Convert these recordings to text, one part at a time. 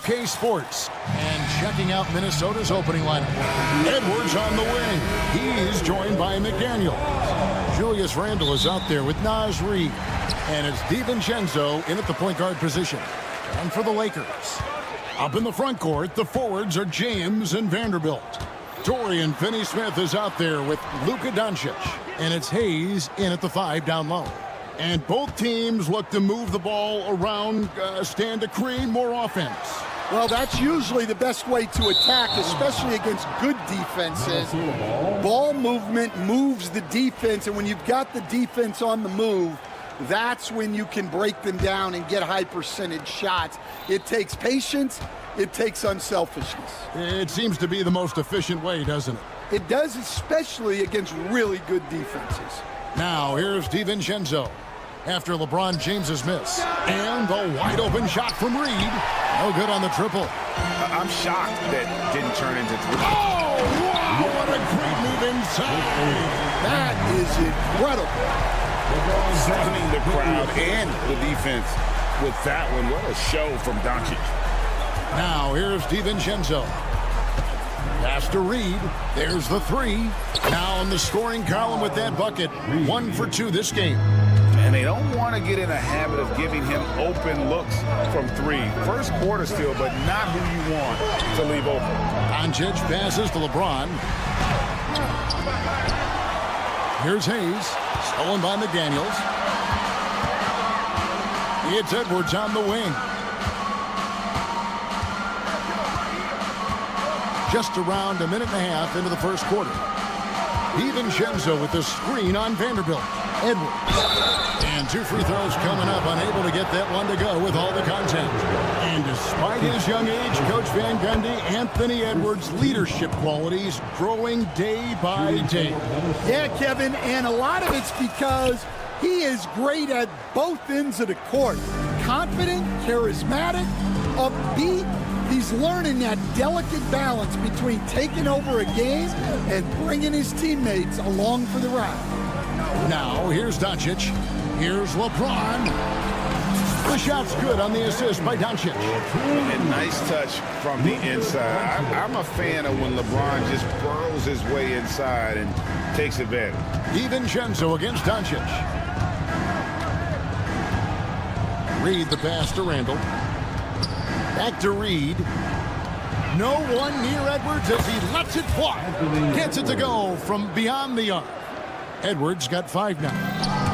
2K Sports. And checking out Minnesota's opening lineup. Edwards on the wing. He's joined by McDaniel. Julius Randle is out there with Naz Reid. And it's DiVincenzo in at the point guard position. And for the Lakers, up in the front court, the forwards are James and Vanderbilt. Dorian Finney-Smith is out there with Luka Doncic. And it's Hayes in at the 5 down low. And both teams look to move the ball around, stand to create more offense. Well, that's usually the best way to attack, especially against good defenses. Ball movement moves the defense, and when you've got the defense on the move, that's when you can break them down and get high percentage shots. It takes patience. It takes unselfishness. It seems to be the most efficient way, doesn't it? It does, especially against really good defenses. Now, here's DiVincenzo after LeBron James's miss. And the wide-open shot from Reid. No good on the triple. I'm shocked that didn't turn into three. Oh, wow! What a great move inside. That is incredible. Stunning the crowd and the defense with that one. What a show from Doncic. Now, here's DiVincenzo. Pass to Reid. There's the 3. Now in the scoring column with that bucket. 1 for 2 this game. And they don't want to get in a habit of giving him open looks from 3. First quarter still, but not who you want to leave open. Doncic passes to LeBron. Here's Hayes. Stolen by McDaniels. It's Edwards on the wing. Just around a minute and a half into the first quarter. DiVincenzo with the screen on Vanderbilt. Edwards. And 2 free throws coming up. Unable to get that one to go with all the contact. And despite his young age, Coach Van Gundy, Anthony Edwards' leadership qualities growing day by day. Yeah, Kevin, and a lot of it's because he is great at both ends of the court. Confident, charismatic, upbeat. He's learning that delicate balance between taking over a game and bringing his teammates along for the ride. Now, here's Doncic. Here's LeBron. The shot's good on the assist by Doncic. And nice touch from the inside. I'm a fan of when LeBron just burrows his way inside and takes advantage. DiVincenzo against Doncic. Reid the pass to Randle. Back to Reid. No one near Edwards as he lets it fly. Gets it to go from beyond the arc. Edwards got 5 now.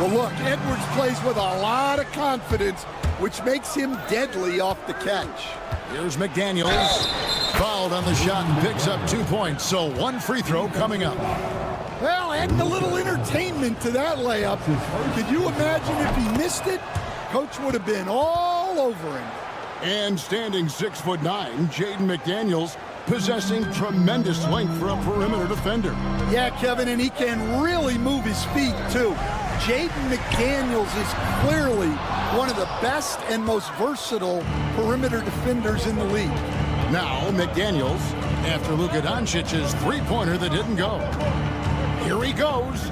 Well, look, Edwards plays with a lot of confidence, which makes him deadly off the catch. Here's McDaniels. Fouled on the shot and picks up 2 points. So 1 free throw coming up. Well, adding a little entertainment to that layup. Could you imagine if he missed it? Coach would have been all over him. And standing 6'9", Jaden McDaniels, possessing tremendous length for a perimeter defender. Yeah, Kevin, and he can really move his feet, too. Jaden McDaniels is clearly one of the best and most versatile perimeter defenders in the league. Now, McDaniels, after Luka Doncic's three-pointer that didn't go. Here he goes.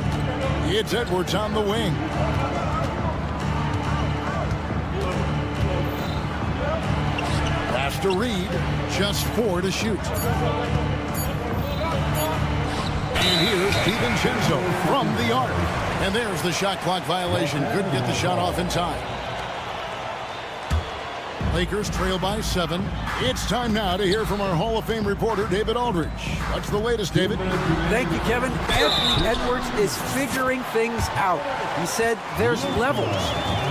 It's Edwards on the wing. Pass to Reid, just 4 to shoot. And here's DiVincenzo from the arc. And there's the shot clock violation. Couldn't get the shot off in time. Lakers trail by 7. It's time now to hear from our Hall of Fame reporter, David Aldridge. What's the latest, David? Thank you, Kevin. Anthony Edwards is figuring things out. He said there's levels.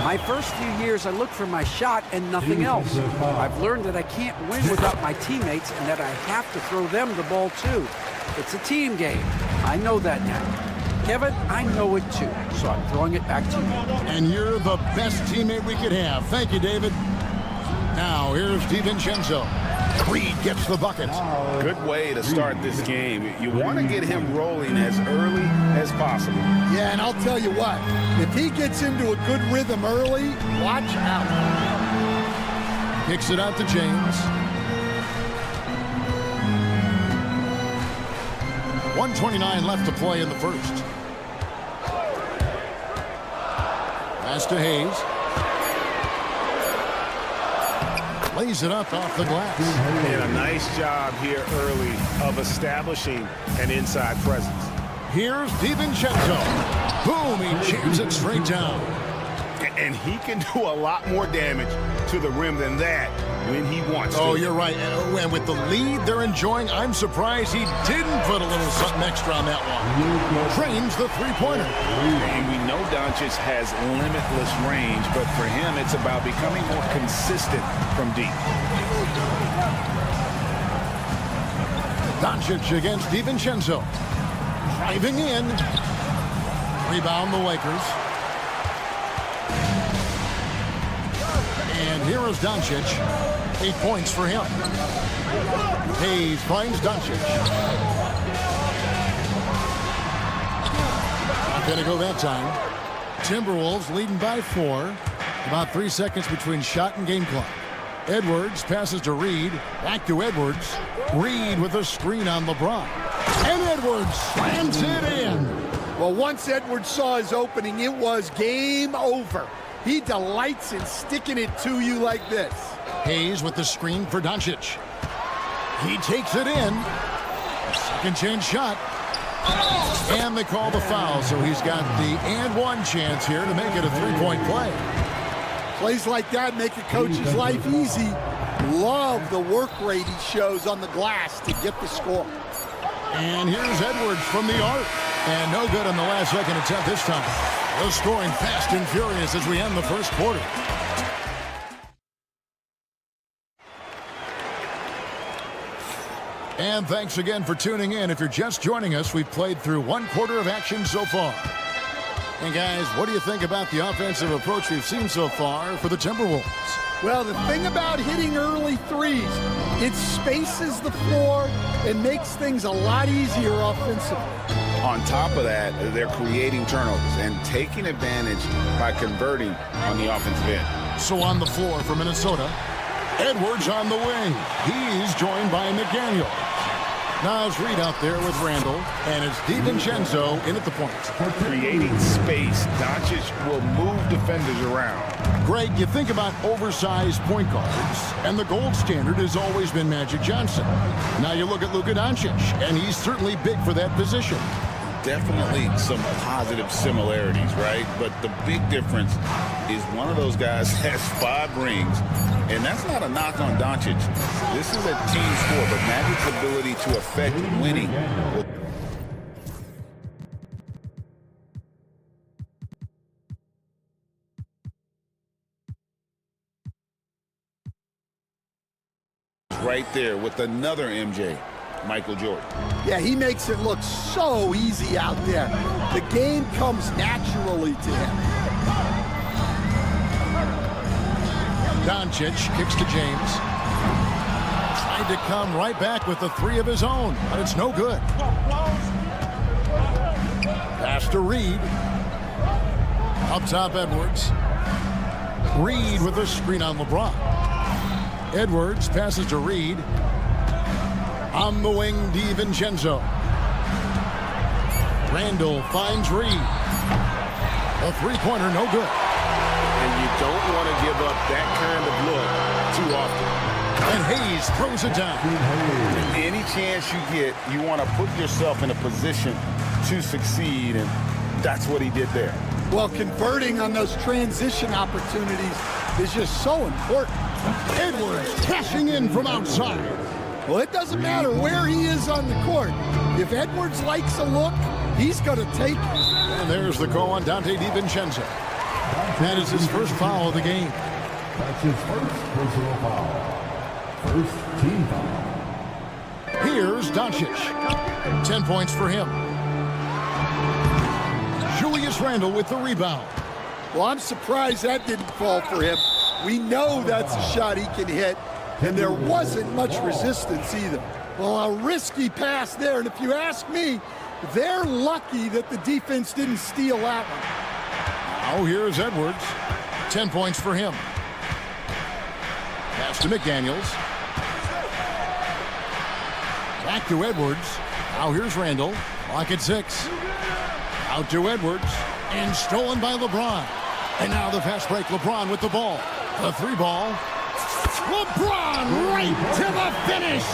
My first few years, I looked for my shot and nothing else. I've learned that I can't win without my teammates and that I have to throw them the ball, too. It's a team game. I know that now. Kevin, I know it, too, so I'm throwing it back to you. And you're the best teammate we could have. Thank you, David. Now, here's DiVincenzo. Reid gets the bucket. Good way to start this game. You want to get him rolling as early as possible. Yeah, and I'll tell you what, if he gets into a good rhythm early, watch out. Kicks it out to James. 1:29 left to play in the first. Pass to Hayes. lays it up off the glass. And a nice job here early of establishing an inside presence. Here's DiVincenzo. Boom, he jams it straight down. And he can do a lot more damage to the rim than that when he wants to. Oh, you're right. And with the lead they're enjoying, I'm surprised he didn't put a little something extra on that one. Trains the three-pointer. And we know Doncic has limitless range, but for him, it's about becoming more consistent from deep. Doncic against DiVincenzo. Driving in. Rebound the Lakers. And here is Doncic. 8 points for him. Hayes finds Doncic. Not going to go that time. Timberwolves leading by 4. About 3 seconds between shot and game clock. Edwards passes to Reed. Back to Edwards. Reed with a screen on LeBron. And Edwards slams it in. Well, once Edwards saw his opening, it was game over. He delights in sticking it to you like this. Hayes with the screen for Doncic. He takes it in. Second chance shot. And they call the foul, so he's got the and one chance here to make it a three-point play. Plays like that make a coach's life easy. Love the work rate he shows on the glass to get the score. And here's Edwards from the arc. And no good on the last second attempt this time. No scoring fast and furious as we end the first quarter. And thanks again for tuning in. If you're just joining us, we've played through 1 quarter of action so far. And guys, what do you think about the offensive approach we've seen so far for the Timberwolves? Well, the thing about hitting early threes, it spaces the floor and makes things a lot easier offensively. On top of that, they're creating turnovers and taking advantage by converting on the offensive end. So on the floor for Minnesota, Edwards on the wing. He's joined by McDaniel. Nas Reed out there with Randall, and it's DiVincenzo in at the point. Creating space, Doncic will move defenders around. Greg, you think about oversized point guards, and the gold standard has always been Magic Johnson. Now you look at Luka Doncic, and he's certainly big for that position. Definitely some positive similarities, right? But the big difference is one of those guys has 5 rings, and that's not a knock on Doncic. This is a team sport, but Magic's ability to affect winning right there with another MJ. Michael Jordan. Yeah, he makes it look so easy out there. The game comes naturally to him. Doncic kicks to James. Tried to come right back with a 3 of his own, but it's no good. Pass to Reed. Up top, Edwards. Reed with a screen on LeBron. Edwards passes to Reed. On the wing, DiVincenzo. Randall finds Reed. A three-pointer, no good. And you don't want to give up that kind of look too often. And Hayes throws it down. Any chance you get, you want to put yourself in a position to succeed, and that's what he did there. Well, converting on those transition opportunities is just so important. Edwards cashing in from outside. Well, it doesn't matter where he is on the court. If Edwards likes a look, he's going to take it. And there's the call on Dante DiVincenzo. That is his first foul of the game. That's his first personal foul. First team foul. Here's Doncic. 10 points for him. Julius Randle with the rebound. Well, I'm surprised that didn't fall for him. We know that's a shot he can hit, and there wasn't much resistance either. Well, a risky pass there, and if you ask me, they're lucky that the defense didn't steal that one. Now here's Edwards. 10 points for him. Pass to McDaniels. Back to Edwards. Now here's Randall. Clock at 6. Out to Edwards. And stolen by LeBron. And now the fast break. LeBron with the ball. The 3 ball. LeBron right to the finish.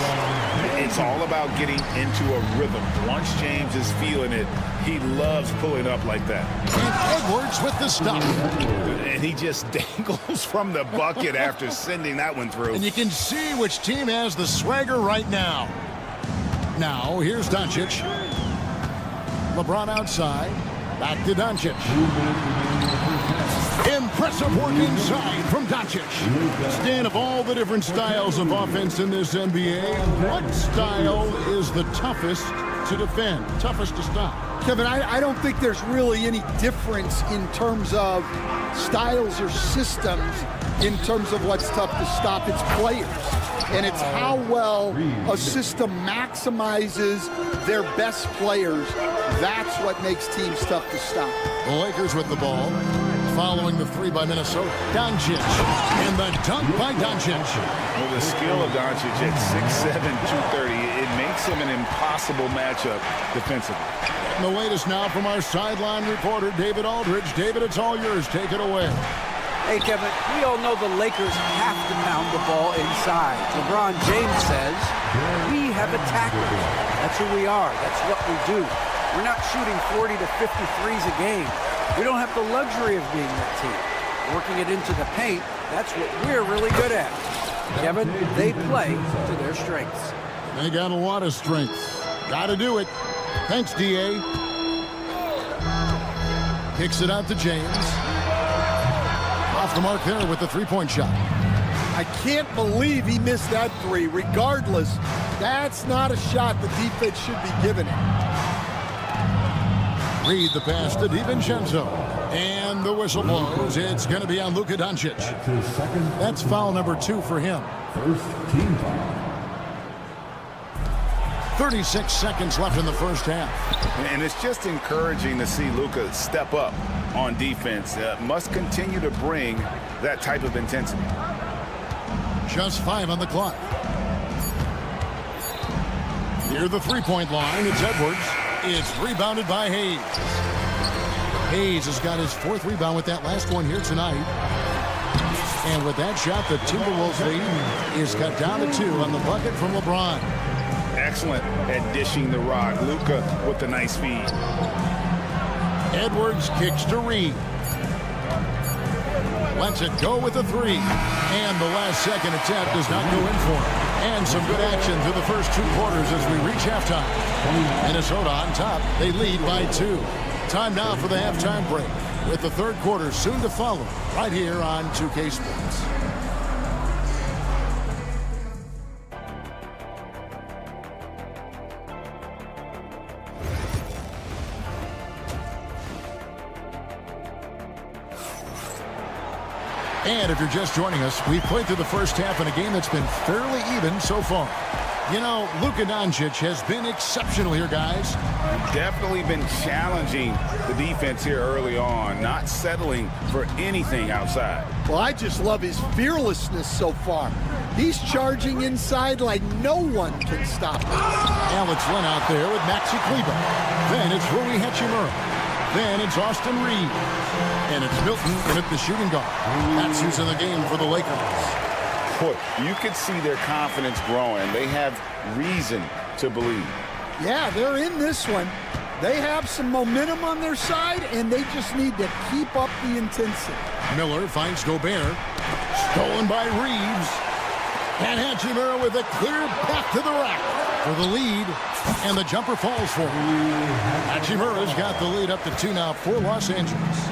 It's all about getting into a rhythm. Once James is feeling it, he loves pulling up like that. And Edwards with the stop. And he just dangles from the bucket after sending that one through. And you can see which team has the swagger right now. Now, here's Doncic. LeBron outside. Back to Doncic. Impressive work inside from Doncic. Stan, of all the different styles of offense in this NBA, what style is the toughest to defend, toughest to stop? Kevin, I don't think there's really any difference in terms of styles or systems in terms of what's tough to stop. It's players. And it's how well a system maximizes their best players. That's what makes teams tough to stop. The Lakers with the ball. Following the three by Minnesota. Doncic. And the dunk by Doncic. Well, the skill of Doncic at 6'7", 230, it makes him an impossible matchup defensively. And the latest now from our sideline reporter, David Aldridge. David, it's all yours. Take it away. Hey, Kevin, we all know the Lakers have to pound the ball inside. LeBron James says, we have attackers. That's who we are. That's what we do. We're not shooting 40 to 50 threes a game. We don't have the luxury of being that team. Working it into the paint, that's what we're really good at. Kevin, they play to their strengths. They got a lot of strength. Got to do it. Thanks, D.A. Kicks it out to James. Off the mark there with the three-point shot. I can't believe he missed that three. Regardless, that's not a shot the defense should be giving him. Read the pass to DiVincenzo. And the whistle blows. It's going to be on Luka Doncic. That's foul number 2 for him. First team foul. 36 seconds left in the first half. And it's just encouraging to see Luka step up on defense. Must continue to bring that type of intensity. Just 5 on the clock. Near the three-point line, it's Edwards. It's rebounded by Hayes. Hayes has got his 4th rebound with that last one here tonight. And with that shot, the Timberwolves lead is cut down to 2 on the bucket from LeBron. Excellent at dishing the rock. Luka with the nice feed. Edwards kicks to Reed. Lets it go with a 3. And the last second attempt does not go in for him. And some good action through the first 2 quarters as we reach halftime. Minnesota on top. They lead by 2. Time now for the halftime break, with the third quarter soon to follow right here on 2K Sports. And if you're just joining us, we've played through the first half in a game that's been fairly even so far. You know, Luka Doncic has been exceptional here, guys. Definitely been challenging the defense here early on, not settling for anything outside. Well, I just love his fearlessness so far. He's charging inside like no one can stop him. Alex Len out there with Maxi Kleber. Then it's Rui Hachimura. Then it's Austin Reed. And it's Milton in at the shooting guard. That's who's in the game for the Lakers. Boy, you could see their confidence growing. They have reason to believe. Yeah, they're in this one. They have some momentum on their side, and they just need to keep up the intensity. Miller finds Gobert. Stolen by Reeves. And Hachimura with a clear path to the rack for the lead. And the jumper falls for him. Hachimura's got the lead up to 2 now for Los Angeles.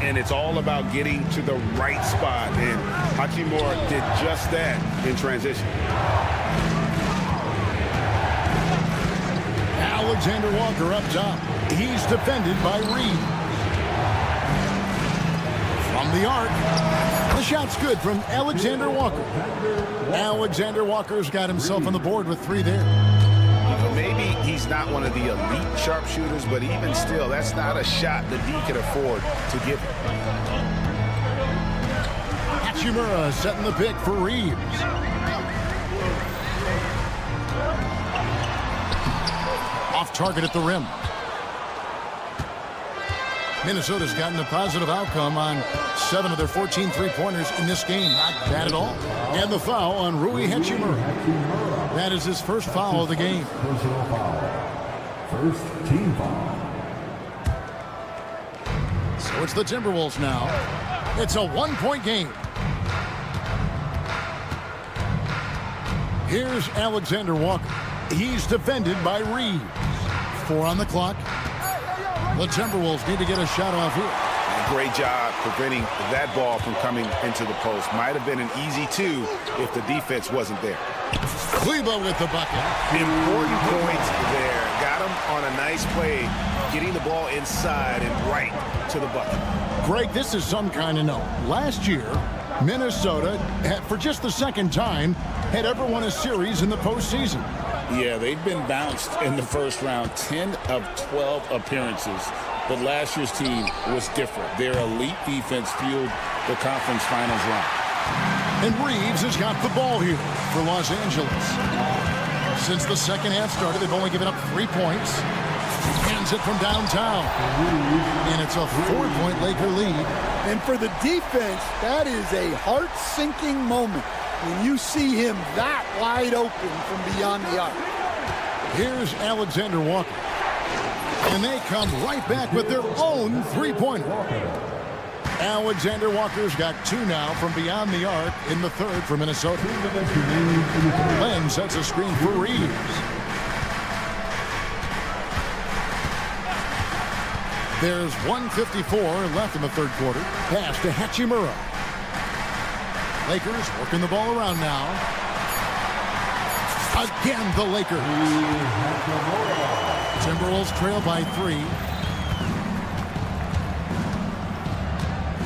And it's all about getting to the right spot. And Hachimura did just that in transition. Alexander Walker up top. He's defended by Reed. From the arc. The shot's good from Alexander Walker. Alexander Walker's got himself on the board with 3 there. Maybe he's not one of the elite sharpshooters, but even still, that's not a shot that he can afford to give him. Hachimura setting the pick for Reeves. Off target at the rim. Minnesota's gotten a positive outcome on 7 of their 14 three-pointers in this game. Not bad at all. And the foul on Rui Hachimura. That is his first foul of the game. Personal foul. First team foul. So it's the Timberwolves now. It's a one-point game. Here's Alexander Walker. He's defended by Reeves. 4 on the clock. The Timberwolves need to get a shot off here. Great job preventing that ball from coming into the post. Might have been an easy 2 if the defense wasn't there. Kleba with the bucket. Important points there. Got him on a nice play, getting the ball inside and right to the bucket. Greg, this is some kind of note. Last year, Minnesota, for just the second time, had ever won a series in the postseason. Yeah, they've been bounced in the first round, 10 of 12 appearances. But last year's team was different. Their elite defense fueled the conference finals run. And Reeves has got the ball here for Los Angeles. Since the second half started, they've only given up 3 points. Hands it from downtown. And it's a 4-point Laker lead. And for the defense, that is a heart-sinking moment when you see him that wide open from beyond the arc. Here's Alexander Walker. And they come right back with their own three-pointer. Alexander Walker's got 2 now from beyond the arc in the third for Minnesota. Len sets a screen for Reeves. There's 1:54 left in the third quarter. Pass to Hachimura. Lakers working the ball around now. Again, the Lakers. Timberwolves trail by 3.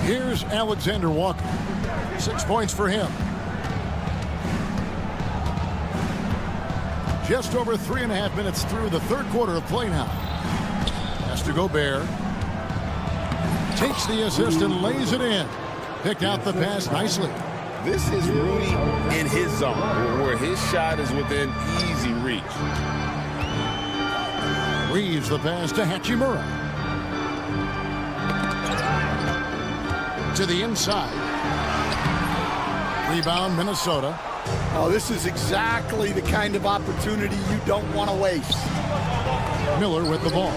Here's Alexander Walker. 6 points for him. Just over 3.5 minutes through the third quarter of play now. Has to Gobert. Takes the assist and lays it in. Picked out the pass nicely. This is Rudy in his zone, where his shot is within easy reach. Reeves the pass to Hachimura. To the inside. Rebound, Minnesota. Oh, this is exactly the kind of opportunity you don't want to waste. Miller with the ball.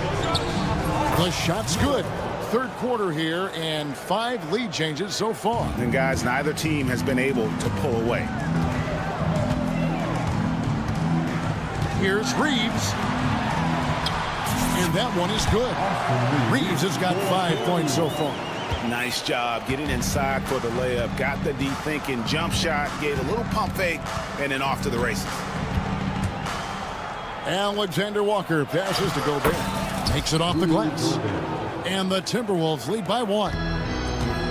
The shot's good. Third quarter here and 5 lead changes so far. And guys, neither team has been able to pull away. Here's Reeves. And that one is good. Reeves has got 5 points so far. Nice job getting inside for the layup. Got the deep thinking jump shot, gave a little pump fake, and then off to the races. Alexander Walker passes to Gobert. Takes it off the glass. And the Timberwolves lead by 1.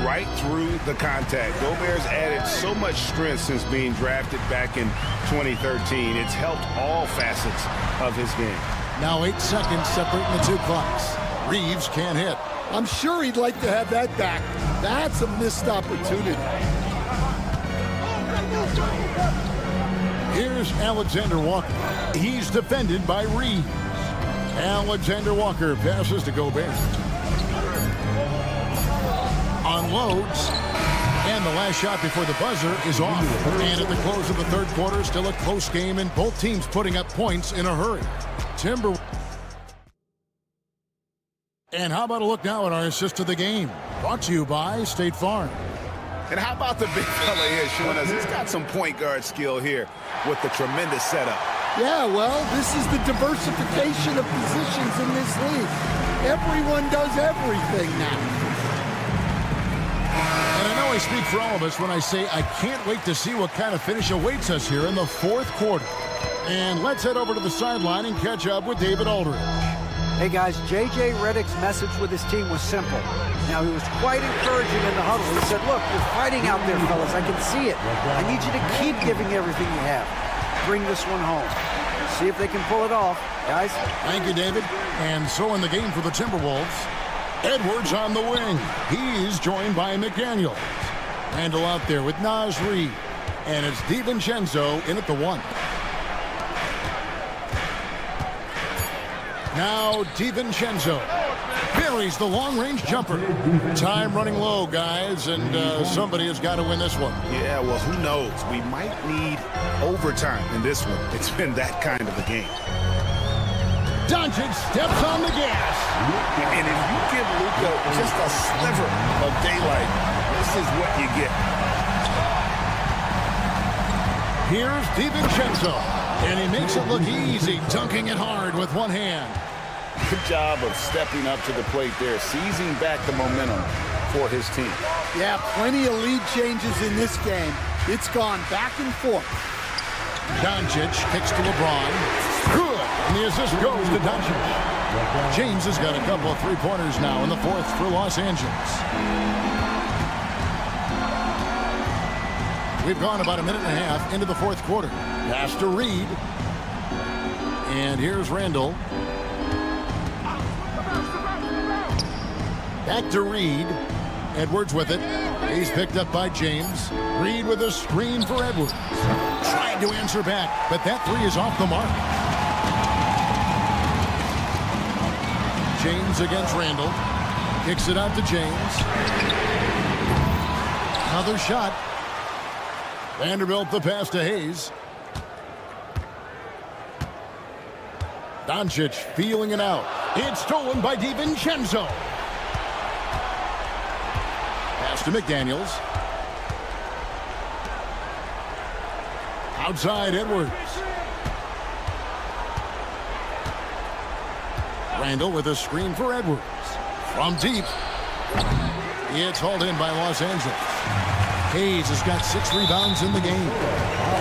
Right through the contact. Gobert's added so much strength since being drafted back in 2013. It's helped all facets of his game. Now 8 seconds separating the 2 clocks. Reeves can't hit. I'm sure he'd like to have that back. That's a missed opportunity. Here's Alexander Walker. He's defended by Reeves. Alexander Walker passes to Gobert. Unloads. And the last shot before the buzzer is off. And at the close of the third quarter, still a close game, and both teams putting up points in a hurry. And how about a look now at our assist of the game? Brought to you by State Farm. And how about the big fella here showing us he's got some point guard skill here with the tremendous setup. Yeah, well, this is the diversification of positions in this league. Everyone does everything now. And I know I speak for all of us when I say I can't wait to see what kind of finish awaits us here in the fourth quarter. And let's head over to the sideline and catch up with David Aldridge. Hey guys, J.J. Redick's message with his team was simple. Now, he was quite encouraging in the huddle. He said, look, you're fighting out there, fellas. I can see it. I need you to keep giving everything you have. Bring this one home. See if they can pull it off, guys. Thank you, David. And so in the game for the Timberwolves, Edwards on the wing. He's joined by McDaniels. Randall out there with Naz Reid. And it's DiVincenzo in at the 1. Now DiVincenzo. Very carries the long-range jumper. Time running low, guys, and somebody has got to win this one. Yeah, well, who knows? We might need overtime in this one. It's been that kind of a game. Doncic steps on the gas. And if you give Luka just a sliver of daylight, this is what you get. Here's DiVincenzo, and he makes it look easy, dunking it hard with one hand. Good job of stepping up to the plate there, seizing back the momentum for his team. Yeah, plenty of lead changes in this game. It's gone back and forth. Doncic kicks to LeBron. Good, and the assist goes to Doncic. James has got a couple of three-pointers now in the fourth for Los Angeles. We've gone about a minute and a half into the fourth quarter. Pass to Reed. And here's Randall. Back to Reed. Edwards with it. He's picked up by James. Reed with a screen for Edwards. Trying to answer back, but that three is off the mark. James against Randall. Kicks it out to James. Another shot. Vanderbilt the pass to Hayes. Doncic feeling it out. It's stolen by DiVincenzo. Pass to McDaniels. Outside Edwards. Randall with a screen for Edwards. From deep. It's hauled in by Los Angeles. Hayes has got 6 rebounds in the game.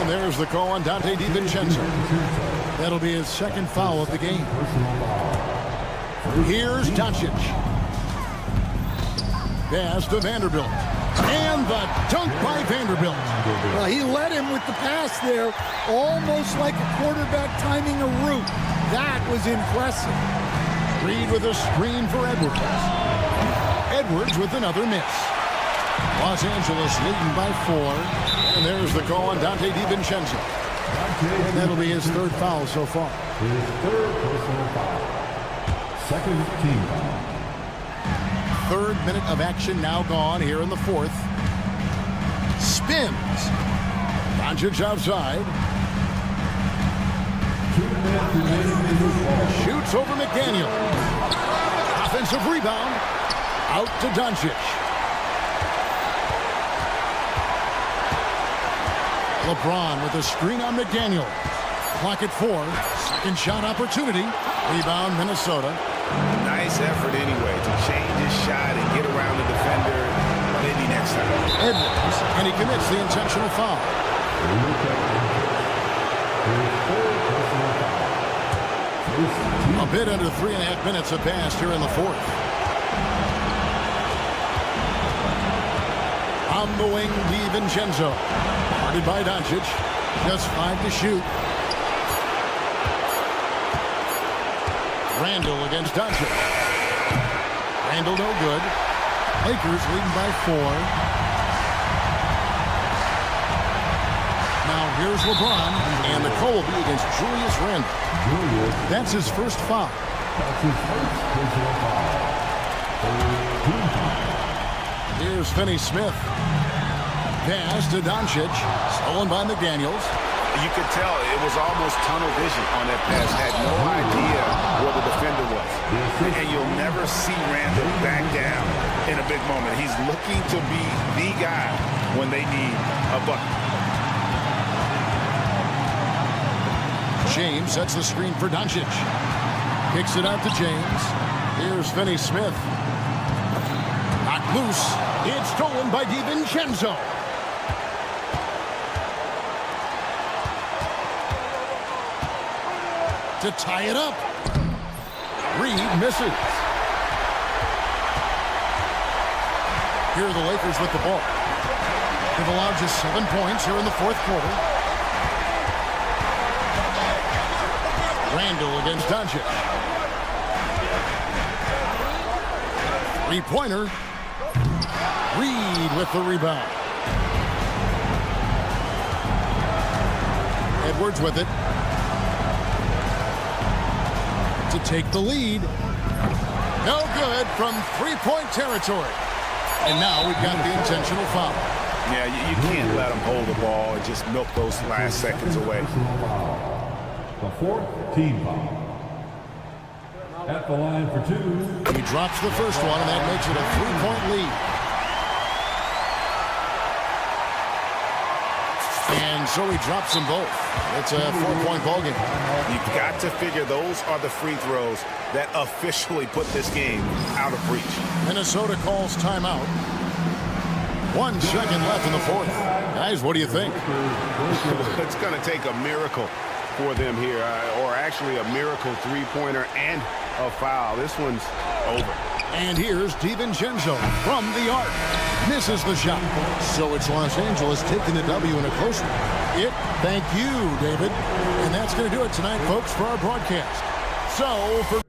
And there's the call on Dante DiVincenzo. That'll be his second foul of the game. Here's Doncic. Pass to Vanderbilt. And the dunk by Vanderbilt. Well, he led him with the pass there, almost like a quarterback timing a route. That was impressive. Reed with a screen for Edwards. Edwards with another miss. Los Angeles leading by 4. And there's the call on Dante DiVincenzo. And that'll be his third foul so far. His third personal foul. Second team foul. Third minute of action now gone here in the fourth. Spins. Doncic outside. 2 minutes remaining in this ball. Shoots over McDaniel. Offensive rebound. Out to Doncic. LeBron with a screen on McDaniel. Clock at 4. Second shot opportunity. Rebound Minnesota. Nice effort anyway to change his shot and get around the defender maybe next time. Edwards, and he commits the intentional foul. A bit under 3.5 minutes have passed here in the fourth. On the wing, DiVincenzo. Guarded by Doncic. Just 5 to shoot. Randall against Doncic. Randall no good. Lakers leading by 4. Now here's LeBron, and the call will be against Julius Randall. That's his first foul. That's his first personal foul. Team foul. Here's Finney-Smith. Pass to Doncic. Stolen by McDaniels. You could tell it was almost tunnel vision on that pass. Had no idea where the defender was. And you'll never see Randall back down in a big moment. He's looking to be the guy when they need a bucket. James sets the screen for Doncic. Kicks it out to James. Here's Finney-Smith. Knocked loose. It's stolen by DiVincenzo. To tie it up. Reed misses. Here are the Lakers with the ball. They've allowed just 7 points here in the fourth quarter. Randall against Doncic. Three-pointer. Reed with the rebound. Edwards with it. To take the lead. No good from three-point territory. And now we've got the intentional foul. Yeah, you can't let him hold the ball and just milk those last seconds away. The fourth team foul. At the line for two. He drops the first one, and that makes it a three-point lead. And so he drops them both. It's a four-point ball game. You've got to figure those are the free throws that officially put this game out of reach. Minnesota calls timeout. 1 second left in the fourth. Guys, what do you think? It's going to take a miracle for them here, or actually a miracle three-pointer and a foul. This one's over. And here's DiVincenzo from the arc. Misses the shot. So it's Los Angeles taking the W in a close one. Thank you, David. And that's going to do it tonight, folks, for our broadcast. So for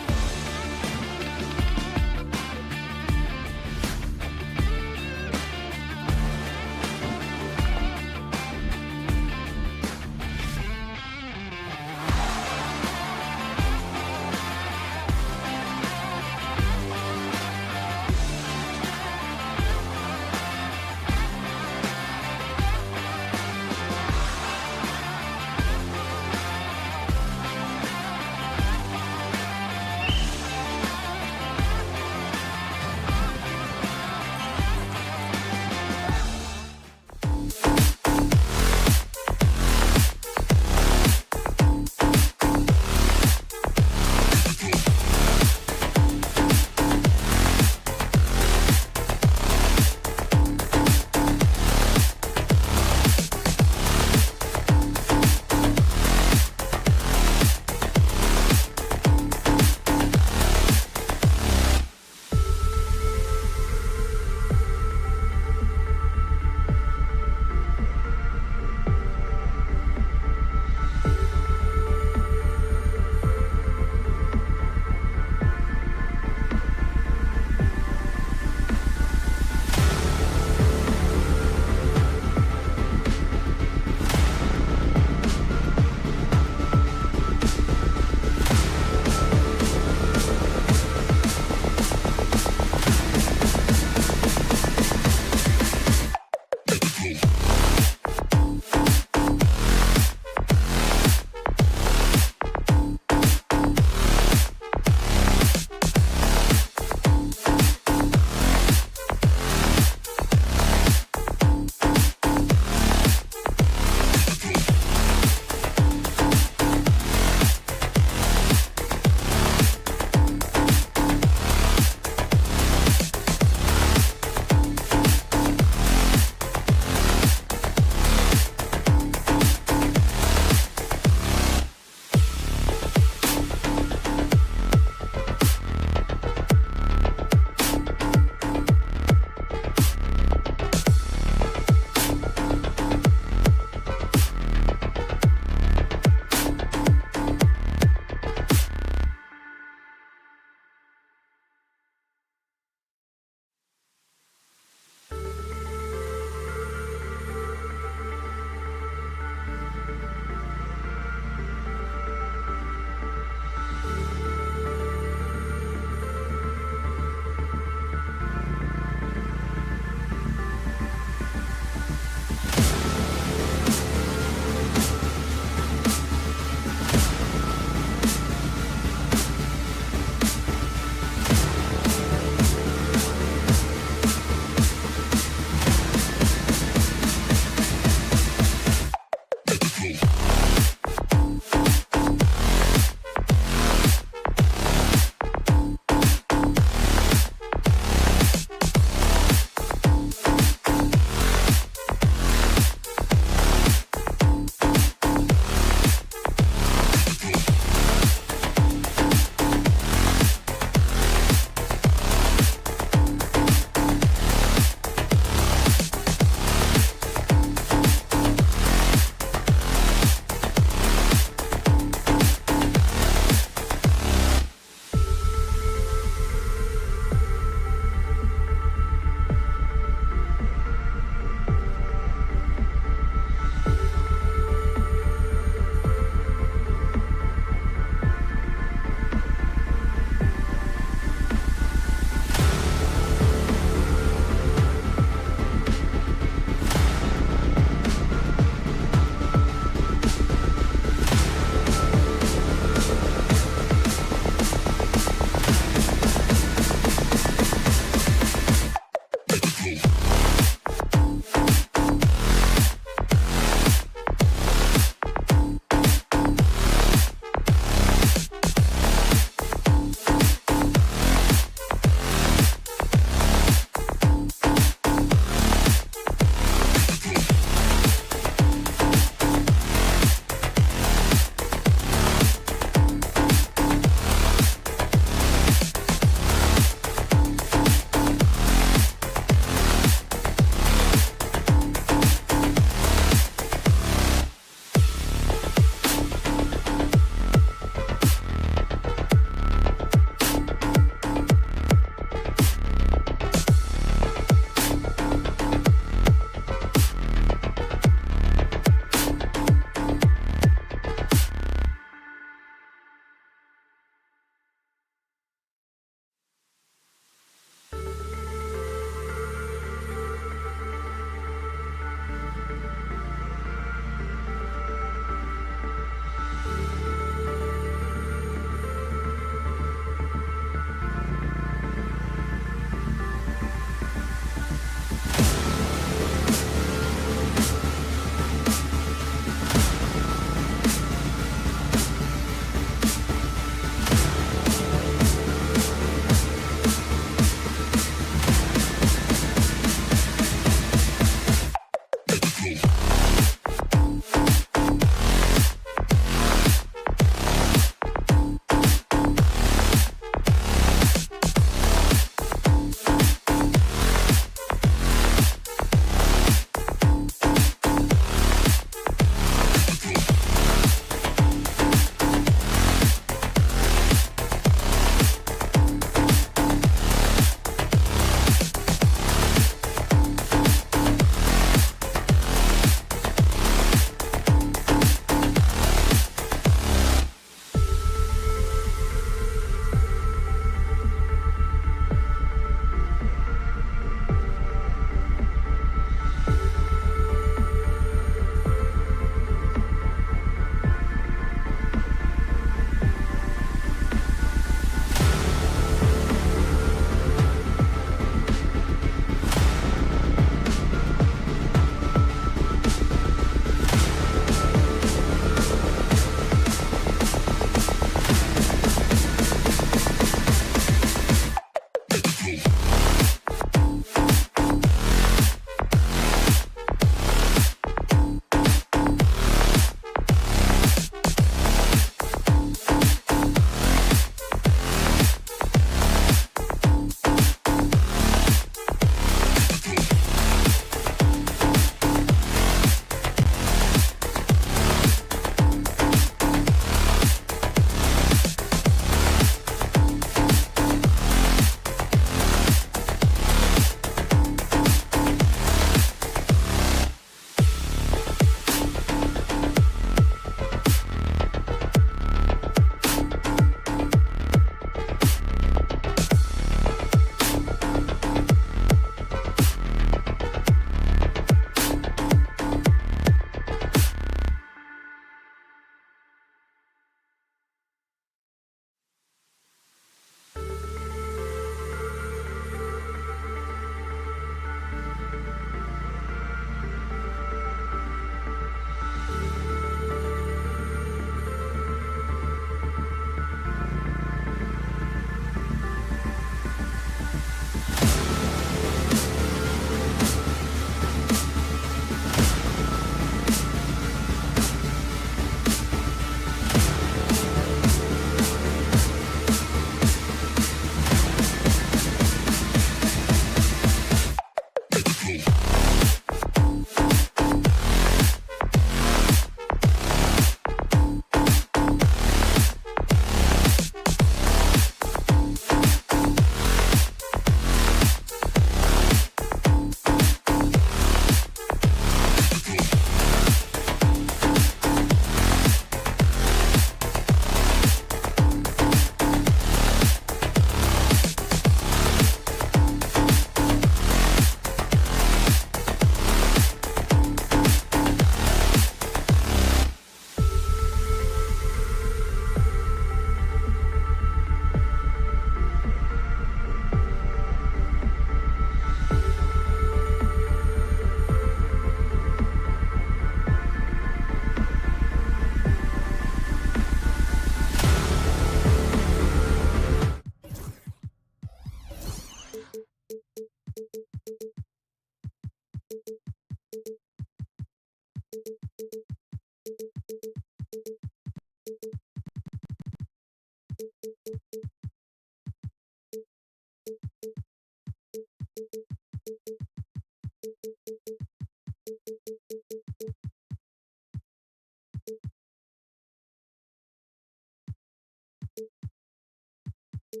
We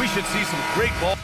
should see some great ball.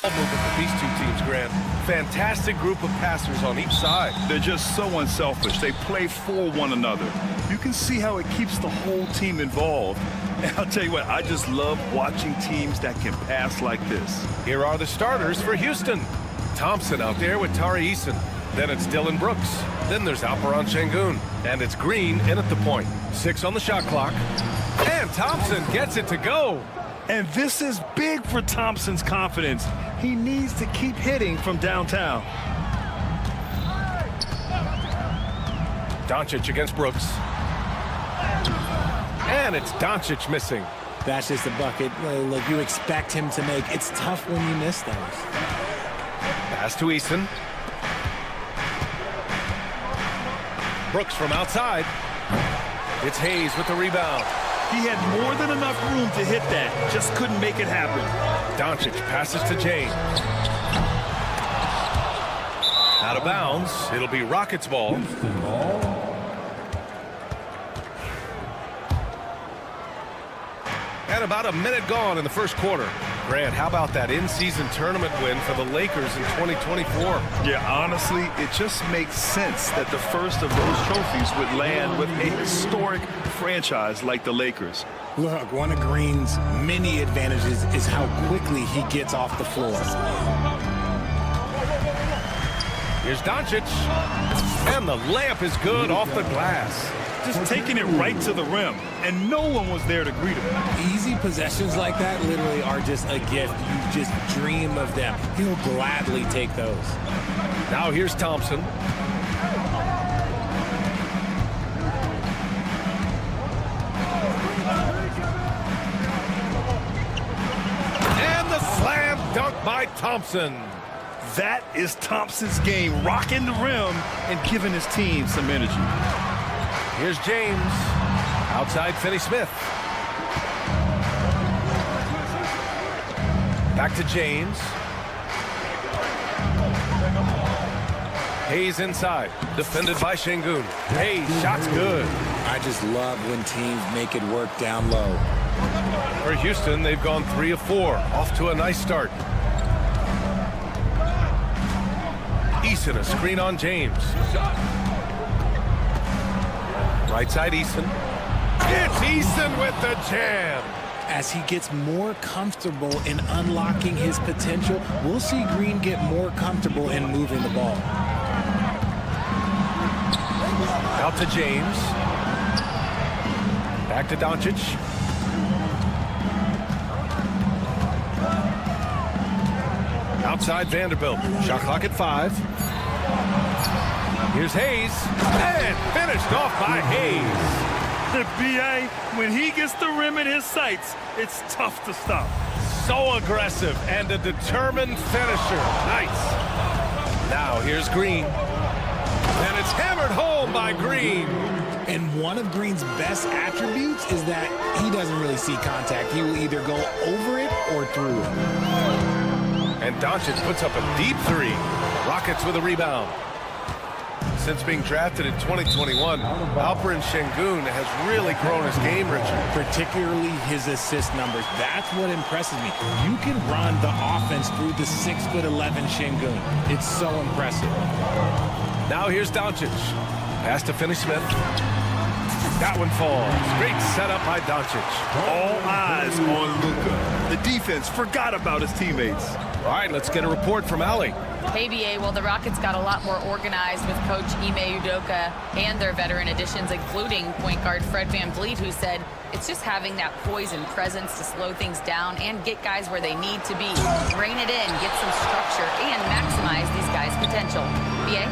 Movement with these two teams, Grant. Fantastic group of passers on each side. They're just so unselfish. They play for one another. You can see how it keeps the whole team involved. And I'll tell you what, I just love watching teams that can pass like this. Here are the starters for Houston. Thompson out there with Tari Eason. Then it's Dylan Brooks. Then there's Alperon Şengün. And it's Green in at the point. 6 on the shot clock. And Thompson gets it to go. And this is big for Thompson's confidence. He needs to keep hitting from downtown. Doncic against Brooks. And it's Doncic missing. That's just a bucket. Look, you expect him to make. It's tough when you miss those. Pass to Eason. Brooks from outside. It's Hayes with the rebound. He had more than enough room to hit that. Just couldn't make it happen. Doncic passes to James. Out of bounds. It'll be Rockets ball. And about a minute gone in the first quarter. Grant, how about that in-season tournament win for the Lakers in 2024? Yeah, honestly, it just makes sense that the first of those trophies would land with a historic franchise like the Lakers. Look, one of Green's many advantages is how quickly he gets off the floor. Here's Doncic. And the layup is good off the glass. Just taking it right to the rim, and no one was there to greet him. Easy possessions like that literally are just a gift. You just dream of them. He'll gladly take those. Now here's Thompson. And the slam dunk by Thompson. That is Thompson's game, rocking the rim and giving his team some energy. Here's James. Outside Finney-Smith. Back to James. Hayes inside. Defended by Şengün. Hayes, shot's good. I just love when teams make it work down low. For Houston, they've gone 3 of 4. Off to a nice start. Eason, a screen on James. Right side Eason. It's Eason with the jam. As he gets more comfortable in unlocking his potential, we'll see Green get more comfortable in moving the ball. Out to James. Back to Doncic. Outside Vanderbilt. Shot clock at 5. Here's Hayes. And finished off by Hayes. The B.A., when he gets the rim in his sights, it's tough to stop. So aggressive and a determined finisher. Nice. Now here's Green. And it's hammered home by Green. And one of Green's best attributes is that he doesn't really see contact. He will either go over it or through it. And Doncic puts up a deep 3. Rockets with a rebound. Since being drafted in 2021, Alperon Şengün has really grown his game, Richard. Particularly his assist numbers. That's what impresses me. You can run the offense through the 6'11" Şengün. It's so impressive. Now here's Doncic. Pass to Finney-Smith. That one falls. Great setup by Doncic. All eyes on Luka. The defense forgot about his teammates. All right, let's get a report from Allie. Hey, BA, well, the Rockets got a lot more organized with Coach Ime Udoka and their veteran additions, including point guard Fred VanVleet, who said it's just having that poise and presence to slow things down and get guys where they need to be. Rein it in, get some structure, and maximize these guys' potential. BA?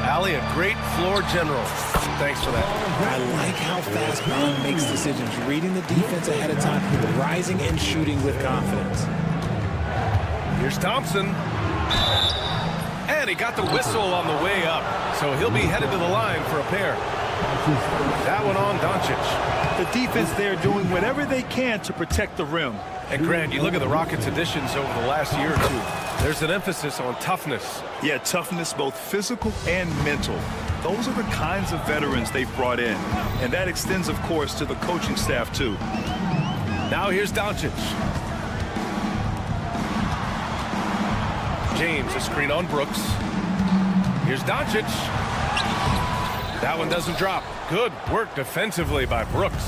Allie, a great floor general. Thanks for that. I like how fast Brown makes decisions, reading the defense ahead of time, rising and shooting with confidence. Here's Thompson. And he got the whistle on the way up, so he'll be headed to the line for a pair. That one on Doncic. The defense there doing whatever they can to protect the rim. And Grant, you look at the Rockets' additions over the last year or two. There's an emphasis on toughness. Yeah, toughness, both physical and mental. Those are the kinds of veterans they've brought in. And that extends, of course, to the coaching staff, too. Now here's Doncic. James, a screen on Brooks. Here's Doncic. That one doesn't drop. Good work defensively by Brooks.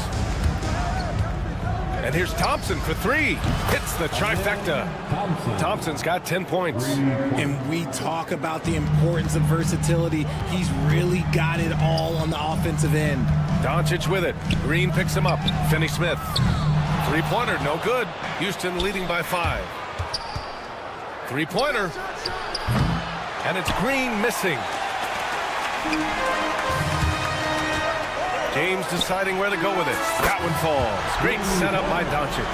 And here's Thompson for three. Hits the trifecta. Thompson's got 10 points. And we talk about the importance of versatility. He's really got it all on the offensive end. Doncic with it. Green picks him up. Finney-Smith. Three-pointer, no good. Houston leading by 5. Three-pointer. And it's Green missing. James deciding where to go with it. That one falls. Great setup by Doncic.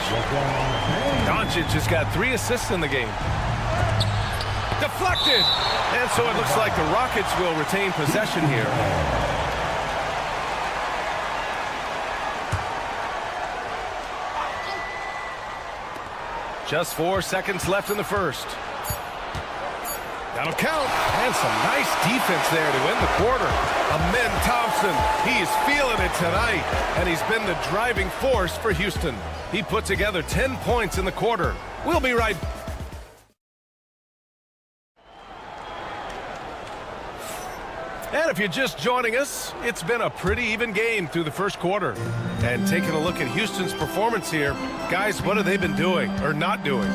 Doncic has got 3 assists in the game. Deflected. And so it looks like the Rockets will retain possession here. Just 4 seconds left in the first. That'll count. And some nice defense there to end the quarter. Amen Thompson, he is feeling it tonight. And he's been the driving force for Houston. He put together 10 points in the quarter. We'll be right back. And if you're just joining us, it's been a pretty even game through the first quarter. And taking a look at Houston's performance here, guys, what have they been doing or not doing?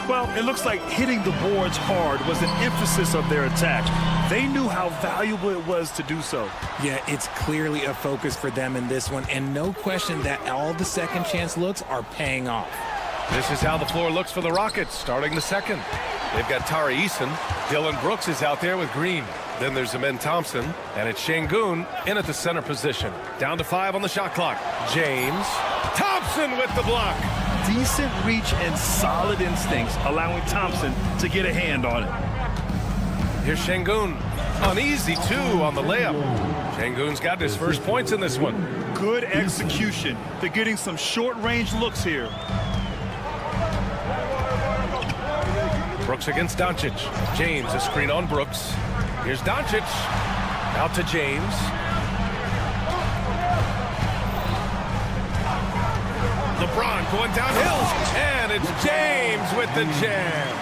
Well, it looks like hitting the boards hard was an emphasis of their attack. They knew how valuable it was to do so. Yeah, it's clearly a focus for them in this one, and no question that all the second chance looks are paying off. This is how the floor looks for the Rockets starting the second. They've got Tari Eason. Dillon Brooks is out there with Green. Then there's Amen Thompson, and it's Şengün in at the center position. Down to 5 on the shot clock. James. Thompson with the block. Decent reach and solid instincts, allowing Thompson to get a hand on it. Here's Şengün. An easy 2 on the layup. Şengün's got his first points in this one. Good execution. They're getting some short-range looks here. Brooks against Doncic. James, a screen on Brooks. Here's Doncic. Out to James. LeBron going downhill. And it's James with the jam.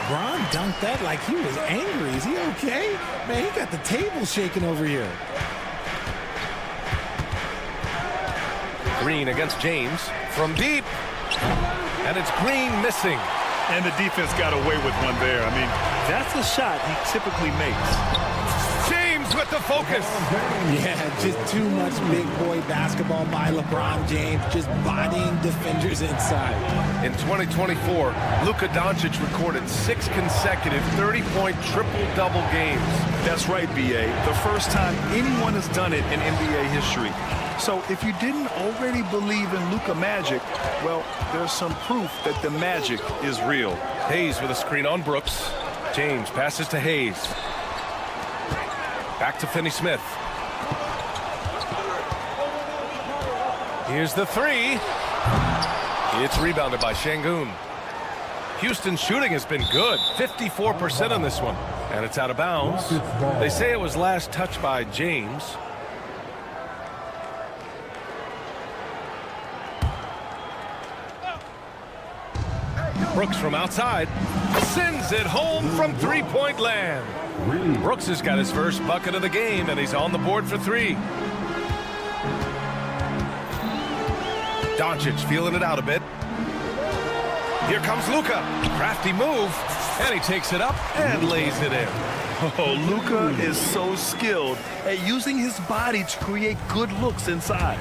Bron dunked that like he was angry. Is he okay? Man, he got the table shaking over here. Green against James from deep. And it's Green missing. And the defense got away with one there. I mean, that's a shot he typically makes. James with the focus. Yeah, just too much big boy basketball by LeBron James, just bodying defenders inside. In 2024, Luka Doncic recorded 6 consecutive 30-point triple-double games. That's right, B.A. The first time anyone has done it in NBA history. So if you didn't already believe in Luka magic, well, there's some proof that the magic is real. Hayes with a screen on Brooks. James passes to Hayes. Back to Finney-Smith. Here's the 3. It's rebounded by Şengün. Houston's shooting has been good. 54% on this one. And it's out of bounds. They say it was last touched by James. Brooks from outside sends it home from three-point land. Brooks has got his first bucket of the game, and he's on the board for 3. Doncic feeling it out a bit. Here comes Luka. Crafty move. And he takes it up and lays it in. Oh, Luka is so skilled at using his body to create good looks inside.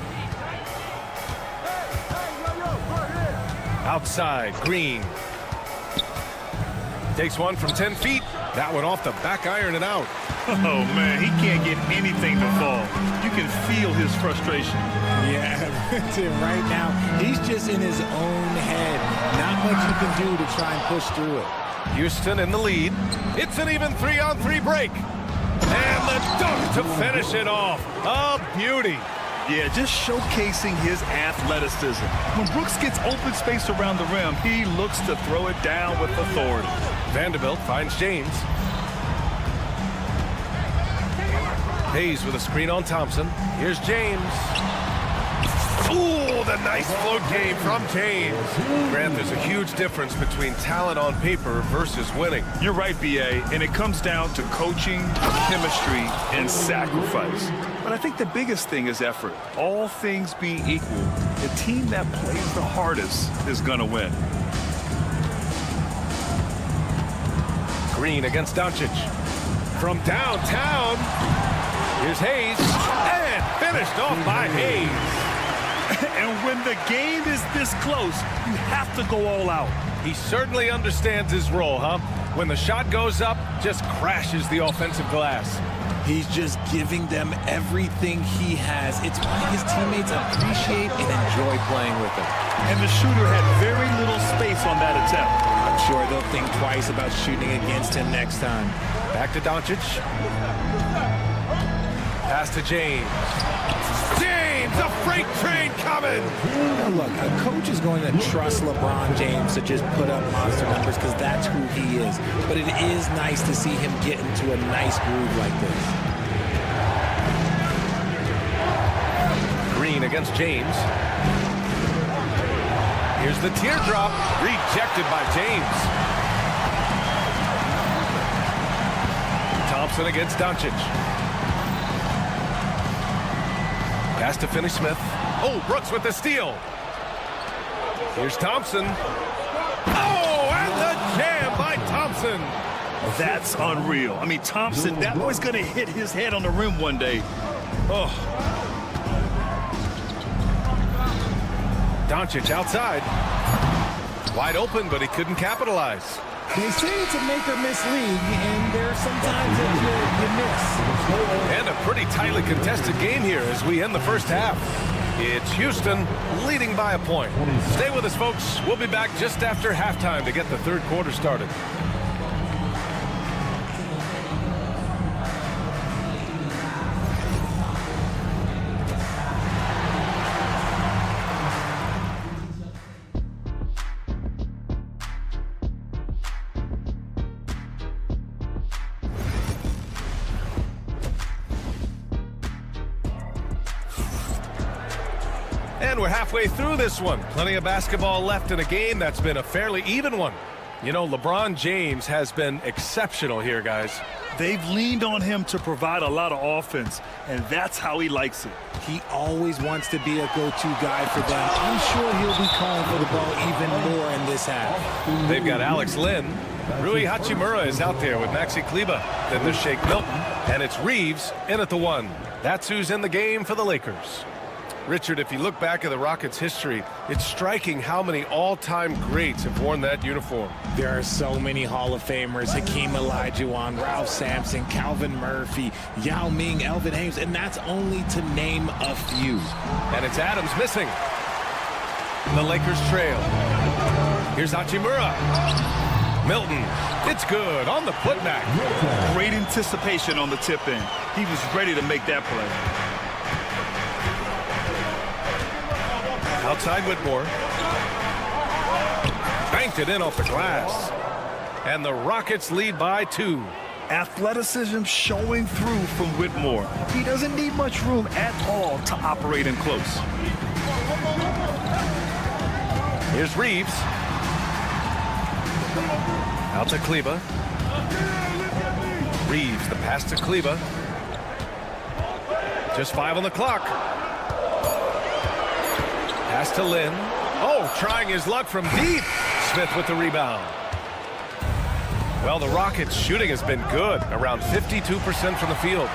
Outside, Green. Takes one from 10 feet. That one off the back iron and out. Oh, man, he can't get anything to fall. You can feel his frustration. Yeah, right now, he's just in his own head. Not much you can do to try and push through it. Houston in the lead. It's an even 3-on-3 break. And the dunk to finish it off. A beauty. Yeah, just showcasing his athleticism. When Brooks gets open space around the rim, he looks to throw it down with authority. Vanderbilt finds James. Hayes with a screen on Thompson. Here's James. Ooh, the nice float game from James. Grant, there's a huge difference between talent on paper versus winning. You're right, B.A., and it comes down to coaching, chemistry, and sacrifice. But I think the biggest thing is effort. All things being equal, the team that plays the hardest is going to win. Green against Doncic. From downtown, here's Hayes. And finished off by Hayes. And when the game is this close, you have to go all out. He certainly understands his role, huh? When the shot goes up, just crashes the offensive glass. He's just giving them everything he has. It's why his teammates appreciate and enjoy playing with him. And the shooter had very little space on that attempt. I'm sure they'll think twice about shooting against him next time. Back to Doncic. Pass to James. James, a freight train coming. Now look, a coach is going to trust LeBron James to just put up monster numbers because that's who he is. But it is nice to see him get into a nice groove like this. Green against James. Here's the teardrop. Rejected by James. Thompson against Doncic. Pass to Finney-Smith. Oh, Brooks with the steal. Here's Thompson. Oh, and the jam by Thompson. That's unreal. I mean, Thompson, that boy's going to hit his head on the rim one day. Oh. Doncic outside. Wide open, but he couldn't capitalize. They say it's a make-or-miss league, and there are some times that you miss. And a pretty tightly contested game here as we end the first half. It's Houston leading by a point. Stay with us, folks. We'll be back just after halftime to get the third quarter started. And we're halfway through this one. Plenty of basketball left in a game that's been a fairly even one. You know, LeBron James has been exceptional here, guys. They've leaned on him to provide a lot of offense, and that's how he likes it. He always wants to be a go-to guy for them. I'm sure he'll be calling for the ball even more in this half. They've got Alex Lynn. Rui Hachimura is out there with Maxi Kleber. Then there's Shake Milton. And it's Reeves in at the one. That's who's in the game for the Lakers. Richard, if you look back at the Rockets' history, it's striking how many all-time greats have worn that uniform. There are so many Hall of Famers: Hakeem Olajuwon, Ralph Sampson, Calvin Murphy, Yao Ming, Elvin Hayes, and that's only to name a few. And it's Adams missing. The Lakers trail. Here's Hachimura. Milton, it's good on the putback. Great anticipation on the tip-in. He was ready to make that play. Outside Whitmore. Banked it in off the glass. And the Rockets lead by 2. Athleticism showing through from Whitmore. He doesn't need much room at all to operate in close. Here's Reeves. Out to Kleber. Reeves, the pass to Kleber. Just 5 on the clock. Pass Pass to Lynn. Oh, trying his luck from deep. Smith with the rebound. Well, the Rockets' shooting has been good, around 52% from the field.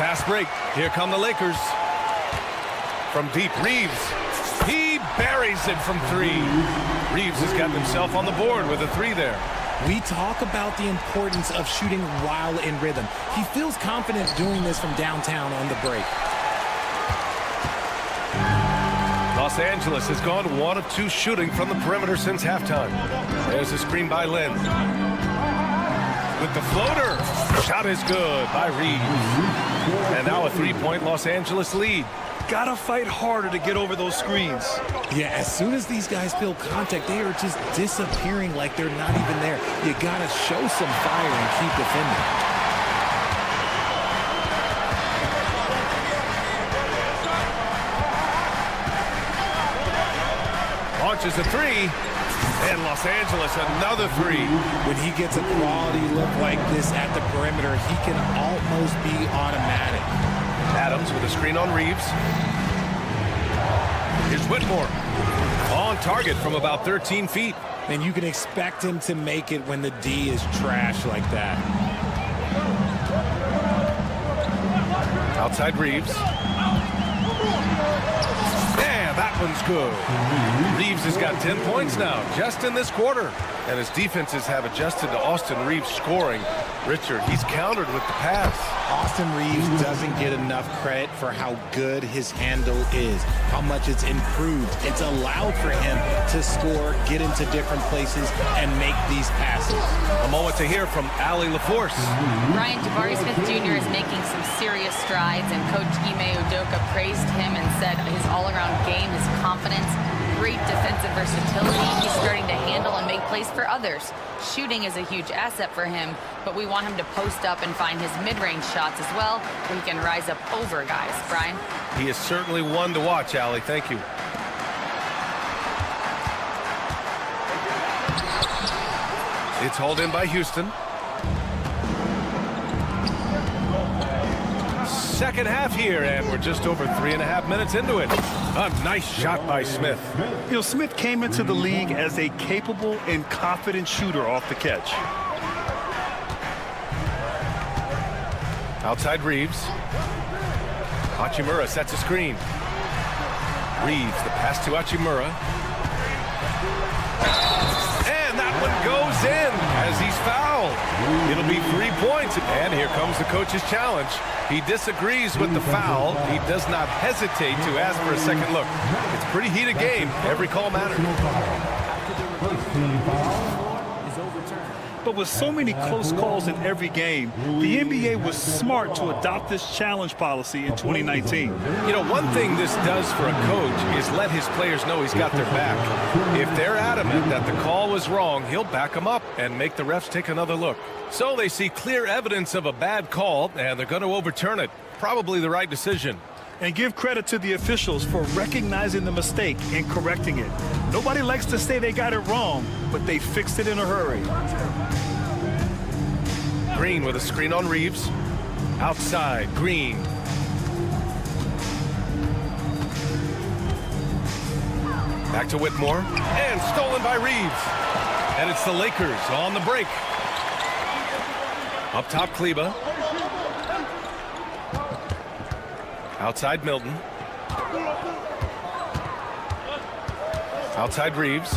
Fast break. Here come the Lakers. From deep, Reeves. He buries it from three. Reeves has gotten himself on the board with a three there. We talk about the importance of shooting while in rhythm. He feels confident doing this from downtown on the break. Los Angeles has gone 1 of 2 shooting from the perimeter since halftime. There's a screen by Lynn. With the floater. Shot is good by Reeves. And now a three-point Los Angeles lead. Gotta fight harder to get over those screens. Yeah, as soon as these guys feel contact, they are just disappearing like they're not even there. You gotta show some fire and keep defending. Launches a three, and Los Angeles another three. When he gets a quality look like this at the perimeter, he can almost be automatic. Adams with a screen on Reeves. Here's Whitmore. On target from about 13 feet. And you can expect him to make it when the D is trash like that. Outside Reeves. Yeah, that one's good. Reeves has got 10 points now, just in this quarter. And his defenses have adjusted to Austin Reeves scoring. Richard, he's countered with the pass. Austin Reeves doesn't get enough credit for how good his handle is, how much it's improved. It's allowed for him to score, get into different places, and make these passes. A moment to hear from Allie LaForce. Brian, Jabari Smith Jr. is making some serious strides, and Coach Ime Udoka praised him and said his all-around game, his confidence, great defensive versatility. He's starting to handle and make plays for others. Shooting is a huge asset for him, but we want him to post up and find his mid-range shots as well, where he can rise up over guys. Brian? He is certainly one to watch, Allie. Thank you. It's hauled in by Houston. Second half here, and we're just over 3.5 minutes into it. A nice shot by Smith. You know, Smith came into the league as a capable and confident shooter off the catch. Outside Reeves. Hachimura sets a screen. Reeves, the pass to Hachimura. And that one goes in as he's fouled. It'll be 3 points. And here comes the coach's challenge. He disagrees with the foul. He does not hesitate to ask for a second look. It's a pretty heated game. Every call matters. But with so many close calls in every game, the NBA was smart to adopt this challenge policy in 2019. You know, one thing this does for a coach is let his players know he's got their back. If they're adamant that the call was wrong, he'll back them up and make the refs take another look. So they see clear evidence of a bad call, and they're going to overturn it. Probably the right decision. And give credit to the officials for recognizing the mistake and correcting it. Nobody likes to say they got it wrong, but they fixed it in a hurry. Green with a screen on Reeves. Outside, Green. Back to Whitmore. And stolen by Reeves. And it's the Lakers on the break. Up top, Kleba. Outside, Milton. Outside, Reeves.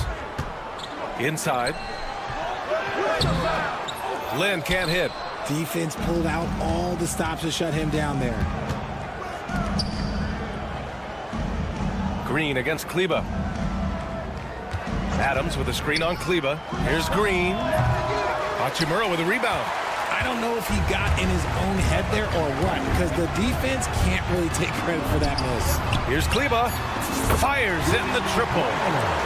Inside. Lynn can't hit. Defense pulled out all the stops to shut him down there. Green against Kleba. Adams with a screen on Kleba. Here's Green. Hachimura with a rebound. I don't know if he got in his own head there or what, because the defense can't really take credit for that miss. Here's Kleba. Fires in the triple.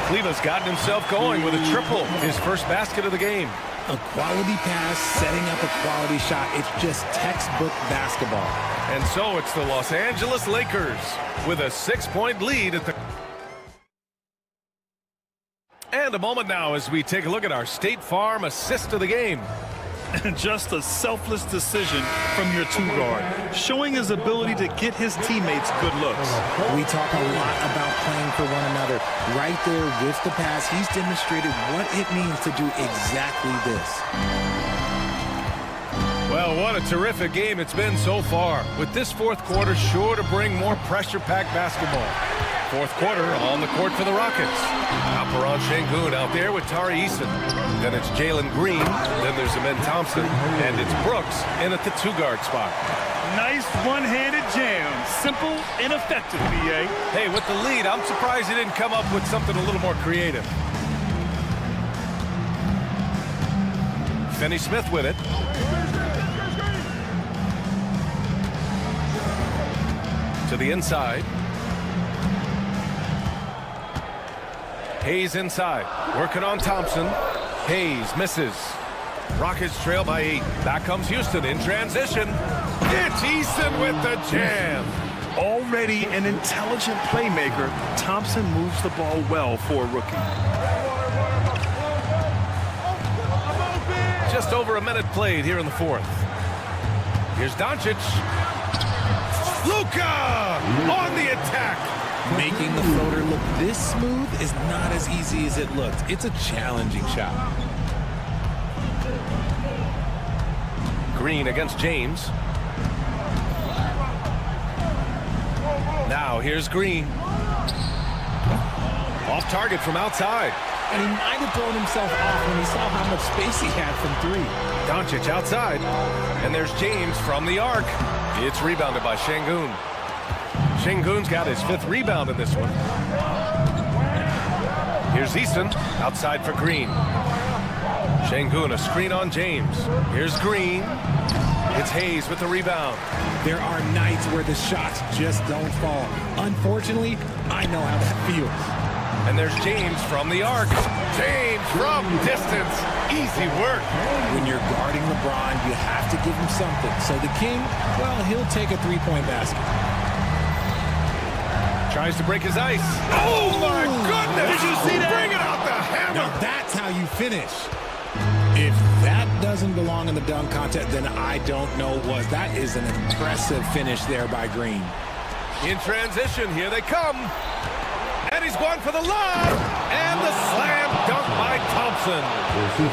Kleba's gotten himself going with a triple. His first basket of the game. A quality pass, setting up a quality shot. It's just textbook basketball. And so it's the Los Angeles Lakers with a 6-point lead at the... And a moment now as we take a look at our State Farm assist of the game. Just a selfless decision from your two-guard, showing his ability to get his teammates good looks. We talk a lot about playing for one another. Right there with the pass, he's demonstrated what it means to do exactly this. Well, what a terrific game it's been so far, with this fourth quarter sure to bring more pressure-packed basketball. Fourth quarter on the court for the Rockets. Alperen Sengun out there with Tari Eason. Then it's Jalen Green. Then there's Amen Thompson. And it's Brooks in at the two-guard spot. Nice one-handed jam. Simple and effective, B.A. Hey, with the lead, I'm surprised he didn't come up with something a little more creative. Finney-Smith with it. To the inside. Hayes inside, working on Thompson. Hayes misses. Rockets trail by 8. Back comes Houston in transition. It's Eason with the jam. Already an intelligent playmaker, Thompson moves the ball well for a rookie. Just over a minute played here in the fourth. Here's Doncic. Luka on the attack. Making the floater look this smooth is not as easy as it looked. It's a challenging shot. Green against James. Now here's Green. Off target from outside. And he might have thrown himself off when he saw how much space he had from 3. Doncic outside. And there's James from the arc. It's rebounded by Sengun. Sengun's got his 5th rebound in this one. Here's Eason outside for Green. Sengun, a screen on James. Here's Green. It's Hayes with the rebound. There are nights where the shots just don't fall. Unfortunately, I know how that feels. And there's James from the arc. James from distance. Easy work. When you're guarding LeBron, you have to give him something. So the King, well, he'll take a 3-point basket. Tries to break his ice. Oh, my goodness. Did you see that? Bring it out the hammer. Now that's how you finish. If that doesn't belong in the dunk contest, then I don't know what. That is an impressive finish there by Green. In transition, here they come. And he's going for the lob. And the slam dunk by Thompson.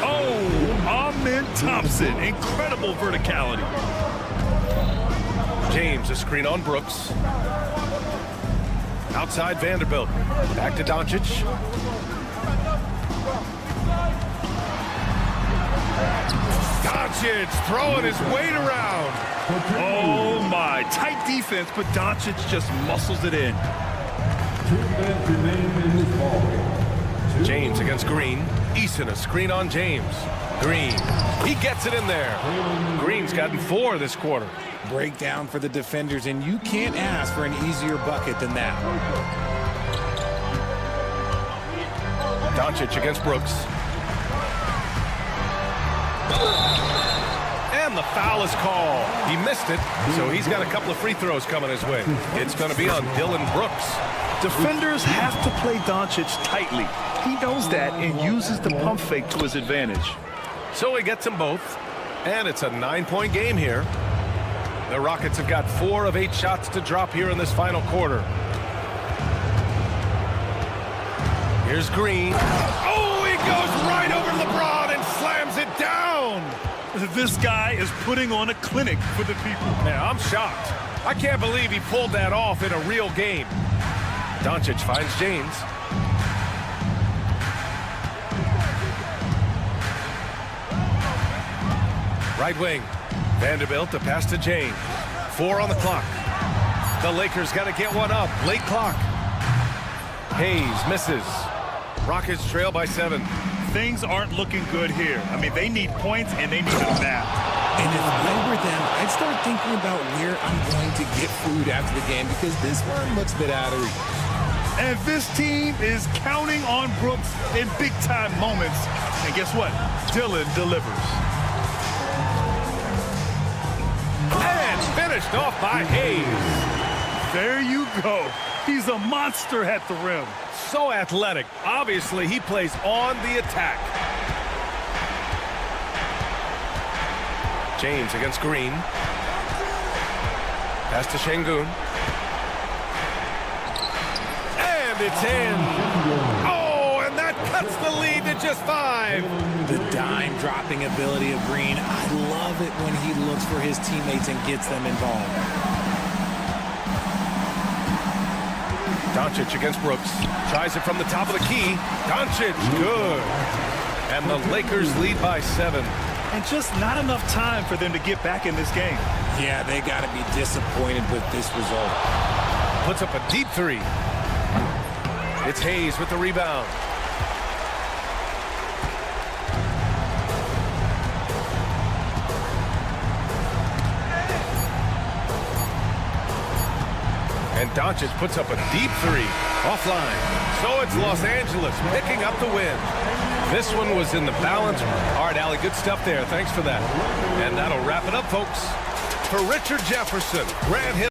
Oh, Amen Thompson. Incredible verticality. James, a screen on Brooks. Outside Vanderbilt. Back to Doncic. Doncic throwing his weight around. Oh, my. Tight defense, but Doncic just muscles it in. James against Green. Eason, a screen on James. Green. He gets it in there. Green's gotten 4 this quarter. Breakdown for the defenders, and you can't ask for an easier bucket than that. Doncic against Brooks. And the foul is called. He missed it, so he's got a couple of free throws coming his way. It's going to be on Dylan Brooks. Defenders have to play Doncic tightly. He knows that and uses the pump fake to his advantage. So he gets them both, and it's a 9-point game here. The Rockets have got 4 of 8 shots to drop here in this final quarter. Here's Green. Oh, he goes right over LeBron and slams it down. This guy is putting on a clinic for the people. Yeah, I'm shocked. I can't believe he pulled that off in a real game. Doncic finds James. Right wing. Vanderbilt, the pass to James. 4 on the clock. The Lakers got to get one up. Late clock. Hayes misses. Rockets trail by 7. Things aren't looking good here. I mean, they need points and they need them now. And if I were them, I'd start thinking about where I'm going to get food after the game because this one looks a bit out of reach. And this team is counting on Brooks in big-time moments. And guess what? Dylan delivers. And finished off by Hayes. There you go. He's a monster at the rim. So athletic. Obviously, he plays on the attack. James against Green. Pass to Şengün. And it's in. Oh, and that cuts the lead to just 5. The dime dropping ability of Green. I love it when he looks for his teammates and gets them involved. Doncic against Brooks. Tries it from the top of the key. Doncic, good. And the Lakers lead by 7. And just not enough time for them to get back in this game. Yeah, they got to be disappointed with this result. Puts up a deep 3. It's Hayes with the rebound. And Doncic puts up a deep 3. Offline. So it's Los Angeles picking up the win. This one was in the balance. All right, Allie, good stuff there. Thanks for that. And that'll wrap it up, folks. For Richard Jefferson, Grant Hill.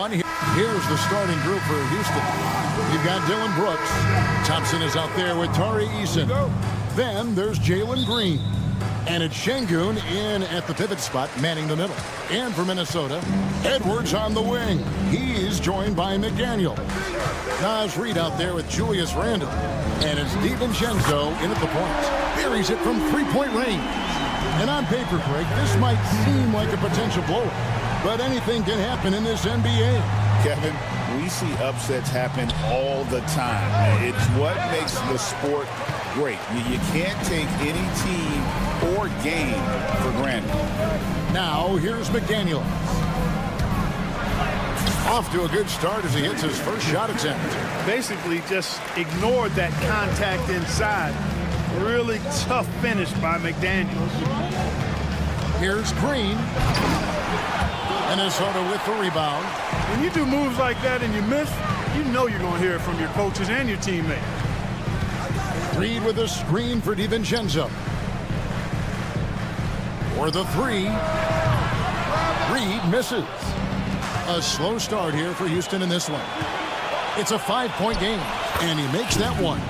one. Here's the starting group for Houston. You've got Dylan Brooks. Thompson is out there with Tari Eason. Then there's Jalen Green. And it's Şengün in at the pivot spot, manning the middle. And for Minnesota, Edwards on the wing. He's joined by McDaniel. Naz Reid out there with Julius Randle. And it's DiVincenzo in at the point. Buries it from three-point range. And on paper, Craig, this might seem like a potential blowout. But anything can happen in this NBA. Kevin, we see upsets happen all the time. It's what makes the sport great. You can't take any team or game for granted. Now, here's McDaniel. Off to a good start as he hits his first shot attempt. Basically just ignored that contact inside. Really tough finish by McDaniels. Here's Green. Minnesota with the rebound. When you do moves like that and you miss, you know you're going to hear it from your coaches and your teammates. Reid with a screen for DiVincenzo. For the three. Reid misses. A slow start here for Houston in this one. It's a 5-point game, and he makes that one.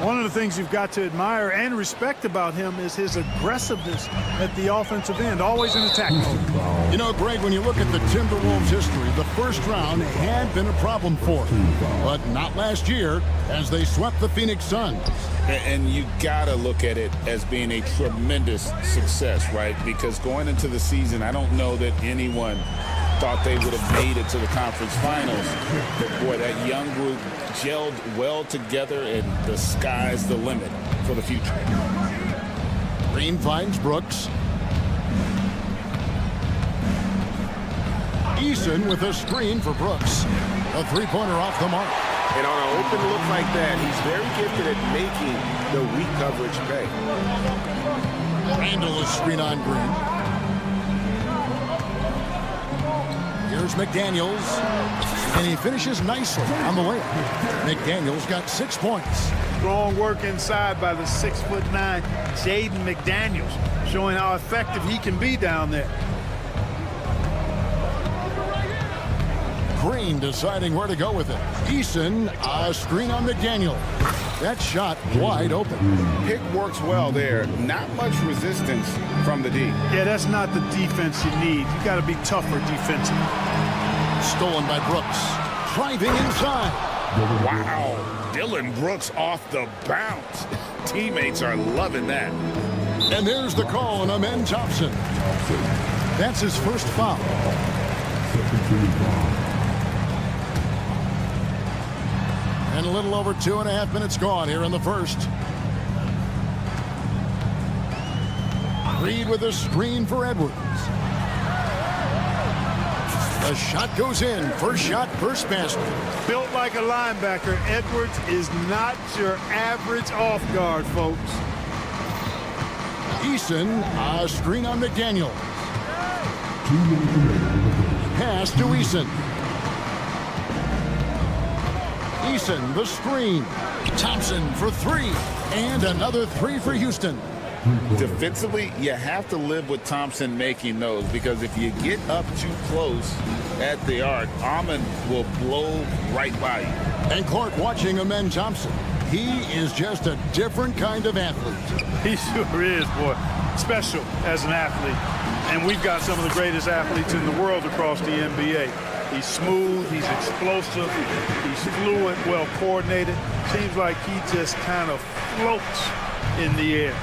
One of the things you've got to admire and respect about him is his aggressiveness at the offensive end, always in attack mode. You know, Greg, when you look at the Timberwolves' history, the first round had been a problem for them, but not last year as they swept the Phoenix Suns. And you got to look at it as being a tremendous success, right? Because going into the season, I don't know that anyone thought they would have made it to the conference finals. But boy, that young group gelled well together, and the sky's the limit for the future. Green finds Brooks. Eason with a screen for Brooks. A three-pointer off the mark. And on an open look like that, he's very gifted at making the weak coverage pay. Randle is screen on Green. Here's McDaniels, and he finishes nicely on the layup. McDaniels got 6 points. Strong work inside by the 6'9" Jaden McDaniels, showing how effective he can be down there. Green deciding where to go with it. Eason, a screen on McDaniel. That shot wide open. Pick works well there. Not much resistance from the D. Yeah, that's not the defense you need. You got to be tougher defensively. Stolen by Brooks. Driving inside. Wow. Dylan Brooks off the bounce. Teammates are loving that. And there's the call on Amen Thompson. That's his first foul. And a little over 2.5 minutes gone here in the first. Reid with a screen for Edwards. The shot goes in. First shot, first basket. Built like a linebacker, Edwards is not your average off guard, folks. Eason, a screen on McDaniel. Pass to Eason. Eason, the screen. Thompson for three. And another three for Houston. Defensively, you have to live with Thompson making those, because if you get up too close at the arc, Amon will blow right by you. And Clark watching Amen Thompson. He is just a different kind of athlete. He sure is, boy. Special as an athlete. And we've got some of the greatest athletes in the world across the NBA. He's smooth, he's explosive, he's fluent, well coordinated. Seems like he just kind of floats in the air.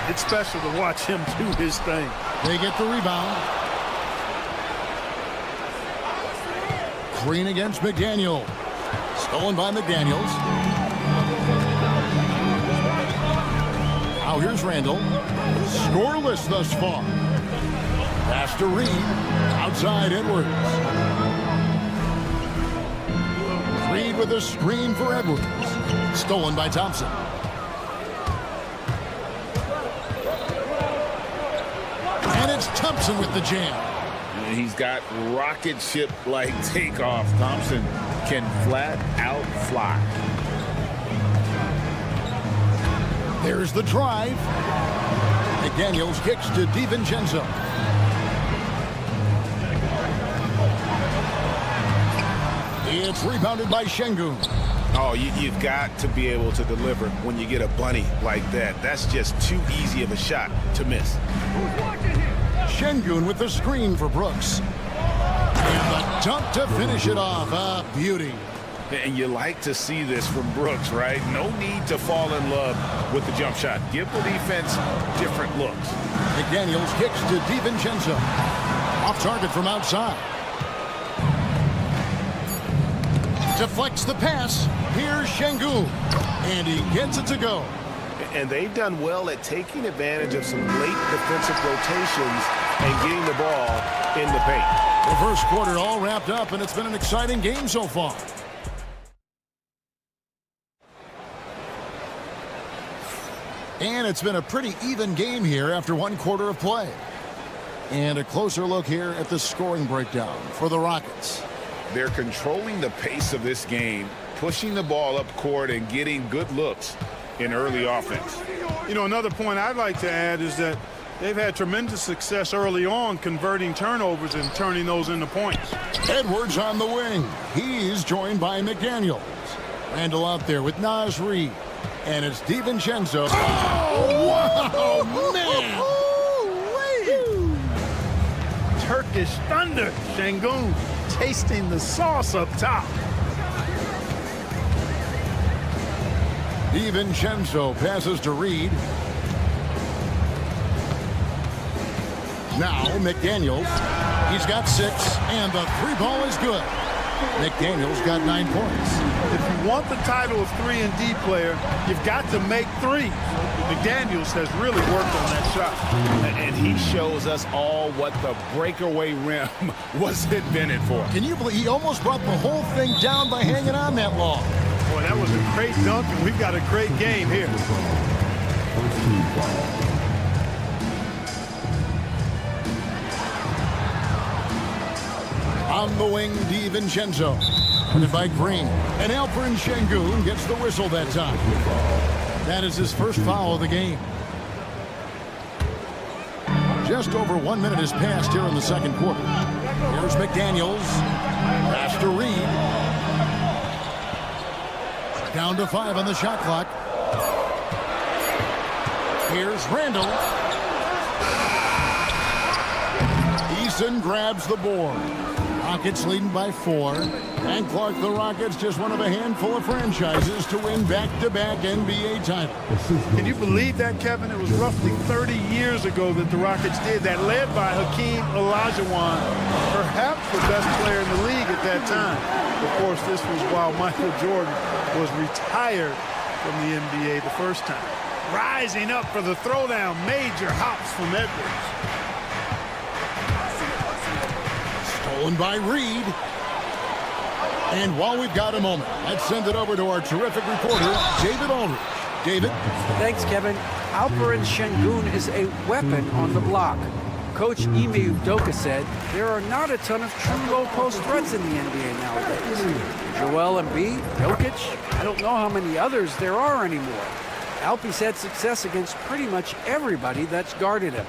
It's special to watch him do his thing. They get the rebound. Green against McDaniel. Stolen by McDaniels. Now here's Randle. Scoreless thus far. Pass to Reid. Outside Edwards. Reid with a screen for Edwards. Stolen by Thompson. And it's Thompson with the jam. He's got rocket ship-like takeoff. Thompson can flat out fly. There's the drive. McDaniels kicks to DiVincenzo. It's rebounded by Şengün. Oh, you've got to be able to deliver when you get a bunny like that. That's just too easy of a shot to miss. Şengün with the screen for Brooks. And the dunk to finish it off. A beauty. And you like to see this from Brooks, right? No need to fall in love with the jump shot. Give the defense different looks. McDaniels kicks to DiVincenzo. Off target from outside. Deflects the pass. Here's Şengün. And he gets it to go. And they've done well at taking advantage of some late defensive rotations and getting the ball in the paint. The first quarter all wrapped up, and it's been an exciting game so far. And it's been a pretty even game here after one quarter of play. And a closer look here at the scoring breakdown for the Rockets. They're controlling the pace of this game, pushing the ball up court and getting good looks in early offense. You know, another point I'd like to add is that they've had tremendous success early on converting turnovers and turning those into points. Edwards on the wing. He's joined by McDaniels. Randall out there with Naz Reid. And it's DiVincenzo. Oh, wow, man. Turkish thunder. Şengün tasting the sauce up top. DiVincenzo passes to Reid. Now McDaniels. He's got 6, and the 3 ball is good. McDaniels got 9 points. If you want the title of 3-and-D player, you've got to make threes. McDaniels has really worked on that shot. And he shows us all what the breakaway rim was invented for. Can you believe he almost brought the whole thing down by hanging on that long? Boy, that was a great dunk, and we've got a great game here. On the wing, DiVincenzo. Guarded by Green. And Alperen Şengün gets the whistle that time. That is his first foul of the game. Just over 1 minute has passed here in the second quarter. Here's McDaniels. Pass to Reid. Down to 5 on the shot clock. Here's Randall. Eason grabs the board. Rockets leading by 4. And Clark, the Rockets, just one of a handful of franchises to win back-to-back NBA titles. Can you believe that, Kevin? It was roughly 30 years ago that the Rockets did that, led by Hakeem Olajuwon, perhaps the best player in the league at that time. Of course, this was while Michael Jordan was retired from the NBA the first time. Rising up for the throwdown, major hops from Edwards. Stolen by Reid. And while we've got a moment, let's send it over to our terrific reporter, David Aldridge. David? Thanks, Kevin. Alperen Şengün is a weapon on the block. Coach Ime Udoka said there are not a ton of true low-post threats in the NBA nowadays. Joel Embiid, Jokic, I don't know how many others there are anymore. Alpie's had success against pretty much everybody that's guarded him.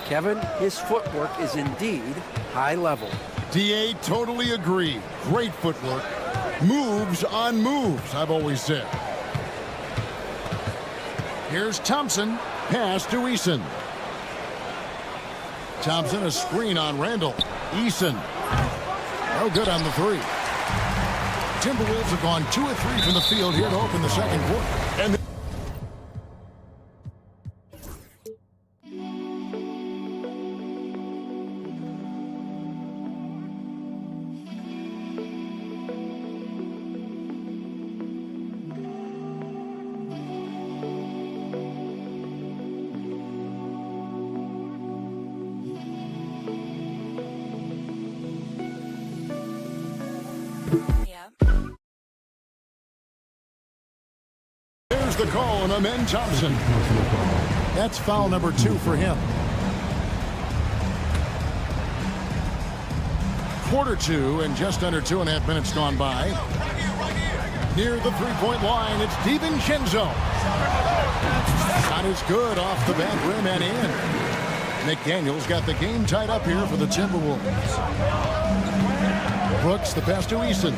Kevin, his footwork is indeed high level. DA, totally agree. Great footwork. Moves on moves, I've always said. Here's Thompson. Pass to Eason. Thompson, a screen on Randall. Eason. No good on the 3. Timberwolves have gone 2 of 3 from the field here to open the second quarter. And there's the call on Amen Thompson. That's foul number 2 for him. Quarter 2 and just under 2.5 minutes gone by. Near the three-point line, it's DiVincenzo. Shot is good off the back rim and in. McDaniels got the game tied up here for the Timberwolves. Brooks, the pass to Eason.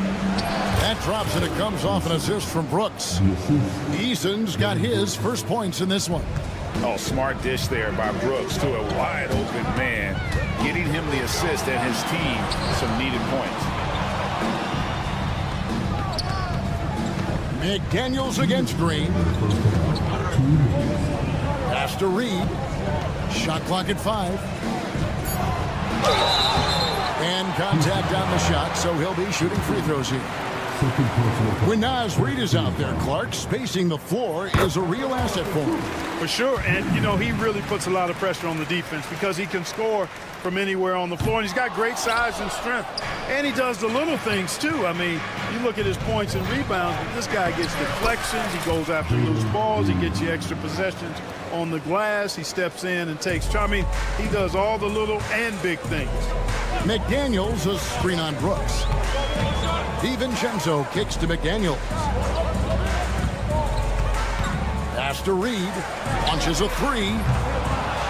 That drops and it comes off an assist from Brooks. Eason's got his first points in this one. Oh, smart dish there by Brooks to a wide open man, getting him the assist and his team some needed points. McDaniels against Green. Pass to Reed. Shot clock at 5. And contact on the shot, so he'll be shooting free throws here. When Naz Reed is out there, Clark, spacing the floor is a real asset for him. For sure, and you know, he really puts a lot of pressure on the defense because he can score from anywhere on the floor, and he's got great size and strength. And he does the little things too. I mean, you look at his points and rebounds, but this guy gets deflections, he goes after loose balls, he gets you extra possessions on the glass, he steps in and takes charge. I mean, he does all the little and big things. McDaniels a screen on Brooks. DiVincenzo kicks to McDaniels. Pass to Reed. Launches a 3.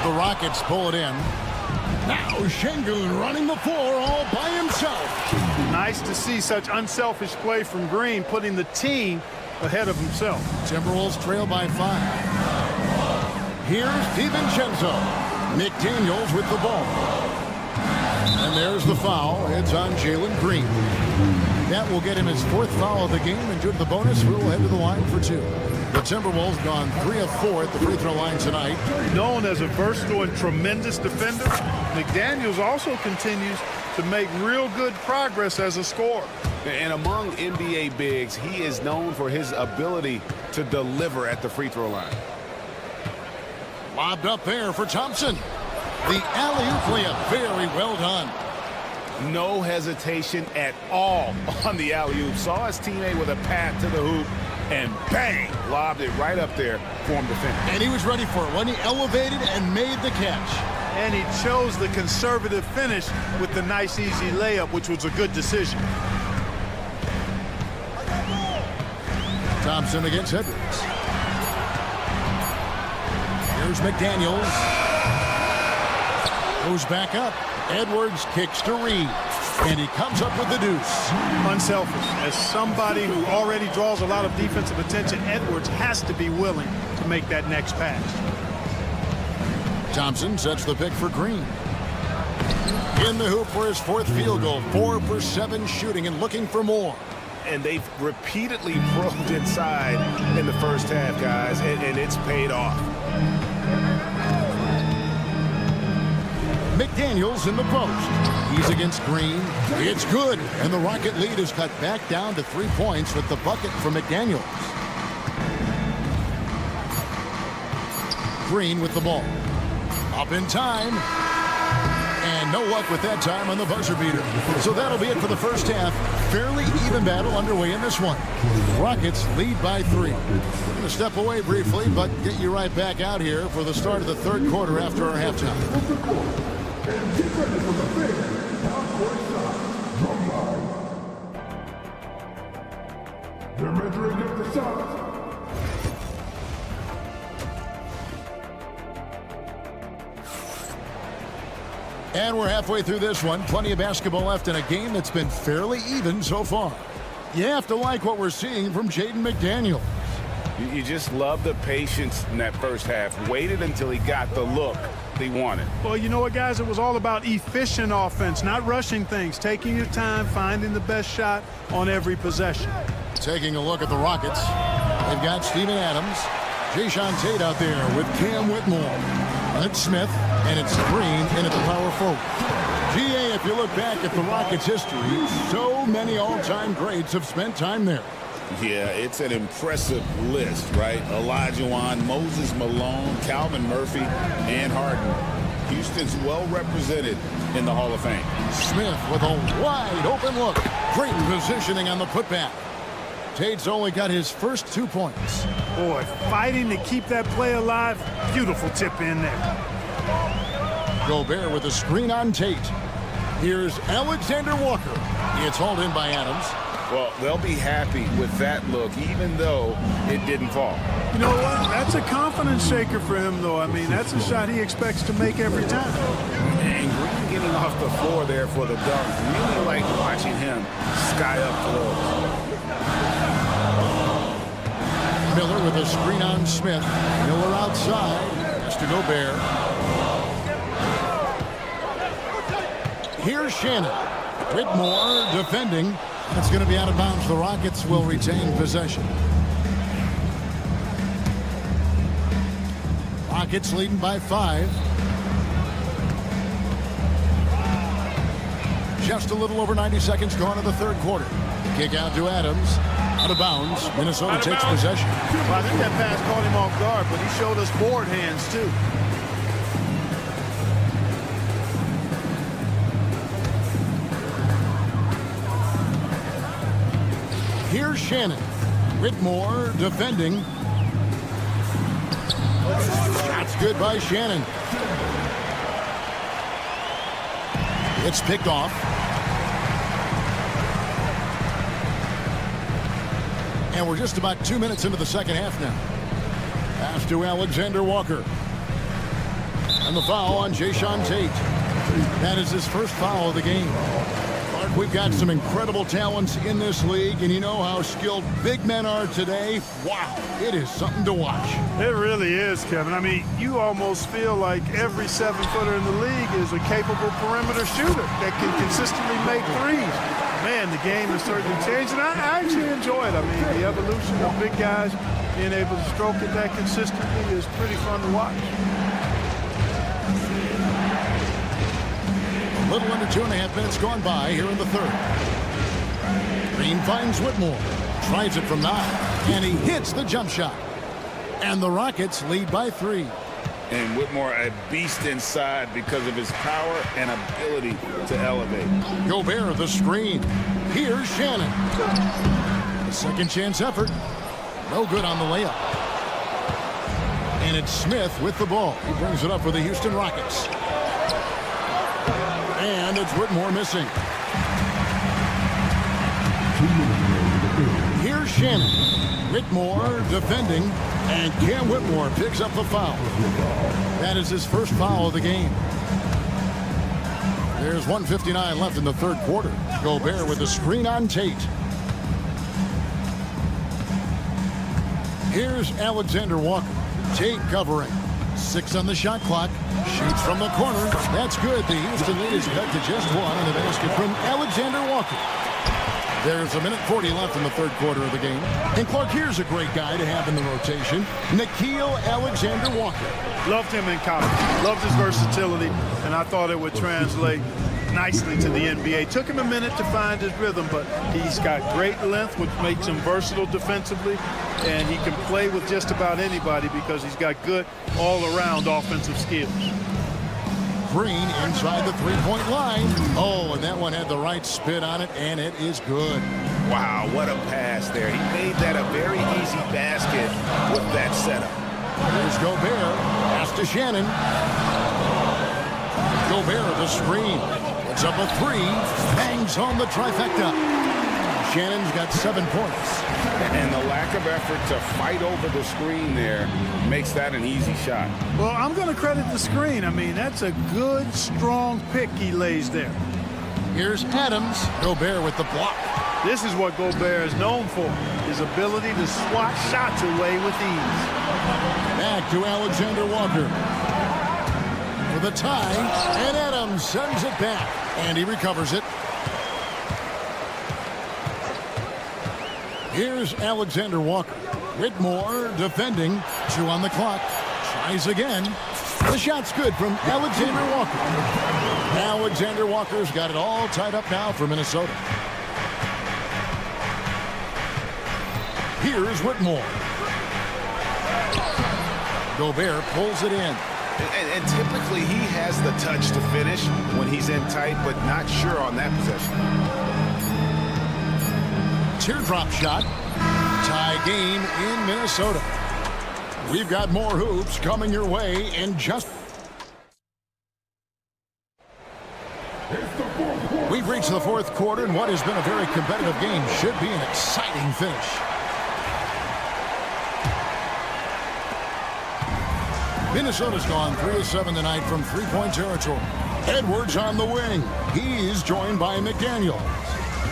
The Rockets pull it in. Now Şengün running the floor all by himself. Nice to see such unselfish play from Green, putting the team ahead of himself. Timberwolves trail by 5. Here's DiVincenzo. McDaniels with the ball. And there's the foul. It's on Jalen Green. That will get him his 4th foul of the game, and due to the bonus, we will head to the line for 2. The Timberwolves gone 3 of 4 at the free throw line tonight. Known as a versatile and tremendous defender, McDaniels also continues to make real good progress as a scorer. And among NBA bigs, he is known for his ability to deliver at the free throw line. Lobbed up there for Thompson. The alley-oop layup, very well done. No hesitation at all on the alley-oop. Saw his teammate with a path to the hoop, and bang, lobbed it right up there for him to finish. And he was ready for it when he elevated and made the catch. And he chose the conservative finish with the nice, easy layup, which was a good decision. Thompson against Edwards. Here's McDaniels. Goes back up. Edwards kicks to Reed. And he comes up with the deuce. Unselfish. As somebody who already draws a lot of defensive attention, Edwards has to be willing to make that next pass. Thompson sets the pick for Green. In the hoop for his 4th field goal. 4 for 7 shooting and looking for more. And they've repeatedly probed inside in the first half, guys, and it's paid off. McDaniels in the post. He's against Green. It's good. And the Rocket lead is cut back down to 3 points with the bucket from McDaniels. Green with the ball. Up in time. And no luck with that time on the buzzer beater. So that'll be it for the first half. Fairly even battle underway in this one. Rockets lead by 3. We're going to step away briefly, but get you right back out here for the start of the 3rd quarter after our halftime. They're measuring up the shots. And we're halfway through this one. Plenty of basketball left in a game that's been fairly even so far. You have to like what we're seeing from Jaden McDaniels. You just love the patience in that first half. Waited until he got the look he wanted. Well, you know what, guys? It was all about efficient offense, not rushing things, taking your time, finding the best shot on every possession. Taking a look at the Rockets, they've got Steven Adams, Jason Tate out there with Cam Whitmore. It's Smith, and it's Green in at the power forward. GA, if you look back at the Rockets' history, so many all-time greats have spent time there. Yeah, it's an impressive list, right? Olajuwon, Moses Malone, Calvin Murphy, and Harden. Houston's well represented in the Hall of Fame. Smith with a wide open look. Great positioning on the putback. Tate's only got his first 2 points. Boy, fighting to keep that play alive. Beautiful tip in there. Gobert with a screen on Tate. Here's Alexander Walker. It's hauled in by Adams. Well, they'll be happy with that look, even though it didn't fall. You know what? That's a confidence shaker for him, though. I mean, that's a shot he expects to make every time. And Green getting off the floor there for the dunk. Really like watching him sky up floors. Miller with a screen on Smith. Miller outside. Has to Gobert. Here's Shannon. Whitmore defending. It's going to be out of bounds. The Rockets will retain possession. Rockets leading by 5. Just a little over 90 seconds gone in the third quarter. Kick out to Adams. Out of bounds. Minnesota takes possession. Well, I think that pass caught him off guard, but he showed us board hands, too. Here's Shannon. Whitmore defending. Shot's good by Shannon. It's picked off. And we're just about 2 minutes into the second half now. Pass to Alexander Walker. And the foul on Jayshawn Tate. That is his first foul of the game. Clark, we've got some incredible talents in this league, and you know how skilled big men are today. Wow, it is something to watch. It really is, Kevin. I mean, you almost feel like every 7-footer in the league is a capable perimeter shooter that can consistently make threes. Man, the game has certainly changed, and I actually enjoy it. I mean, the evolution of big guys being able to stroke it that consistently is pretty fun to watch. A little under 2.5 minutes gone by here in the third. Green finds Whitmore. Tries it from 9. And he hits the jump shot. And the Rockets lead by 3. And Whitmore a beast inside because of his power and ability to elevate. Gobert the screen. Here's Shannon. A second chance effort. No good on the layup. And it's Smith with the ball. He brings it up for the Houston Rockets. And it's Whitmore missing. Here's Shannon. Whitmore defending. And Cam Whitmore picks up the foul. That is his first foul of the game. There's 1:59 left in the third quarter. Gobert with the screen on Tate. Here's Alexander Walker. Tate covering. 6 on the shot clock. Shoots from the corner. That's good. The Houston lead is cut to just 1 on the basket from Alexander Walker. There's 1:40 left in the third quarter of the game. And Clark, here's a great guy to have in the rotation. Nickeil Alexander-Walker. Loved him in college. Loved his versatility, and I thought it would translate nicely to the NBA. Took him a minute to find his rhythm, but he's got great length, which makes him versatile defensively, and he can play with just about anybody because he's got good all-around offensive skills. Green inside the three-point line. Oh, and that one had the right spin on it, and it is good. Wow, what a pass there. He made that a very easy basket with that setup. Here's Gobert. Pass to Shannon. Gobert the screen. It's up a 3. Bangs on the trifecta. Shannon's got 7 points. And the lack of effort to fight over the screen there makes that an easy shot. Well, I'm going to credit the screen. I mean, that's a good, strong pick he lays there. Here's Adams. Gobert with the block. This is what Gobert is known for, his ability to swat shots away with ease. Back to Alexander Walker. For the tie, and Adams sends it back. And he recovers it. Here's Alexander Walker. Whitmore defending. 2 on the clock. Tries again. The shot's good from Alexander Walker. Alexander Walker's got it all tied up now for Minnesota. Here's Whitmore. Gobert pulls it in. And typically he has the touch to finish when he's in tight, but not sure on that possession. Teardrop shot. Tie game in Minnesota. We've got more hoops coming your way in just... We We've reached the fourth quarter, and what has been a very competitive game should be an exciting finish. Minnesota's gone 3 of 7 tonight from three-point territory. Edwards on the wing. He's joined by McDaniel.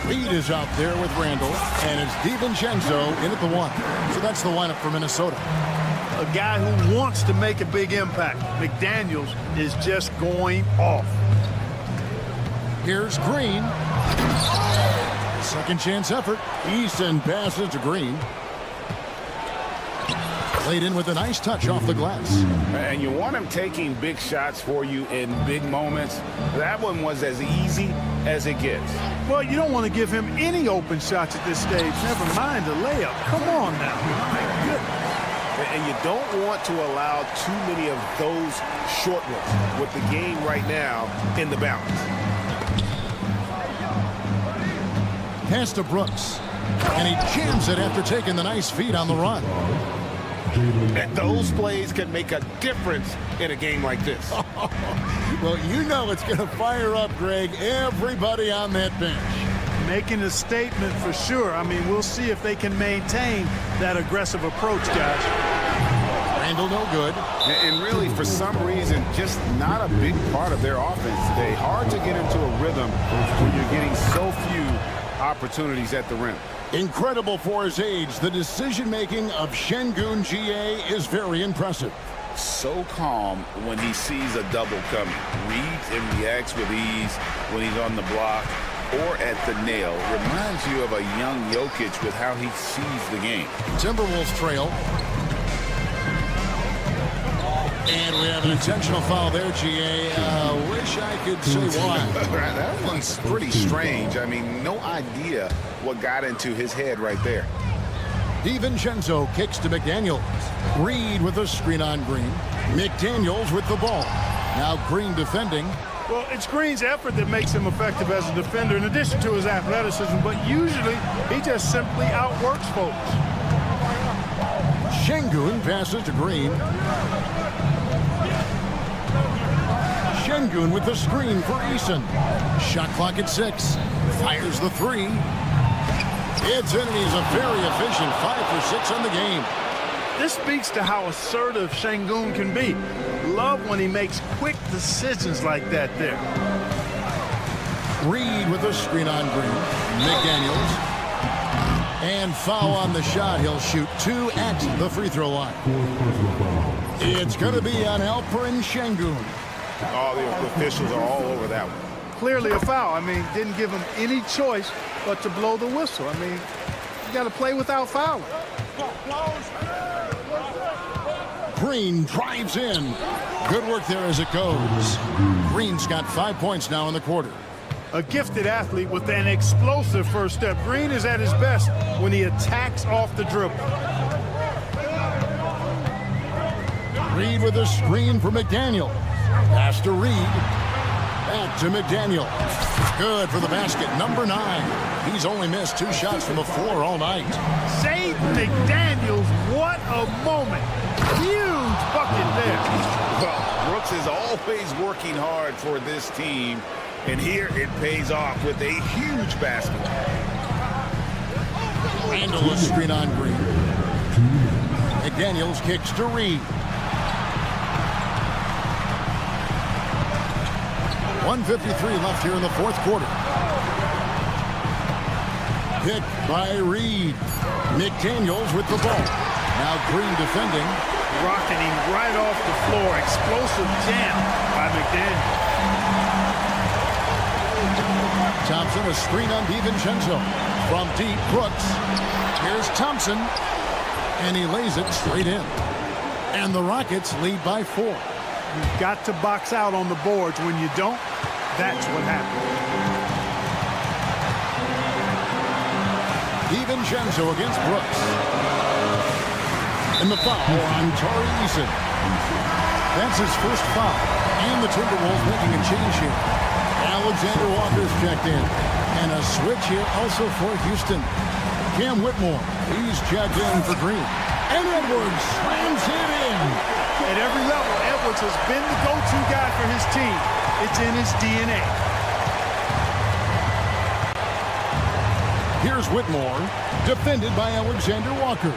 Reed is out there with Randall, and it's DiVincenzo in at the 1. So that's the lineup for Minnesota. A guy who wants to make a big impact. McDaniels is just going off. Here's Green. Second chance effort. Eason passes to Green. Laid in with a nice touch off the glass. And you want him taking big shots for you in big moments. That one was as easy as it gets. Well, you don't want to give him any open shots at this stage. Never mind a layup. Come on now. My goodness. And you don't want to allow too many of those short ones with the game right now in the balance. Pass to Brooks. And he jams it after taking the nice feed on the run. And those plays can make a difference in a game like this. Well, you know it's going to fire up, Greg, everybody on that bench. Making a statement for sure. I mean, we'll see if they can maintain that aggressive approach, guys. Randall no good. And really, for some reason, just not a big part of their offense today. Hard to get into a rhythm when you're getting so few opportunities at the rim. Incredible for his age. The decision-making of Şengün GA is very impressive. So calm when he sees a double coming. Reads and reacts with ease when he's on the block or at the nail. Reminds you of a young Jokic with how he sees the game. Timberwolves trail. And we have an intentional foul there, GA. Wish I could say why. That one's pretty strange. I mean, no idea what got into his head right there. DiVincenzo kicks to McDaniels. Reed with a screen on Green. McDaniels with the ball. Now Green defending. Well, it's Green's effort that makes him effective as a defender in addition to his athleticism, but usually he just simply outworks folks. Şengün passes to Green. Şengün with the screen for Eason. Shot clock at 6. Fires the 3. It's in, and he's a very efficient 5 for 6 on the game. This speaks to how assertive Şengün can be. Love when he makes quick decisions like that there. Reed with a screen on Green. McDaniels. And foul on the shot. He'll shoot 2 at the free throw line. It's going to be on Alperen Şengün. All the officials are all over that one. Clearly a foul. I mean, didn't give him any choice but to blow the whistle. I mean, you got to play without fouling. Green drives in. Good work there as it goes. Green's got 5 points now in the quarter. A gifted athlete with an explosive first step. Green is at his best when he attacks off the dribble. Reed with a screen for McDaniel. Pass to Reed. Back to McDaniel. Good for the basket. Number 9. He's only missed 2 shots from the floor all night. Jaden McDaniels, what a moment. Huge bucket there. Well, Brooks is always working hard for this team, and here it pays off with a huge basket. Randall a screen on Green. McDaniels kicks to Reed. 1:53 left here in the fourth quarter. Picked by Reed. McDaniels with the ball. Now Green defending. Rocking him right off the floor. Explosive jam by McDaniels. Thompson a screen on DiVincenzo. From deep, Brooks. Here's Thompson. And he lays it straight in. And the Rockets lead by 4. You've got to box out on the boards. When you don't, that's what happens. DiVincenzo against Brooks. And the foul on Tari Eason. That's his first foul. And the Timberwolves making a change here. Alexander Walker's checked in. And a switch here also for Houston. Cam Whitmore, he's checked in for Green. And Edwards slams it in. At every level, Edwards has been the go-to guy for his team. It's in his DNA. Here's Whitmore, defended by Alexander Walker.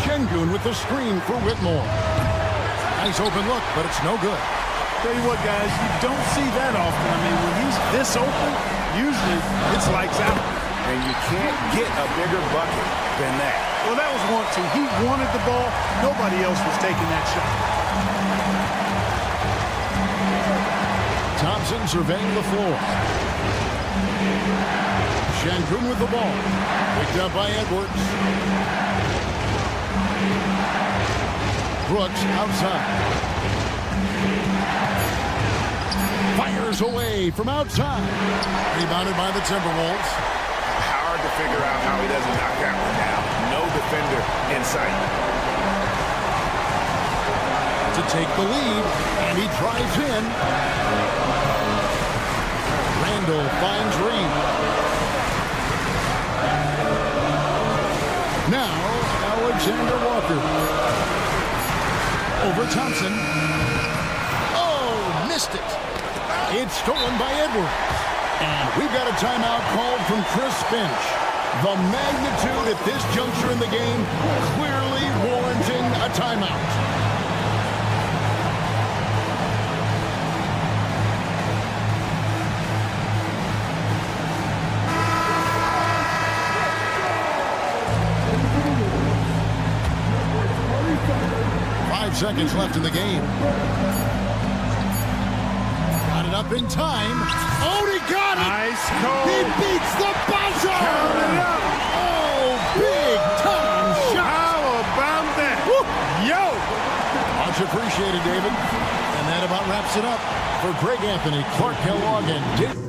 Şengün with the screen for Whitmore. Nice open look, but it's no good. Tell you what, guys, you don't see that often. I mean, when he's this open, usually it's lights out. And you can't get a bigger bucket than that. Well, that was one, too. He wanted the ball. Nobody else was taking that shot. Thompson surveying the floor. Şengün with the ball. Picked up by Edwards. Brooks outside. Fires away from outside. Rebounded by the Timberwolves. Hard to figure out how he doesn't knock that one down. No defender in sight. To take the lead, and he drives in. Randall finds Reed. Now, Alexander Walker. Over Thompson. Oh, missed it. It's stolen by Edwards. And we've got a timeout called from Chris Finch. The magnitude at this juncture in the game clearly warranting a timeout. Seconds left in the game. Got it up in time. Oh, he got it! Nice call. He beats the buzzer! Count it up. Oh, big time shot! How about that? Woo. Yo! Much appreciated, David. And that about wraps it up for Greg Anthony, Clark Kellogg, and Dave.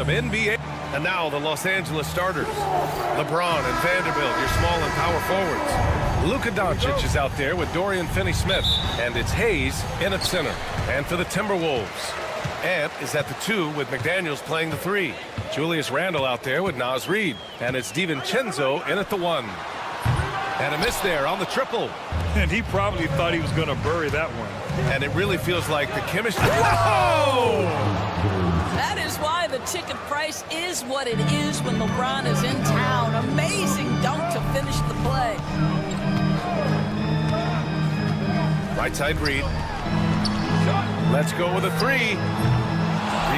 some NBA. And now the Los Angeles starters. LeBron and Vanderbilt, your small and power forwards. Luka Doncic is out there with Dorian Finney-Smith. And it's Hayes in at center. And for the Timberwolves, Ant is at the 2 with McDaniels playing the 3. Julius Randle out there with Naz Reid. And it's DiVincenzo in at the 1. And a miss there on the triple. And he probably thought he was going to bury that one. And it really feels like the chemistry. Whoa! That is why the ticket price is what it is when LeBron is in town. Amazing dunk to finish the play. Right side Reid. Let's go with a 3.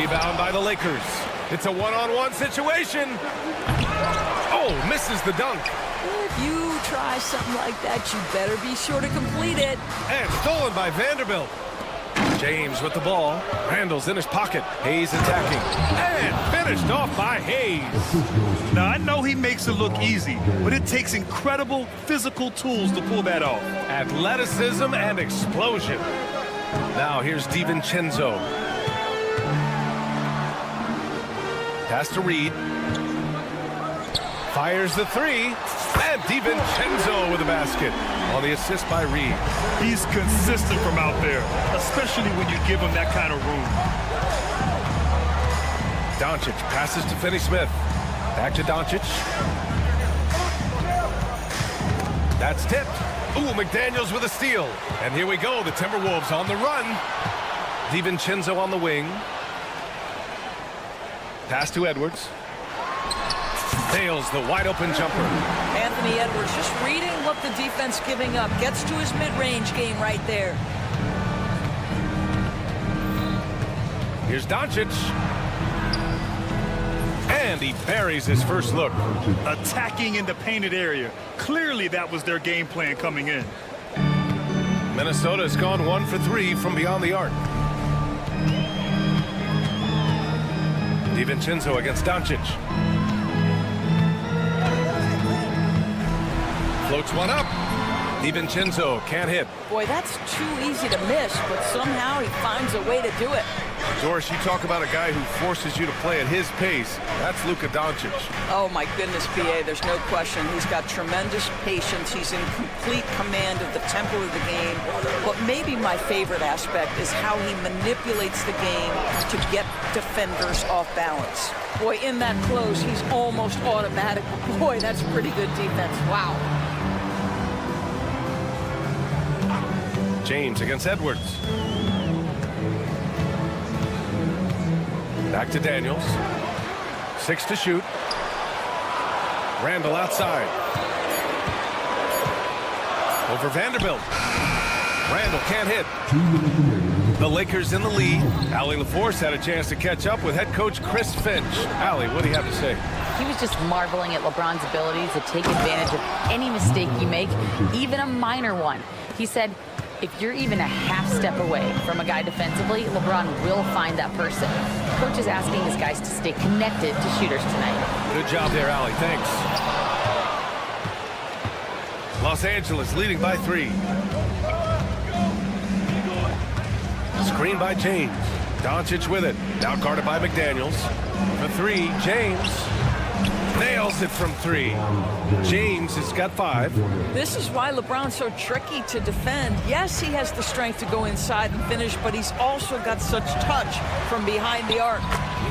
Rebound by the Lakers. It's a one-on-one situation. Oh, misses the dunk. If you try something like that, you better be sure to complete it. And stolen by Vanderbilt. James with the ball. Randall's in his pocket. Hayes attacking. And finished off by Hayes. Now, I know he makes it look easy, but it takes incredible physical tools to pull that off. Athleticism and explosion. Now here's DiVincenzo. Pass to Reid. Fires the 3. And DiVincenzo with a basket on the assist by Reid. He's consistent from out there, especially when you give him that kind of room. Doncic passes to Finney-Smith. Back to Doncic. That's tipped. Ooh, McDaniels with a steal. And here we go, the Timberwolves on the run. DiVincenzo on the wing. Pass to Edwards. Nails the wide-open jumper. Anthony Edwards just reading what the defense giving up. Gets to his mid-range game right there. Here's Doncic. And he buries his first look. Attacking in the painted area. Clearly that was their game plan coming in. Minnesota has gone 1 for 3 from beyond the arc. DiVincenzo against Doncic. Floats one up. DiVincenzo can't hit. Boy, that's too easy to miss, but somehow he finds a way to do it. Doris, you talk about a guy who forces you to play at his pace. That's Luka Doncic. Oh, my goodness, B.A., there's no question. He's got tremendous patience. He's in complete command of the tempo of the game. But maybe my favorite aspect is how he manipulates the game to get defenders off balance. Boy, in that close, he's almost automatic. Boy, that's pretty good defense. Wow. James against Edwards. Back to Daniels. 6 to shoot. Randall outside. Over Vanderbilt. Randall can't hit. The Lakers in the lead. Allie LaForce had a chance to catch up with head coach Chris Finch. Allie, what do you have to say? He was just marveling at LeBron's ability to take advantage of any mistake you make, even a minor one. He said, if you're even a half step away from a guy defensively, LeBron will find that person. Coach is asking his guys to stay connected to shooters tonight. Good job there, Allie. Thanks. Los Angeles leading by 3. Screen by James. Doncic with it. Now guarded by McDaniels. For 3, James nails it from 3. James has got 5. This is why LeBron's so tricky to defend. Yes, he has the strength to go inside and finish, but he's also got such touch from behind the arc.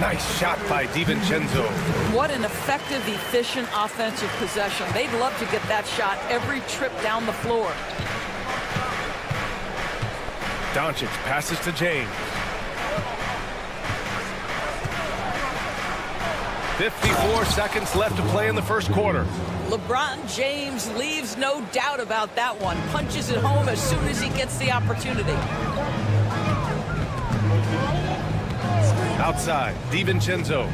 Nice shot by DiVincenzo. What an effective, efficient offensive possession. They'd love to get that shot every trip down the floor. Doncic passes to James. 54 seconds left to play in the first quarter. LeBron James leaves no doubt about that one. Punches it home as soon as he gets the opportunity. Outside, DiVincenzo.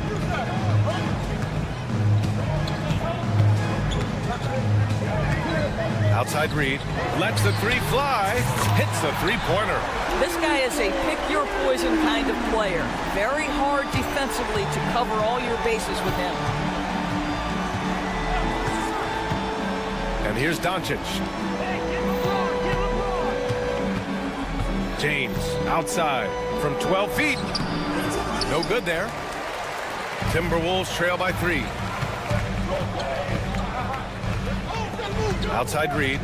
Outside Reid. Lets the 3 fly. Hits the 3-pointer. This guy is a pick-your-poison kind of player. Very hard defensively to cover all your bases with him. And here's Doncic. James outside from 12 feet. No good there. Timberwolves trail by 3. Outside Reed.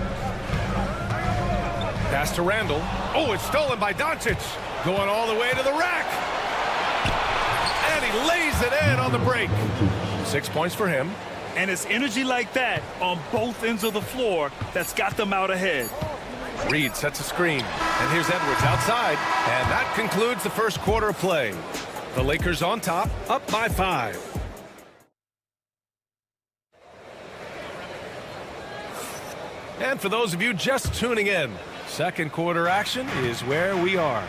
Pass to Randall. Oh, it's stolen by Doncic. Going all the way to the rack. And he lays it in on the break. 6 points for him. And it's energy like that on both ends of the floor that's got them out ahead. Reed sets a screen. And here's Edwards outside. And that concludes the first quarter of play. The Lakers on top, up by 5. And for those of you just tuning in, second quarter action is where we are.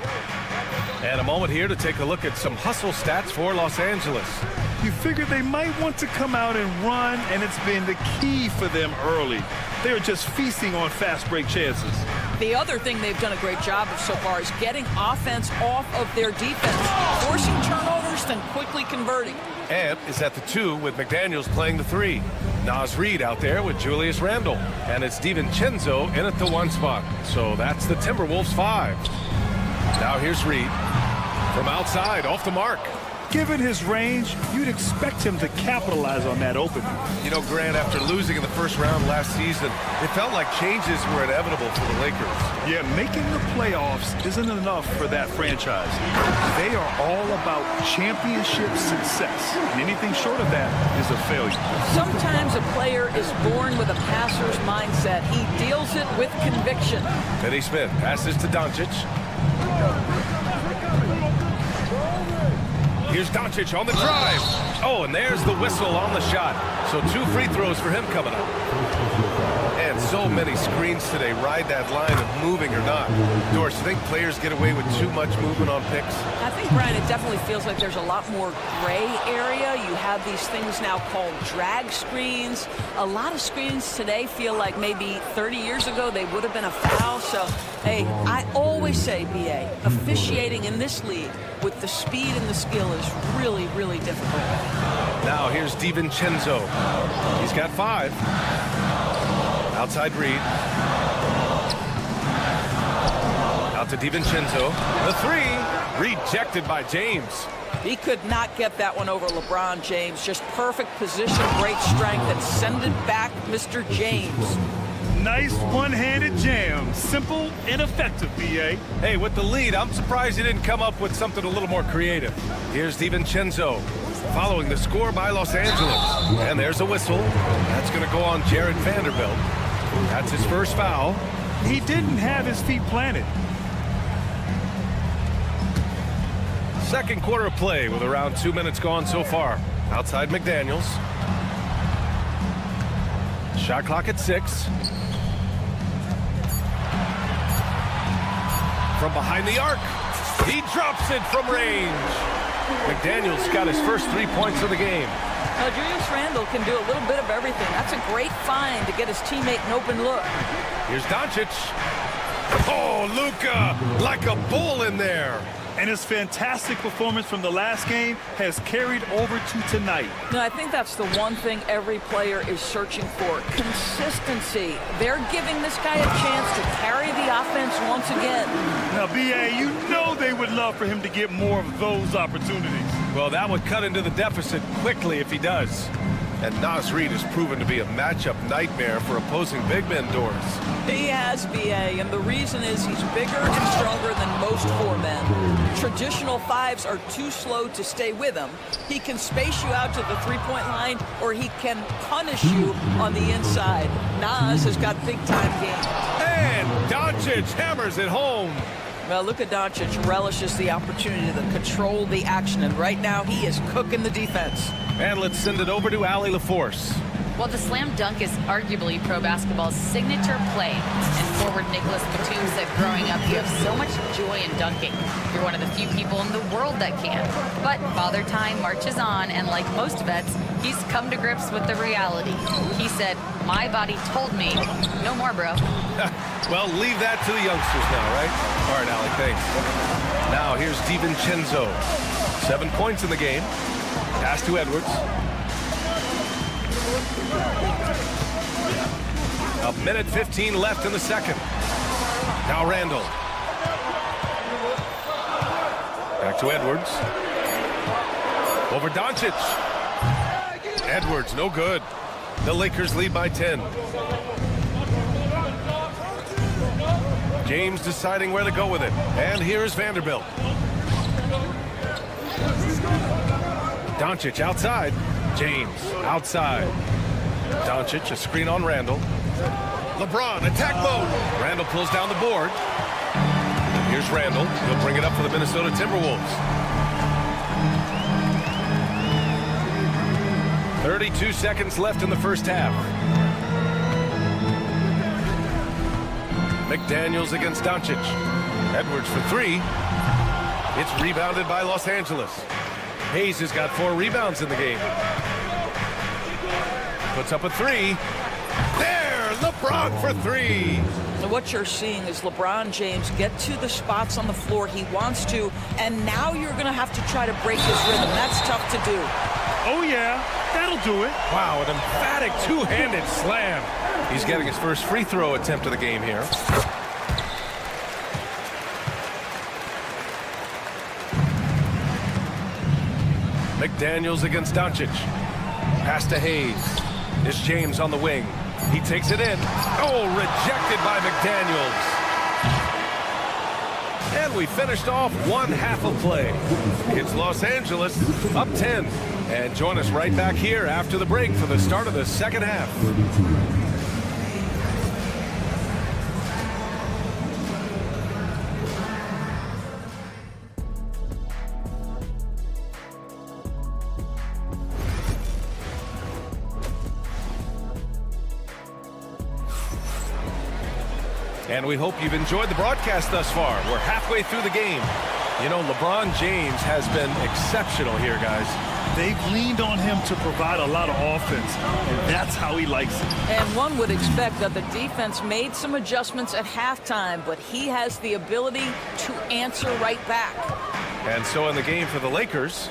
And a moment here to take a look at some hustle stats for Los Angeles. You figured they might want to come out and run, and it's been the key for them early. They're just feasting on fast break chances. The other thing they've done a great job of so far is getting offense off of their defense, forcing turnovers, then quickly converting. Ant is at the 2 with McDaniels playing the 3. Naz Reid out there with Julius Randle. And it's DiVincenzo in at the 1 spot. So that's the Timberwolves 5. Now here's Reid from outside, off the mark. Given his range, you'd expect him to capitalize on that opening. You know, Grant, after losing in the first round last season, it felt like changes were inevitable for the Lakers. Yeah, making the playoffs isn't enough for that franchise. They are all about championship success, and anything short of that is a failure. Sometimes a player is born with a passer's mindset. He deals it with conviction. Finney Smith passes to Doncic. Here's Doncic on the drive. Oh, and there's the whistle on the shot. So 2 free throws for him coming up. And so many screens today ride that line of moving or not. Doris, you think players get away with too much movement on picks? I think, Brian, it definitely feels like there's a lot more gray area. You have these things now called drag screens. A lot of screens today feel like maybe 30 years ago they would have been a foul. So, hey, I always say, BA, officiating in this league with the speed and the skill is really, really difficult. Now here's DiVincenzo. He's got 5. Outside Reed. Out to DiVincenzo. The 3. Rejected by James. He could not get that one over LeBron James. Just perfect position, great strength, and send it back, Mr. James. Nice one-handed jam. Simple and effective, B.A. Hey, with the lead, I'm surprised he didn't come up with something a little more creative. Here's DiVincenzo following the score by Los Angeles. And there's a whistle. That's going to go on Jared Vanderbilt. That's his first foul. He didn't have his feet planted. Second quarter of play with around 2 minutes gone so far. Outside McDaniels. Shot clock at 6. From behind the arc. He drops it from range. McDaniels got his first 3 points of the game. Now, Julius Randle can do a little bit of everything. That's a great find to get his teammate an open look. Here's Doncic. Oh, Luka, like a bull in there. And his fantastic performance from the last game has carried over to tonight. No, I think that's the one thing every player is searching for. Consistency. They're giving this guy a chance to carry the offense once again. Now, B.A., you know they would love for him to get more of those opportunities. Well, that would cut into the deficit quickly if he does. And Naz Reid has proven to be a matchup nightmare for opposing big men, Doris. He has, B.A., and the reason is he's bigger and stronger than most 4 men. Traditional 5s are too slow to stay with him. He can space you out to the three-point line, or he can punish you on the inside. Naz has got big-time game. And Doncic hammers it home. Well, Luka Doncic relishes the opportunity to control the action, and right now he is cooking the defense. And let's send it over to Allie LaForce. Well, the slam dunk is arguably pro basketball's signature play. And forward Nicholas Batum said growing up, you have so much joy in dunking. You're one of the few people in the world that can. But Father Time marches on, and like most vets, he's come to grips with the reality. He said, my body told me, no more, bro. Well, leave that to the youngsters now, right? All right, Allie, thanks. Now, here's DiVincenzo. 7 points in the game. Pass to Edwards. A minute 15 left in the second. Now Randall. Back to Edwards. Over Doncic. Edwards, no good. The Lakers lead by 10. James deciding where to go with it. And here's Vanderbilt. Doncic outside. James outside. Doncic, a screen on Randall. LeBron, attack mode. Randall pulls down the board. Here's Randall. He'll bring it up for the Minnesota Timberwolves. 32 seconds left in the first half. McDaniels against Doncic. Edwards for three. It's rebounded by Los Angeles. Hayes has got 4 rebounds in the game. Puts up a three. There, LeBron for three. So what you're seeing is LeBron James get to the spots on the floor he wants to, and now you're going to have to try to break his rhythm. That's tough to do. Oh, yeah, that'll do it. Wow, an emphatic two-handed slam. He's getting his first free throw attempt of the game here. McDaniels against Doncic. Pass to Hayes. It's James on the wing. He takes it in. Oh, rejected by McDaniels. And we finished off one half of play. It's Los Angeles up 10. And join us right back here after the break for the start of the second half. And we hope you've enjoyed the broadcast thus far. We're halfway through the game. You know, LeBron James has been exceptional here, guys. They've leaned on him to provide a lot of offense, and that's how he likes it. And one would expect that the defense made some adjustments at halftime, but he has the ability to answer right back. And so in the game for the Lakers,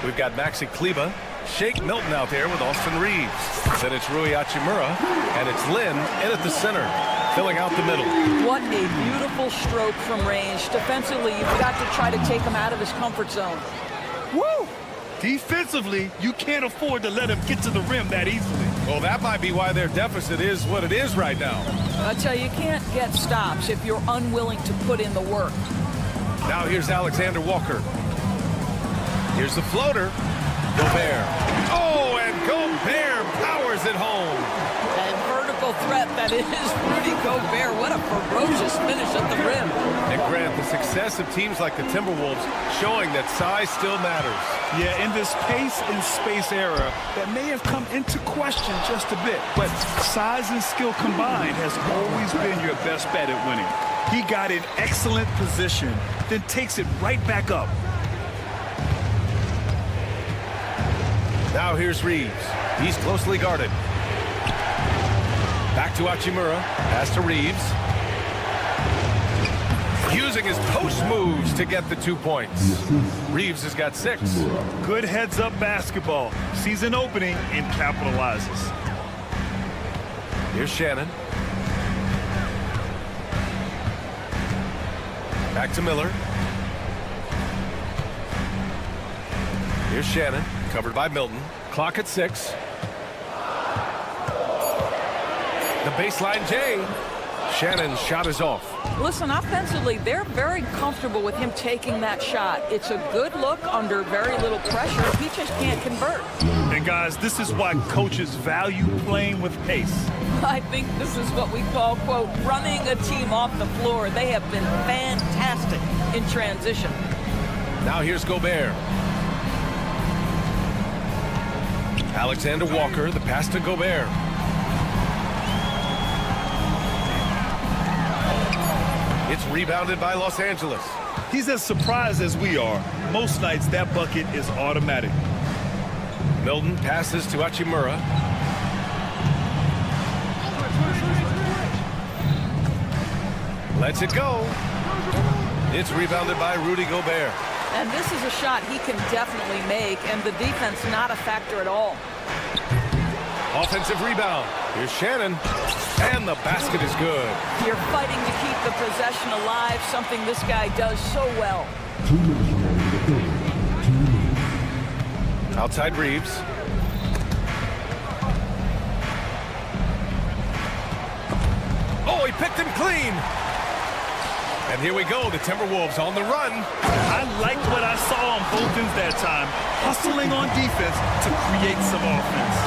we've got Maxi Kleber, Shake Milton out there with Austin Reeves. Then it's Rui Hachimura, and it's Lin in at the center, filling out the middle. What a beautiful stroke from range. Defensively, you've got to try to take him out of his comfort zone. Woo! Defensively, you can't afford to let him get to the rim that easily. Well, that might be why their deficit is what it is right now. I tell you, you can't get stops if you're unwilling to put in the work. Now here's Alexander Walker. Here's the floater. Gobert. Oh, and Gobert powers it home. And vertical threat that is Rudy Gobert. What a ferocious finish at the rim. And Grant, the success of teams like the Timberwolves showing that size still matters. Yeah, in this pace and space era, that may have come into question just a bit. But size and skill combined has always been your best bet at winning. He got in excellent position, then takes it right back up. Now here's Reeves. He's closely guarded. Back to Hachimura. Pass to Reeves. Using his post moves to get the 2 points. Reeves has got 6. Good heads-up basketball. Sees an opening and capitalizes. Here's Shannon. Back to Miller. Here's Shannon. Covered by Milton. Clock at 6. The baseline J. Shannon's shot is off. Listen, offensively, they're very comfortable with him taking that shot. It's a good look under very little pressure. He just can't convert. And guys, this is why coaches value playing with pace. I think this is what we call, quote, running a team off the floor. They have been fantastic in transition. Now here's Gobert. Alexander Walker, the pass to Gobert. It's rebounded by Los Angeles. He's as surprised as we are. Most nights, that bucket is automatic. Milton passes to Hachimura. Lets it go. It's rebounded by Rudy Gobert. And this is a shot he can definitely make, and the defense not a factor at all. Offensive rebound. Here's Shannon. And the basket is good. You're fighting to keep the possession alive, something this guy does so well. Outside Reeves. Oh, he picked him clean. And here we go, the Timberwolves on the run. I liked what I saw on both ends that time, hustling on defense to create some offense.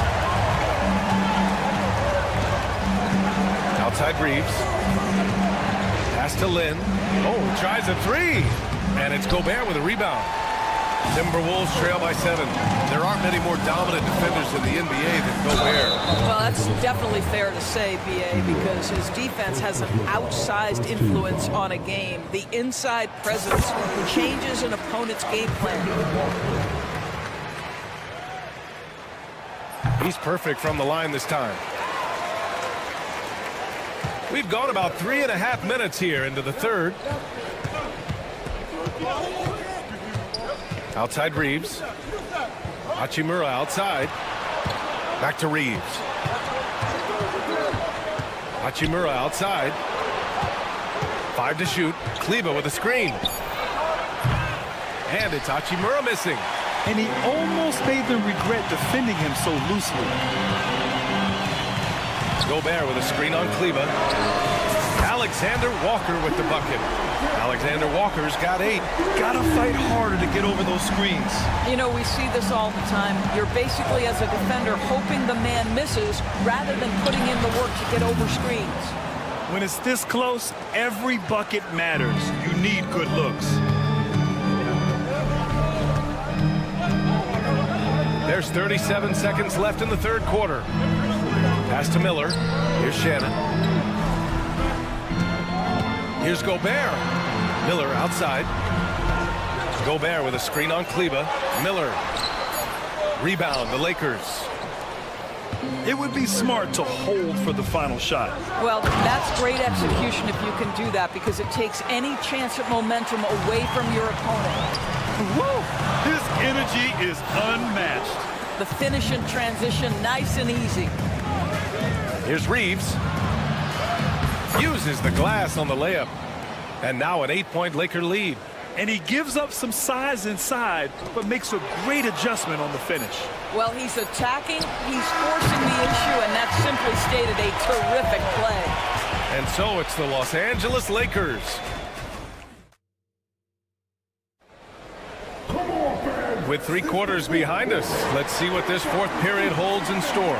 Outside Reeves. Pass to Lynn. Oh, tries a three. And it's Gobert with a rebound. Timberwolves trail by 7. There aren't many more dominant defenders in the NBA than Gobert. Well, that's definitely fair to say, B.A., because his defense has an outsized influence on a game. The inside presence changes an opponent's game plan. He's perfect from the line this time. We've gone about 3.5 minutes here into the third. Outside Reeves. Hachimura outside. Back to Reeves. Hachimura outside. 5 to shoot. Kleber with a screen. And it's Hachimura missing. And he almost made them regret defending him so loosely. Gobert with a screen on Kleber. Alexander Walker with the bucket. Alexander Walker's got 8. Gotta fight harder to get over those screens. You know, we see this all the time. You're basically, as a defender, hoping the man misses rather than putting in the work to get over screens. When it's this close, every bucket matters. You need good looks. There's 37 seconds left in the third quarter. Pass to Miller. Here's Shannon. Here's Gobert. Miller outside. Gobert with a screen on Kleber. Miller. Rebound, the Lakers. It would be smart to hold for the final shot. Well, that's great execution if you can do that, because it takes any chance at momentum away from your opponent. Woo! His energy is unmatched. The finish in transition, nice and easy. Here's Reeves. Uses the glass on the layup. And now an 8-point Laker lead. And he gives up some size inside, but makes a great adjustment on the finish. Well, he's attacking, he's forcing the issue, and that's simply stated a terrific play. And so it's the Los Angeles Lakers. With 3 quarters behind us, let's see what this fourth period holds in store.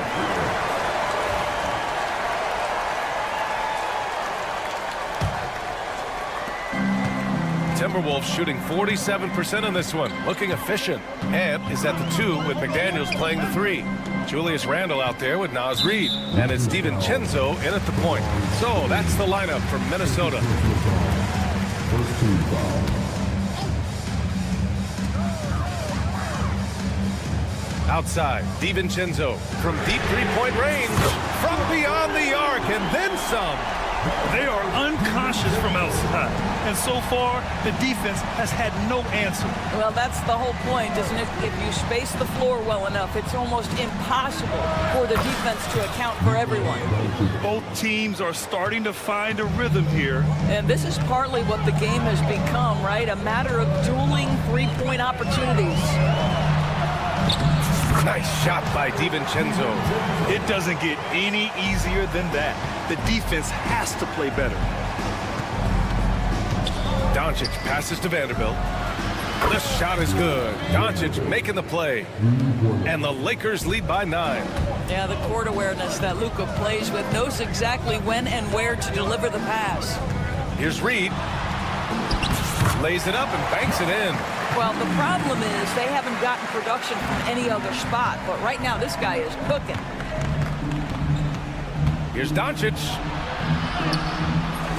Timberwolves shooting 47% in this one, looking efficient. Ant is at the 2 with McDaniels playing the 3. Julius Randle out there with Naz Reid. And it's DiVincenzo in at the point. So that's the lineup from Minnesota. First team foul. Outside, DiVincenzo from deep 3-point range, from beyond the arc, and then some. They are unconscious from outside, and so far, the defense has had no answer. Well, that's the whole point, isn't it? If you space the floor well enough, it's almost impossible for the defense to account for everyone. Both teams are starting to find a rhythm here. And this is partly what the game has become, right? A matter of dueling 3-point opportunities. Nice shot by DiVincenzo. It doesn't get any easier than that. The defense has to play better. Doncic passes to Vanderbilt. The shot is good. Doncic making the play. And the Lakers lead by 9. Yeah, the court awareness that Luka plays with, knows exactly when and where to deliver the pass. Here's Reed. Lays it up and banks it in. Well, the problem is they haven't gotten production from any other spot, but right now this guy is cooking. Here's Doncic.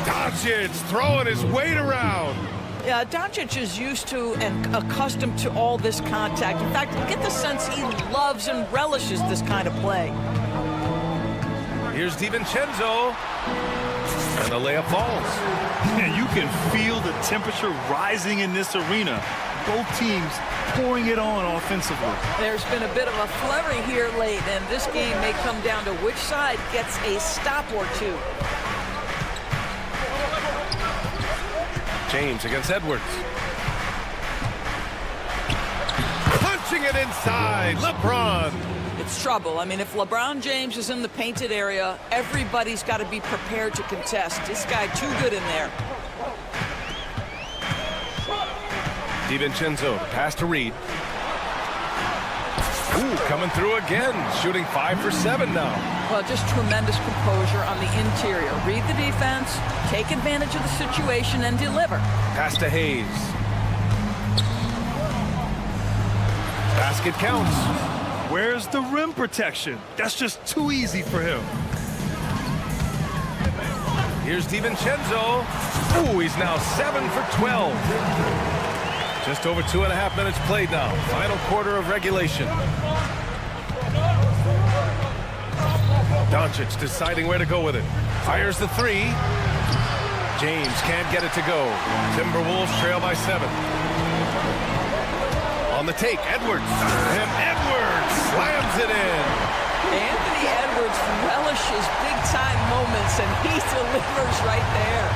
Doncic throwing his weight around. Yeah, Doncic is used to and accustomed to all this contact. In fact, you get the sense he loves and relishes this kind of play. Here's DiVincenzo. And the layup falls. And you can feel the temperature rising in this arena. Both teams pouring it on offensively. There's been a bit of a flurry here late, and this game may come down to which side gets a stop or two. James against Edwards. Punch Pushing it inside. LeBron. It's trouble. I mean, if LeBron James is in the painted area, everybody's got to be prepared to contest. This guy too good in there. DiVincenzo, pass to Reed. Ooh, coming through again, shooting 5 for 7 now. Well, just tremendous composure on the interior. Read the defense, take advantage of the situation, and deliver. Pass to Hayes. Basket counts. Where's the rim protection? That's just too easy for him. Here's DiVincenzo. Ooh, he's now 7 for 12. Just over 2.5 minutes played now. Final quarter of regulation. Doncic deciding where to go with it. Fires the three. James can't get it to go. Timberwolves trail by 7. On the take, Edwards. And Edwards slams it in. Anthony Edwards relishes big-time moments, and he delivers right there.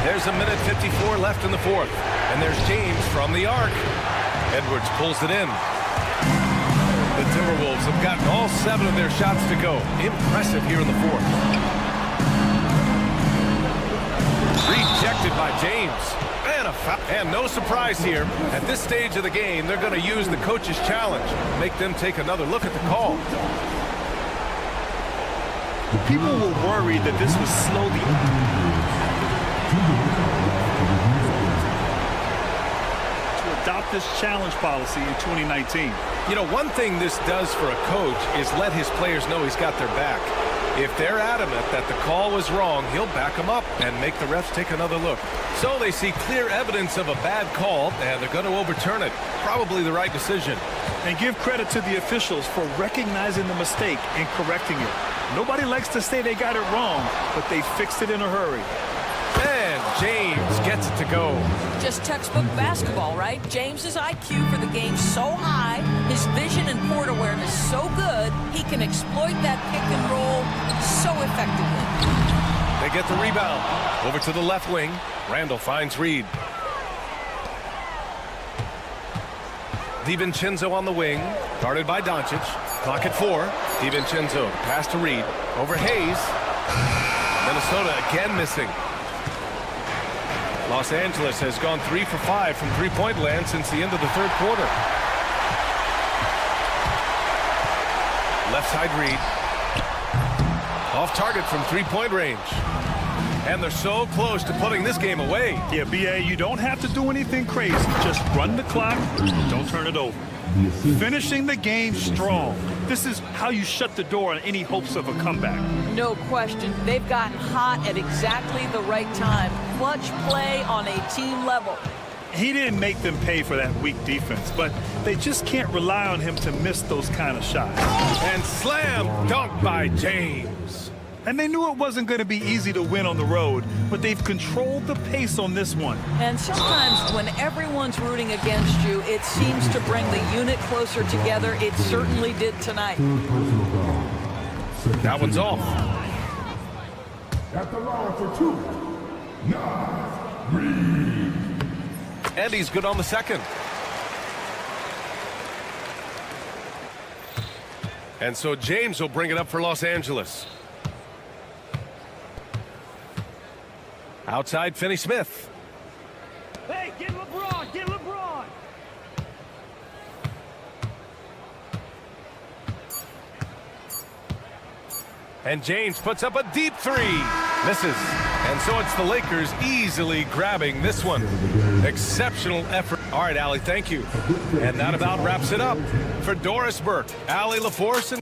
There's a minute 54 left in the fourth. And there's James from the arc. Edwards pulls it in. The Timberwolves have gotten all 7 of their shots to go. Impressive here in the fourth. Rejected by James. And no surprise here. At this stage of the game, they're going to use the coach's challenge. Make them take another look at the call. People were worried that this would slow the to adopt this challenge policy in 2019. You know, one thing this does for a coach is let his players know he's got their back. If they're adamant that the call was wrong, he'll back them up and make the refs take another look. So they see clear evidence of a bad call, and they're going to overturn it. Probably the right decision. And give credit to the officials for recognizing the mistake and correcting it. Nobody likes to say they got it wrong, but they fixed it in a hurry. And James gets it to go. Just textbook basketball, right? James's IQ for the game so high, his vision and court awareness so good, he can exploit that pick and roll so effectively. They get the rebound. Over to the left wing. Randall finds Reed. DiVincenzo on the wing. Guarded by Doncic. Clock at 4. DiVincenzo pass to Reed. Over Hayes. Minnesota again missing. Los Angeles has gone 3 for 5 from three-point land since the end of the third quarter. Left side Reed. Off target from three-point range. And they're so close to putting this game away. Yeah, BA, you don't have to do anything crazy. Just run the clock, don't turn it over. Finishing the game strong. This is how you shut the door on any hopes of a comeback. No question. They've gotten hot at exactly the right time. Clutch play on a team level. He didn't make them pay for that weak defense, but they just can't rely on him to miss those kind of shots. And slam dunk by James. And they knew it wasn't going to be easy to win on the road, but they've controlled the pace on this one. And sometimes when everyone's rooting against you, it seems to bring the unit closer together. It certainly did tonight. That one's off. At the line for 2, Nas Reed. And he's good on the second. And so James will bring it up for Los Angeles. Outside, Finney-Smith. Hey, get LeBron, get LeBron! And James puts up a deep 3. Misses. And so it's the Lakers easily grabbing this one. Exceptional effort. All right, Allie, thank you. And that about wraps it up. For Doris Burke, Allie LaForce, and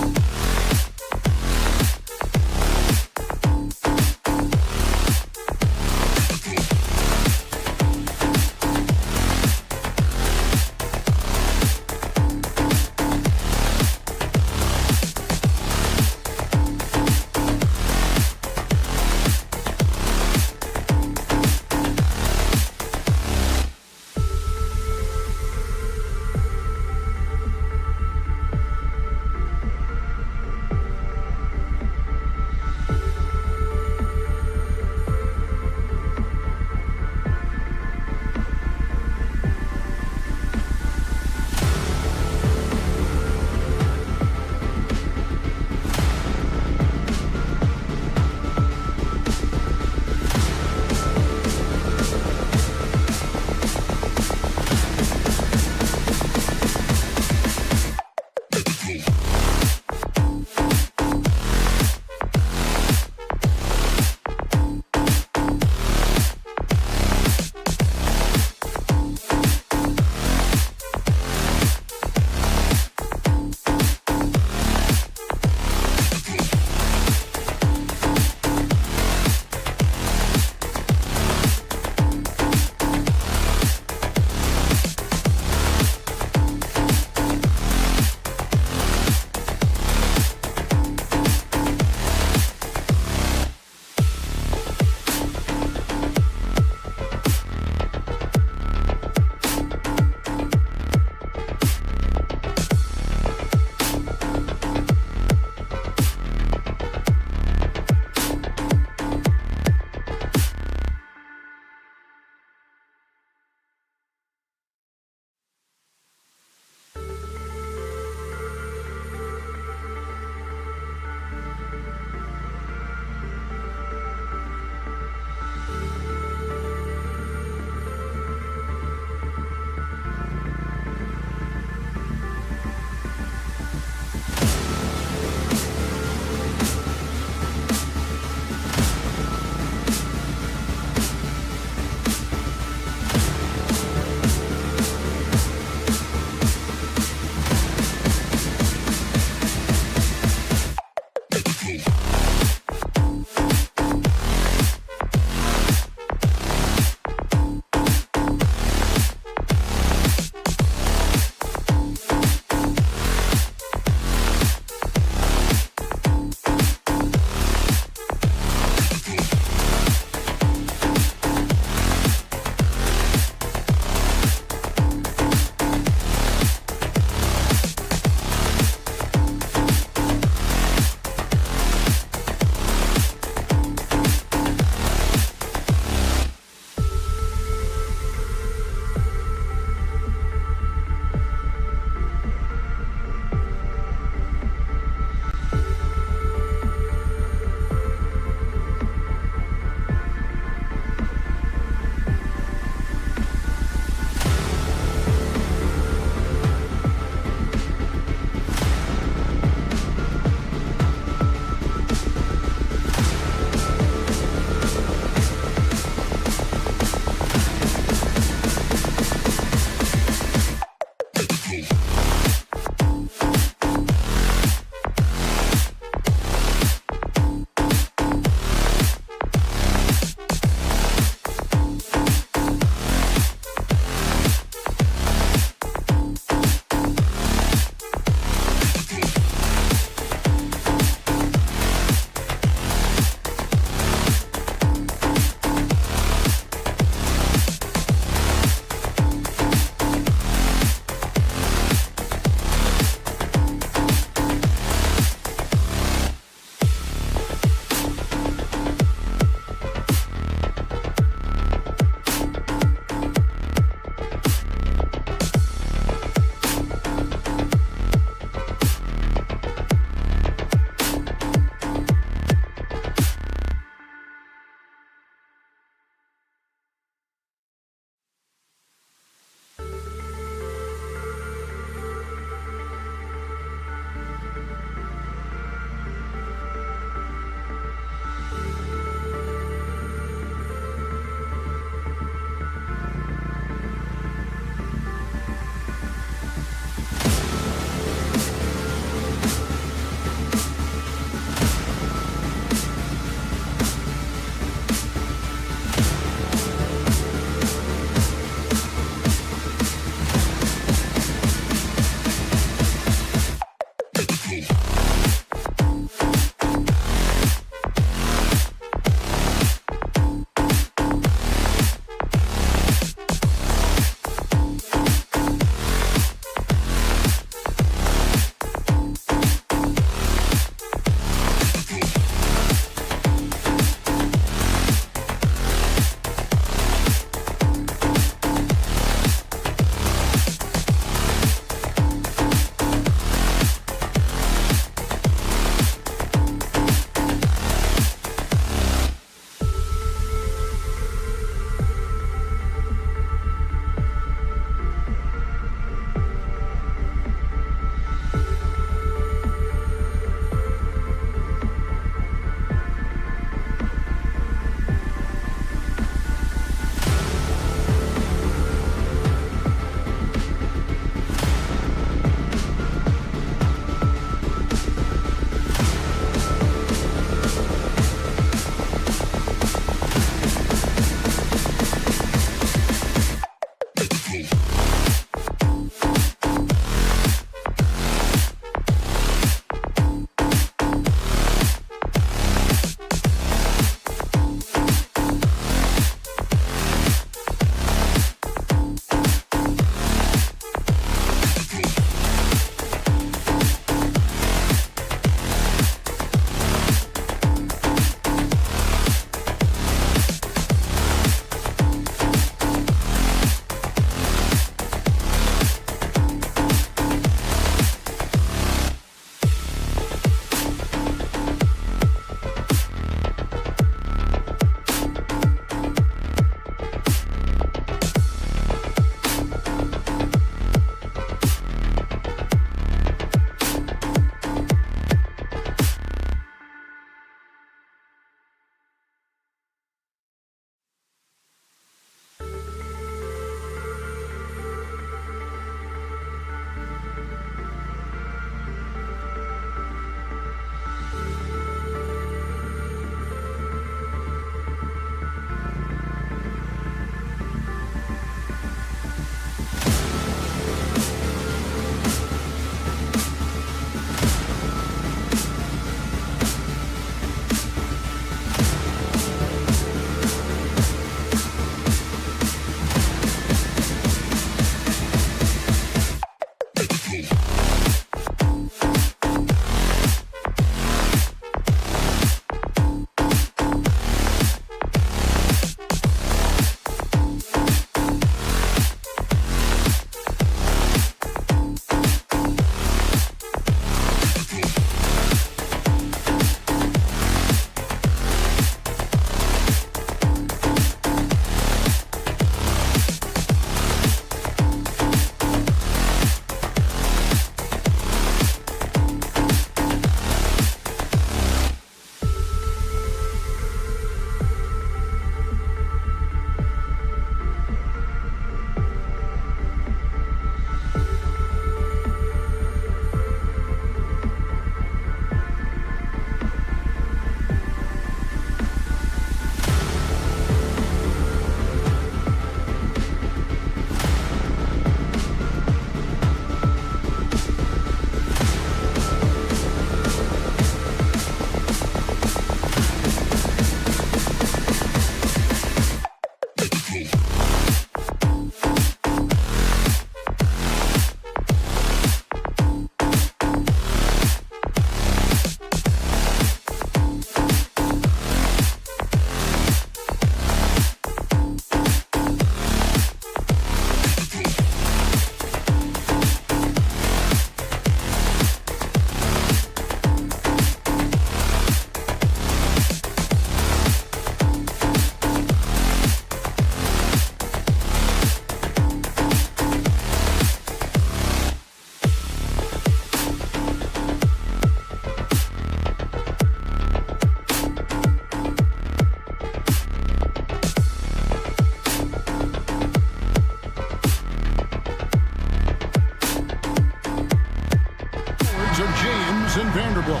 James and Vanderbilt.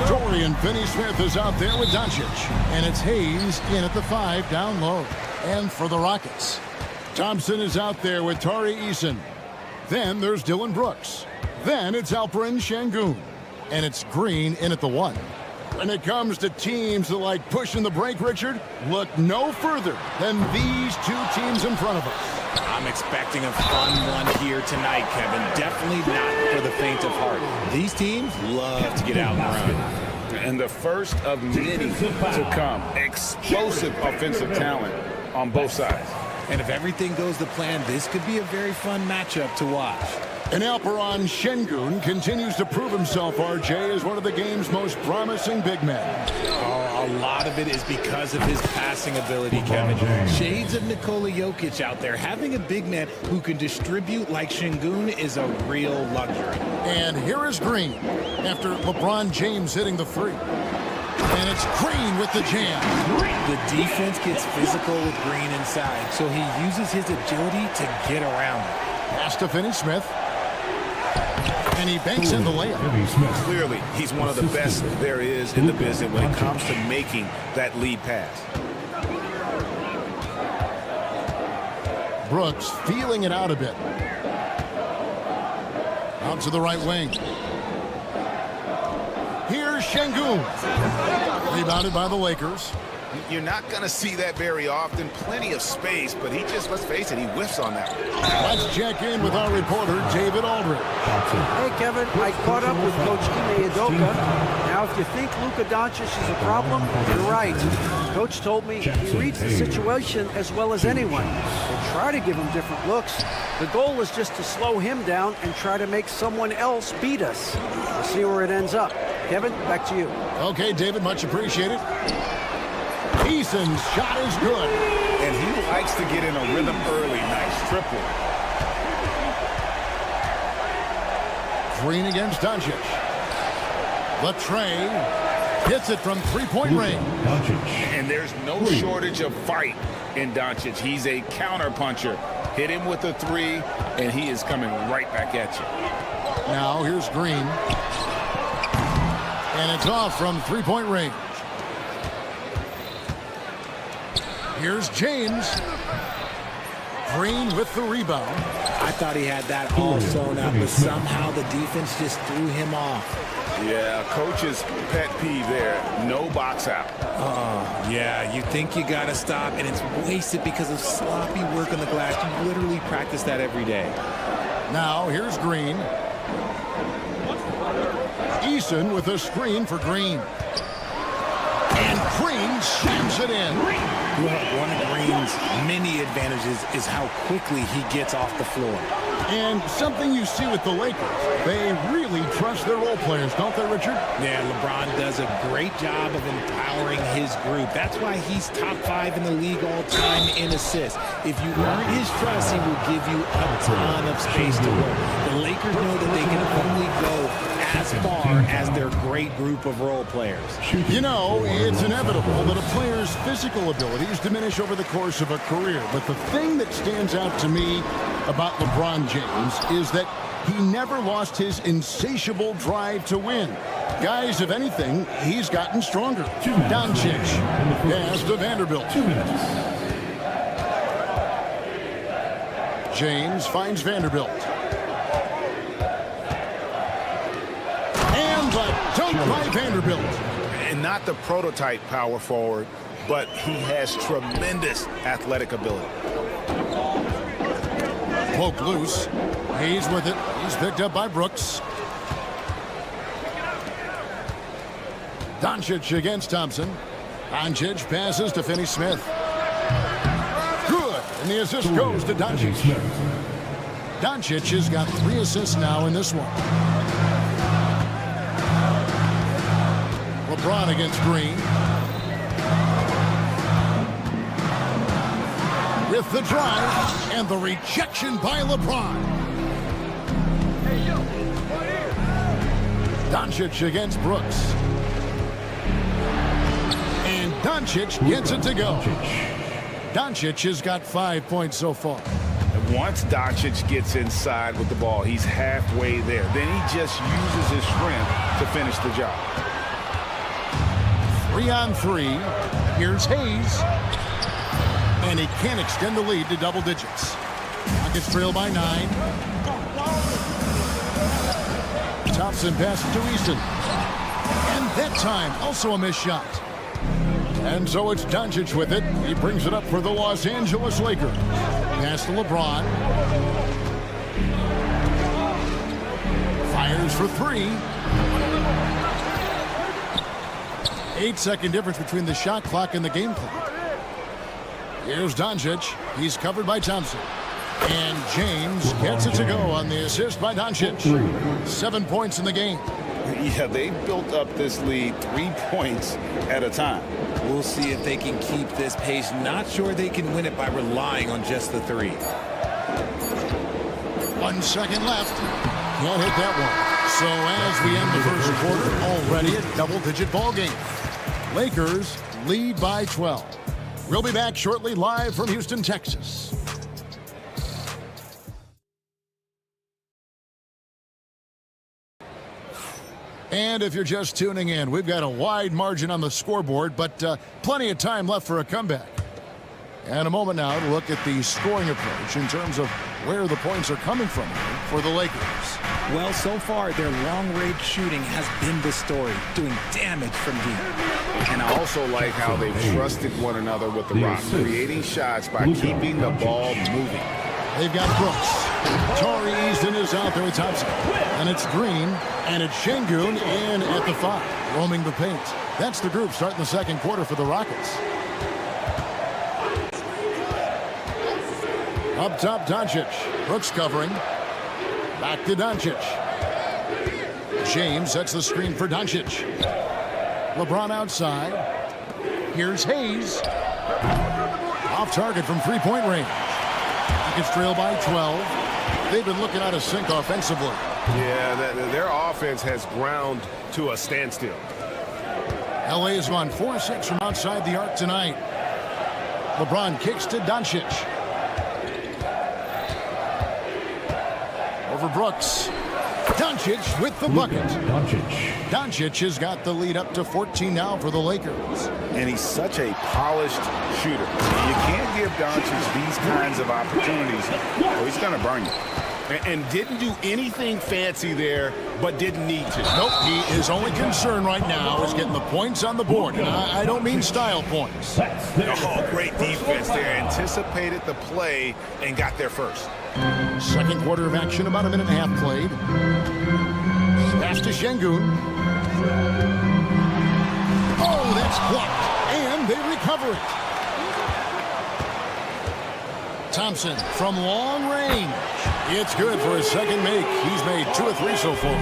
Dorian Finney-Smith is out there with Doncic. And it's Hayes in at the 5 down low. And for the Rockets, Thompson is out there with Tari Eason. Then there's Dylan Brooks. Then it's Alperen Şengün. And it's Green in at the 1. When it comes to teams that like pushing the break, Richard, look no further than these two teams in front of us. I'm expecting a fun one here tonight, Kevin. Definitely not for the faint of heart. These teams love to get out and run. And the first of many to come. Explosive offensive talent on both sides. And if everything goes to plan, this could be a very fun matchup to watch. And Alperen Şengün continues to prove himself, RJ, as one of the game's most promising big men. Oh, a lot of it is because of his passing ability, Kevin. Shades of Nikola Jokic out there. Having a big man who can distribute like Şengün is a real luxury. And here is Green after LeBron James hitting the 3. And it's Green with the jam. The defense gets physical with Green inside, so he uses his agility to get around it. Pass to Finney-Smith. And he banks in the layup. Clearly, he's one of the best there is in the business when it comes to making that lead pass. Brooks feeling it out a bit. Out to the right wing. Here's Şengün. Rebounded by the Lakers. You're not going to see that very often. Plenty of space, but he just, let's face it, he whiffs on that. Let's check in with our reporter, David Aldridge. Hey, Kevin, I caught up with Coach Ime Udoka. Now, if you think Luka Doncic is a problem, you're right. Coach told me he reads the situation as well as anyone. We'll try to give him different looks. The goal is just to slow him down and try to make someone else beat us. We'll see where it ends up. Kevin, back to you. Okay, David, much appreciated. Eason's shot is good. And he likes to get in a rhythm early. Nice triple. Green against Doncic. Latrey hits it from three-point range. And there's no shortage of fight in Doncic. He's a counter-puncher. Hit him with a 3, and he is coming right back at you. Now here's Green. And it's off from three-point range. Here's James. Green with the rebound. I thought he had that all sewn up, but somehow the defense just threw him off. Yeah, coach's pet peeve there. No box out. Oh, yeah, you think you got to stop, and it's wasted because of sloppy work on the glass. You literally practice that every day. Now here's Green. Eason with a screen for Green. And Green slams it in. Well, one of Green's many advantages is how quickly he gets off the floor. And something you see with the Lakers, they really trust their role players, don't they, Richard? Yeah, LeBron does a great job of empowering his group. That's why he's top 5 in the league all time in assists. If you earn his trust, he will give you a ton of space to work. The Lakers know that they can only go as far as their great group of role players. You know, it's inevitable that a player's physical abilities diminish over the course of a career. But the thing that stands out to me about LeBron James is that he never lost his insatiable drive to win. Guys, if anything, he's gotten stronger. Doncic pass to Vanderbilt. 2 minutes. James finds Vanderbilt. And the dunk by Vanderbilt. And not the prototype power forward, but he has tremendous athletic ability. Poke loose. He's with it. He's picked up by Brooks. Doncic against Thompson. Doncic passes to Finney-Smith. Good. And the assist goes to Doncic. Doncic has got 3 assists now in this one. LeBron against Green. With the drive and the rejection by LeBron. Doncic against Brooks. And Doncic gets it to go. Doncic has got 5 points so far. Once Doncic gets inside with the ball, he's halfway there. Then he just uses his strength to finish the job. 3-on-3. Here's Hayes. And he can't extend the lead to double digits. Rockets trail by 9. Thompson passes to Easton. And that time, also a missed shot. And so it's Doncic with it. He brings it up for the Los Angeles Lakers. Pass to LeBron. Fires for 3. 8-second difference between the shot clock and the game clock. Here's Doncic. He's covered by Thompson. And James gets it to go on the assist by Doncic. 7 points in the game. Yeah, they built up this lead 3 points at a time. We'll see if they can keep this pace. Not sure they can win it by relying on just the 3. 1 second left. Can't hit that one. So as we end the first quarter, already a double-digit ball game. Lakers lead by 12. We'll be back shortly live from Houston, Texas. And if you're just tuning in, we've got a wide margin on the scoreboard, but plenty of time left for a comeback. And a moment now to look at the scoring approach in terms of where the points are coming from for the Lakers. Well, so far, their long-range shooting has been the story, doing damage from deep. And I also like how they've trusted one another with the rock, creating shots by keeping the ball moving. They've got Brooks. Torrey Easton is out there with Thompson. And it's Green. And it's Şengün in at the 5, roaming the paint. That's the group starting the second quarter for the Rockets. Up top, Doncic. Brooks covering. Back to Doncic. James sets the screen for Doncic. LeBron outside. Here's Hayes. Off target from three-point range. Rockets trail by 12. They've been looking out of sync offensively. Yeah, their offense has ground to a standstill. LA has gone 4-6 from outside the arc tonight. LeBron kicks to Doncic. Over Brooks. Doncic with the bucket. Doncic has got the lead up to 14 now for the Lakers. And he's such a polished shooter. You can't give Doncic these kinds of opportunities, or he's going to burn you. And didn't do anything fancy there, but didn't need to. Nope, his only concern right now is getting the points on the board. And I don't mean style points. Oh, great defense there. Anticipated the play and got there first. Second quarter of action, about a minute and a half played. Pass to Şengün. Oh, that's blocked. And they recover it. Thompson from long range. It's good for his second make. He's made 2 or 3 so far.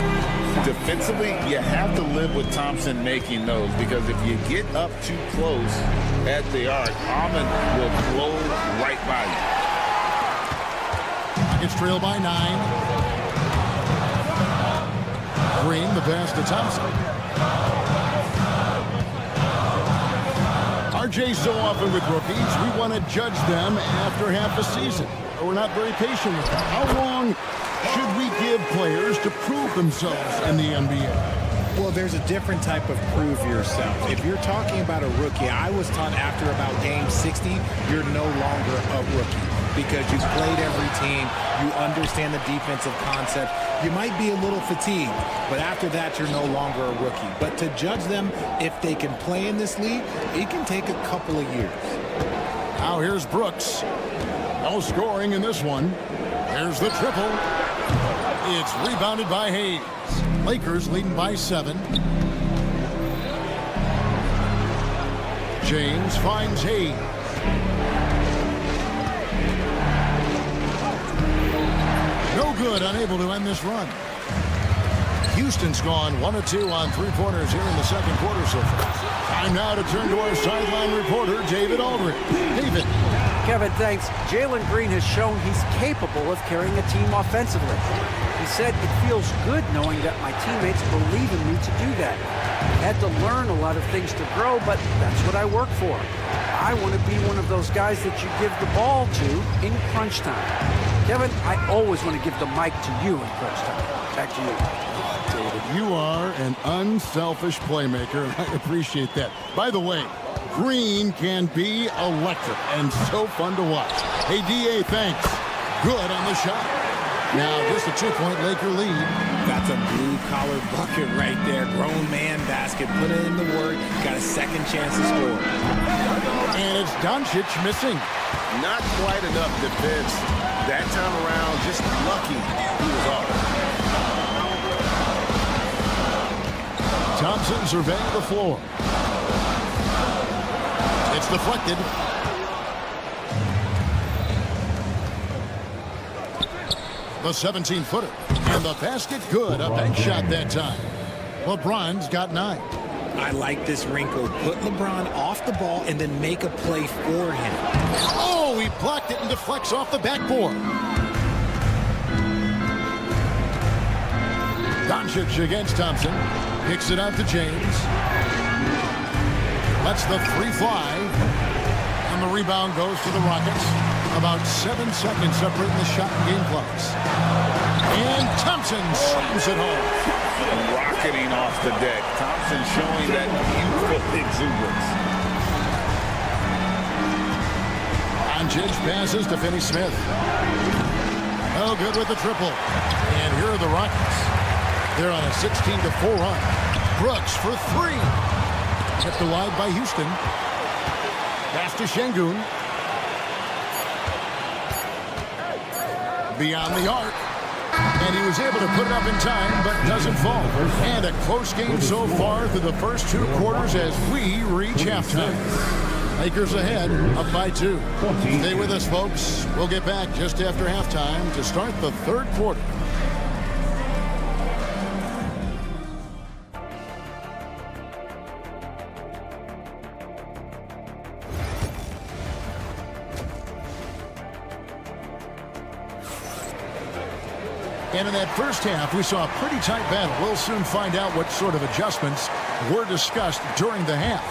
Defensively, you have to live with Thompson making those, because if you get up too close at the arc, Ahmed will blow right by you. Rockets trail by 9. Green, the pass to Thompson. RJ, so often with rookies, we want to judge them after half a season. We're not very patient with them. How long should we give players to prove themselves in the NBA? Well, there's a different type of prove yourself. If you're talking about a rookie, I was taught after about game 60, you're no longer a rookie, because you've played every team, you understand the defensive concept. You might be a little fatigued, but after that, you're no longer a rookie. But to judge them, if they can play in this league, it can take a couple of years. Now here's Brooks. No scoring in this one. There's the triple. It's rebounded by Hayes. Lakers leading by 7. James finds Hayes. No good, unable to end this run. Houston's gone 1 of 2 on three-pointers here in the second quarter so far. Time now to turn to our sideline reporter, David Aldridge. David. Kevin, thanks. Jalen Green has shown he's capable of carrying a team offensively. He said it feels good knowing that my teammates believe in me to do that. I had to learn a lot of things to grow, but that's what I work for. I want to be one of those guys that you give the ball to in crunch time. Kevin, I always want to give the mic to you in crunch time. Back to you. David, you are an unselfish playmaker, and I appreciate that. By the way, Green can be electric and so fun to watch. Hey, D.A., thanks. Good on the shot. Now, just a 2-point Laker lead. That's a blue-collar bucket right there. Grown man basket. Put in the work. Got a second chance to score. And it's Doncic missing. Not quite enough defense that time around. Just lucky he was off. Thompson surveying the floor. It's deflected. The 17-footer. And the basket good. A bank shot that time. LeBron's got 9. I like this wrinkle. Put LeBron off the ball and then make a play for him. Oh, he blocked it and deflects off the backboard. Doncic against Thompson. Kicks it out to James. Lets the 3 fly. And the rebound goes to the Rockets. About 7 seconds separating the shot and game clocks. And Thompson slams it home. Rocketing off the deck. Thompson showing that youthful exuberance. Doncic passes to Finney-Smith. Oh, good with the triple. And here are the Rockets. They're on a 16-4 run. Brooks for 3. Kept alive by Houston. Pass to Şengün. Beyond the arc. And he was able to put it up in time, but doesn't fall. And a close game so far through the first 2 quarters as we reach halftime. Lakers ahead, up by 2. Stay with us, folks. We'll get back just after halftime to start the 3rd quarter. And in that first half, we saw a pretty tight battle. We'll soon find out what sort of adjustments were discussed during the half.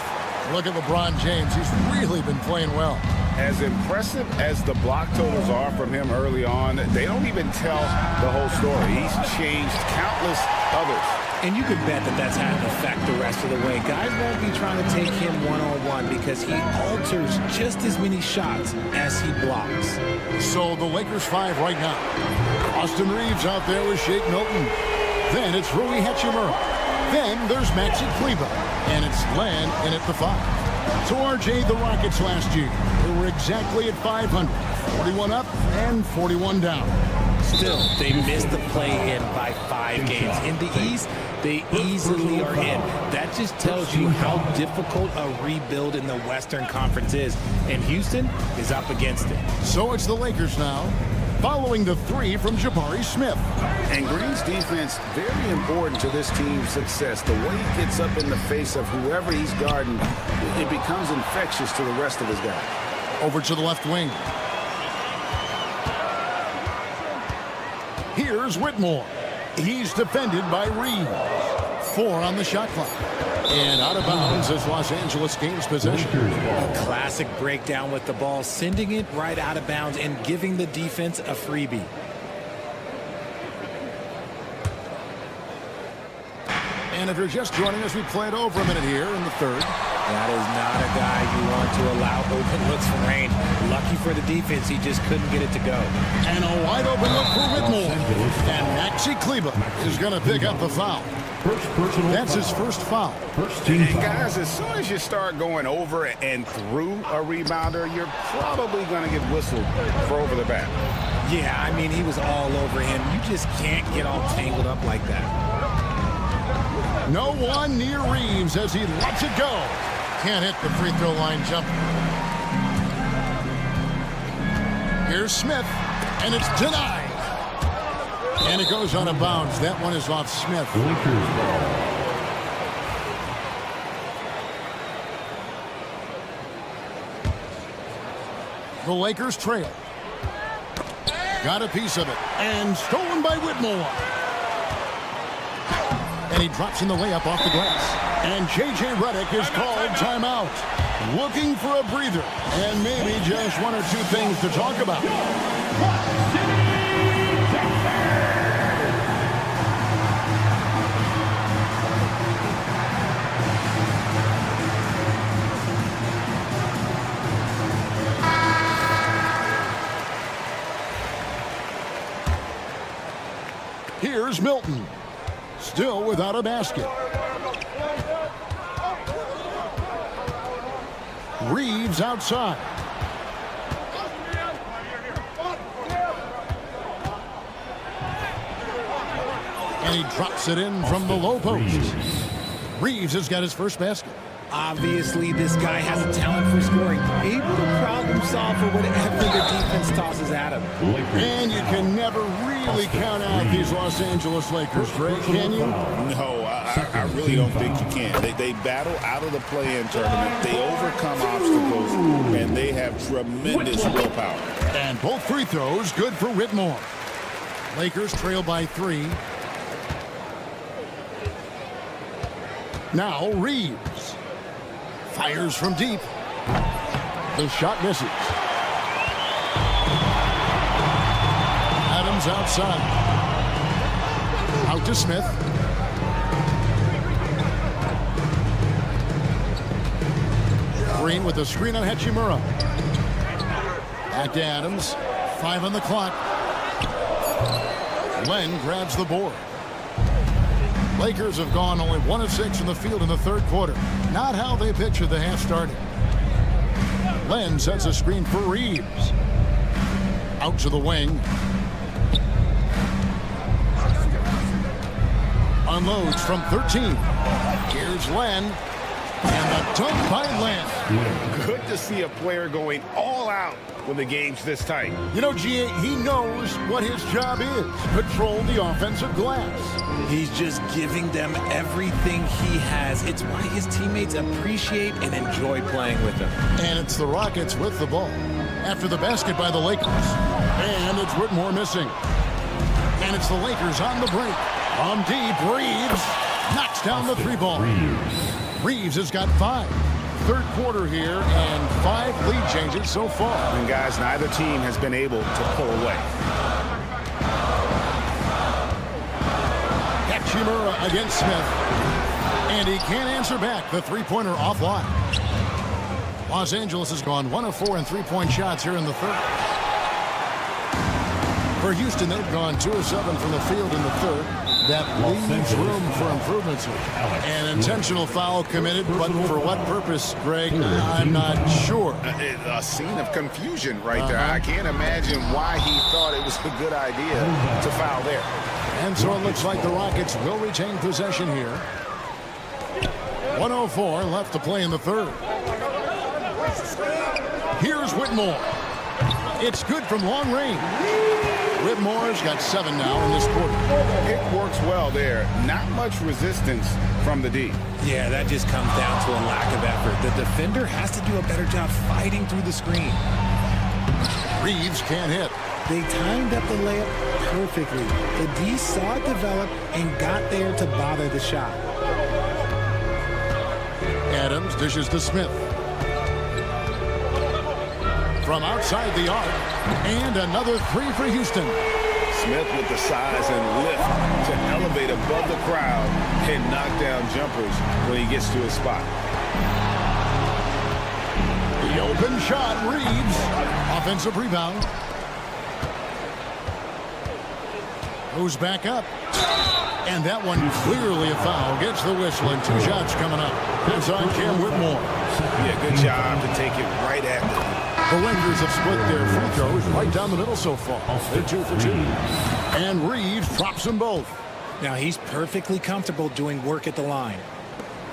Look at LeBron James. He's really been playing well. As impressive as the block totals are from him early on, they don't even tell the whole story. He's changed countless others. And you can bet that that's had an effect the rest of the way. Guys won't be trying to take him one-on-one because he alters just as many shots as he blocks. So the Lakers 5 right now. Austin Reeves out there with Shake Milton. Then it's Rui Hachimura. Then there's Maxi Kleber. And it's Len in at the 5. So RJ, the Rockets last year, they were exactly at 500. 41 up and 41 down. Still, they missed the play-in by 5 games. In the East, they easily are in. That just tells you how difficult a rebuild in the Western Conference is. And Houston is up against it. So it's the Lakers now, following the 3 from Jabari Smith. And Green's defense, very important to this team's success. The way he gets up in the face of whoever he's guarding, it becomes infectious to the rest of his guys. Over to the left wing. Here's Whitmore. He's defended by Reed. 4 on the shot clock. And out of bounds as Los Angeles gains possession. A classic breakdown with the ball, sending it right out of bounds and giving the defense a freebie. And if you're just joining us, we played over a minute here in the 3rd. That is not a guy you want to allow open looks from range. Lucky for the defense, he just couldn't get it to go. And a wide open look for Whitmore. And Maxi Kleber is going to pick up the foul. That's his first foul. And guys, as soon as you start going over and through a rebounder, you're probably going to get whistled for over the back. Yeah, I mean, he was all over him. You just can't get all tangled up like that. No one near Reeves as he lets it go. Can't hit the free throw line jumper. Here's Smith, and it's denied. And it goes out of bounds. That one is off Smith. The Lakers trail. Got a piece of it. And stolen by Whitmore. And he drops in the layup off the glass. And J.J. Redick is called timeout. Looking for a breather. And maybe just one or two things to talk about. Here's Milton. Still without a basket. Reeves outside. And he drops it in from the low post. Reeves has got his first basket. Obviously, this guy has a talent for scoring. Able to problem solve for whatever the defense tosses at him. And you can never really count out these Los Angeles Lakers, Greg, can you? No, I really don't think you can. They battle out of the play-in tournament. They overcome obstacles, and they have tremendous willpower. And both free throws good for Whitmore. Lakers trail by 3. Now Reeves. Fires from deep. The shot misses. Adams outside. Out to Smith. Green with the screen on Hachimura. Back to Adams. 5 on the clock. Len grabs the board. Lakers have gone only 1 of 6 in the field in the third quarter. Not how they pictured the half started. Len sets a screen for Reeves. Out to the wing. Unloads from 13. Here's Len. And the dunk by Len. Good to see a player going all out when the game's this tight. You know, G.A., he knows what his job is. Patrol the offensive glass. He's just giving them everything he has. It's why his teammates appreciate and enjoy playing with him. And it's the Rockets with the ball. After the basket by the Lakers. And it's Whitmore missing. And it's the Lakers on the break. From deep, Reeves knocks down the 3-ball. Reeves has got 5. Third quarter here and 5 lead changes so far. And guys, neither team has been able to pull away. Hachimura against Smith. And he can't answer back. The three-pointer offline. Los Angeles has gone 1 of 4 in three-point shots here in the third. For Houston, they've gone 2 of 7 from the field in the third. That leaves room for improvements. An intentional foul committed, but for what purpose, Greg? I'm not sure. A scene of confusion right there. I can't imagine why he thought it was a good idea to foul there. And so it looks like the Rockets will retain possession here. 1:04 left to play in the third. Here's Whitmore. It's good from long range. Whitmore's got 7 now in this quarter. It works well there. Not much resistance from the D. Yeah, that just comes down to a lack of effort. The defender has to do a better job fighting through the screen. Reeves can't hit. They timed up the layup perfectly. The D saw it develop and got there to bother the shot. Adams dishes to Smith. From outside the arc. And another 3 for Houston. Smith with the size and lift to elevate above the crowd and knock down jumpers when he gets to his spot. The open shot, Reeves. Offensive rebound. Goes back up. And that one clearly a foul. Gets the whistle and 2 shots coming up. That's on Cam Whitmore. Yeah, good job to take it right at them. The Lakers have split their free throws right down the middle so far. They're 2 for 2. And Reeves drops them both. Now he's perfectly comfortable doing work at the line.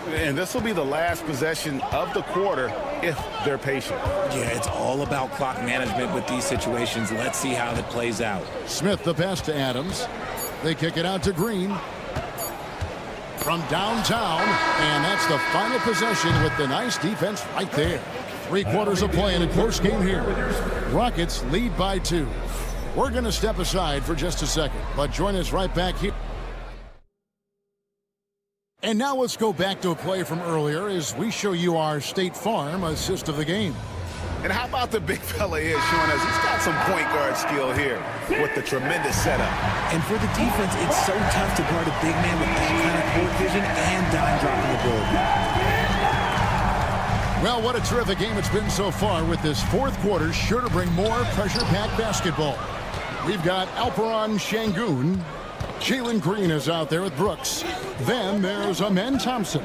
And this will be the last possession of the quarter if they're patient. Yeah, it's all about clock management with these situations. Let's see how that plays out. Smith the pass to Adams. They kick it out to Green. From downtown. And that's the final possession with the nice defense right there. 3 quarters of play in a close game here. Rockets lead by 2. We're going to step aside for just a second, but join us right back here. And now let's go back to a play from earlier as we show you our State Farm assist of the game. And how about the big fella here showing us he's got some point guard skill here with the tremendous setup. And for the defense, it's so tough to guard a big man with that kind of court vision and dime dropping ability. Well, what a terrific game it's been so far, with this fourth quarter sure to bring more pressure-packed basketball. We've got Alperen Şengün. Jalen Green is out there with Brooks. Then there's Amen Thompson.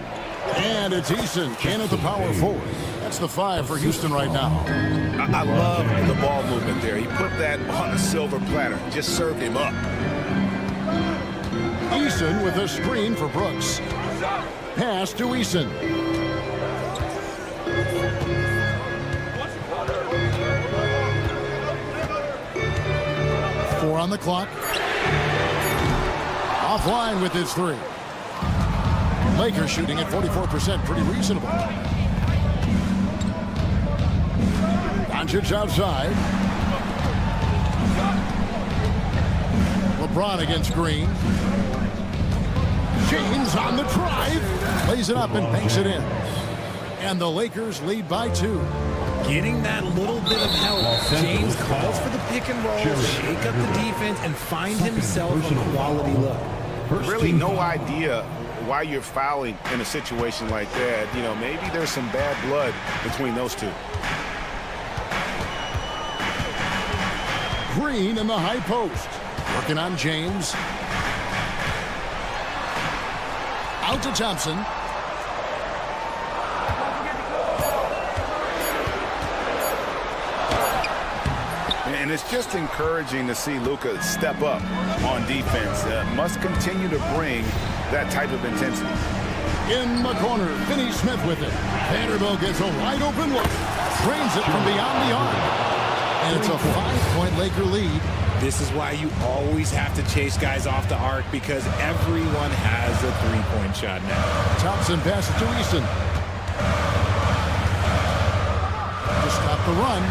And it's Eason in at the power forward. That's the 5 for Houston right now. I love the ball movement there. He put that on a silver platter. Just served him up. Eason with a screen for Brooks. Pass to Eason. Four on the clock. Offline with his 3. Lakers shooting at 44%, pretty reasonable. Doncic outside. LeBron against Green. James on the drive. Lays it up and banks it in. And the Lakers lead by 2. Getting that little bit of help. James calls for the pick and roll, shake up the defense, and find himself a quality look. Really no idea why you're fouling in a situation like that. You know, maybe there's some bad blood between those two. Green in the high post. Working on James. Out to Thompson. And it's just encouraging to see Luka step up on defense. Must continue to bring that type of intensity. In the corner, Finney-Smith with it. Vanderbilt gets a wide open look. Drains it from beyond the arc. And it's a 5-point Laker lead. This is why you always have to chase guys off the arc, because everyone has a three-point shot now. Thompson passes to Eason. To stop the run.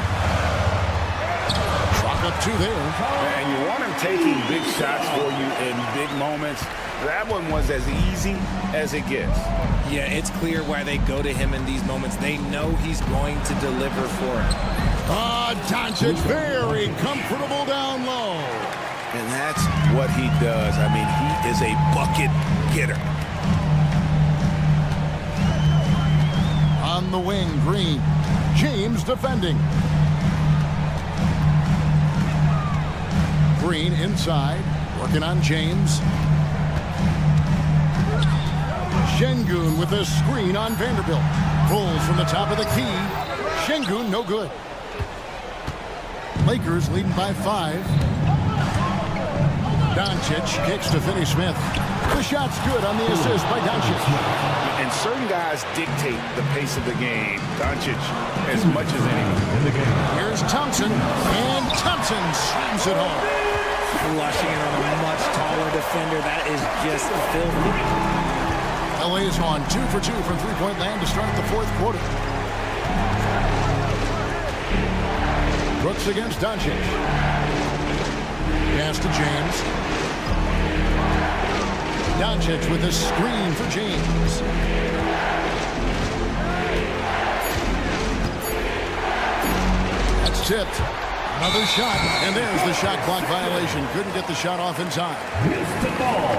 Chalk up 2 there. And you want him taking big shots for you in big moments. That one was as easy as it gets. Yeah, it's clear why they go to him in these moments. They know he's going to deliver for him. Doncic very comfortable down low. And that's what he does. I mean, he is a bucket getter. On the wing, Green. James defending. Green inside, working on James. Şengün with a screen on Vanderbilt. Pulls from the top of the key. Şengün no good. Lakers leading by 5. Doncic kicks to Finney-Smith. The shot's good on the assist by Doncic. And certain guys dictate the pace of the game. Doncic as much as anyone. Here's Thompson, and Thompson slams it home. Flushing it on a much taller defender. That is just filthy. LA is on 2 for 2 from three-point land to start the fourth quarter. Brooks against Doncic. Pass to James. Doncic with a screen for James. That's tipped. Another shot, and there's the shot clock violation. Couldn't get the shot off in time. Missed the ball.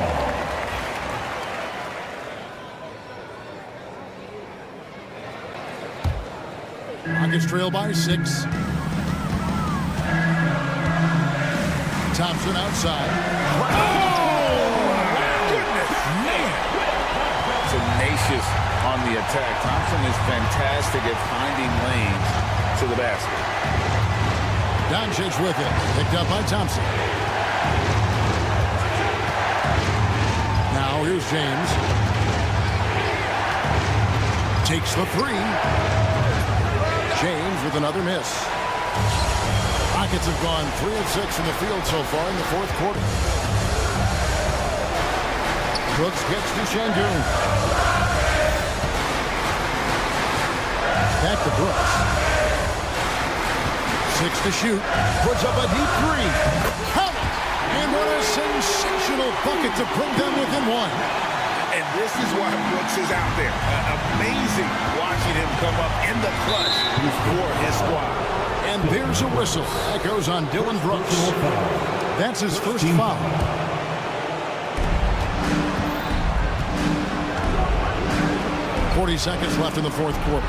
Rockets trail by 6. Thompson outside. Oh! Goodness, man. Tenacious on the attack. Thompson is fantastic at finding lanes to the basket. Doncic with it. Picked up by Thompson. Now here's James. Takes the 3. James with another miss. Rockets have gone 3 of 6 in the field so far in the fourth quarter. Brooks gets to Şengün. Back to Brooks. 6 to shoot. Puts up a deep three. Count it! And what a sensational bucket to put them within one. And this is why Brooks is out there. Amazing watching him come up in the clutch for his squad. And there's a whistle. That goes on Dylan Brooks. That's his first foul. Seconds left in the fourth quarter.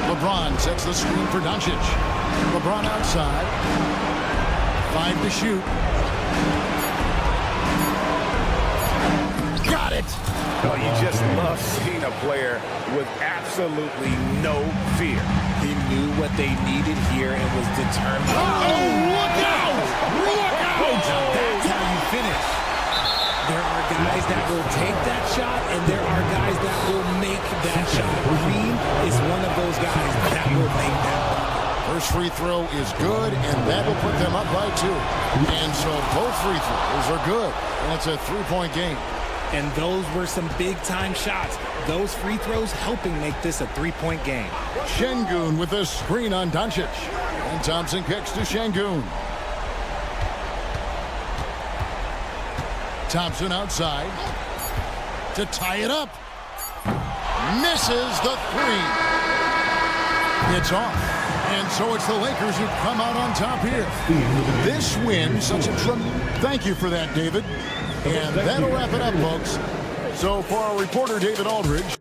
LeBron sets the screen for Doncic. LeBron outside. 5 to shoot. Got it! Oh, you just love seeing a player with absolutely no fear. He knew what they needed here and was determined. Oh, look out! Look out! That's how you finish. There are guys that will take that shot, and there are guys that will make that shot. Green is one of those guys that will make that. First free throw is good, and that will put them up by 2. And so both free throws are good, and it's a 3-point game. And those were some big-time shots. Those free throws helping make this a 3-point game. Şengün with a screen on Doncic. And Thompson kicks to Şengün. Thompson outside to tie it up. Misses the 3. It's off. And so it's the Lakers who come out on top here. This win, such a thank you for that, David. And that'll wrap it up, folks. So for our reporter, David Aldridge.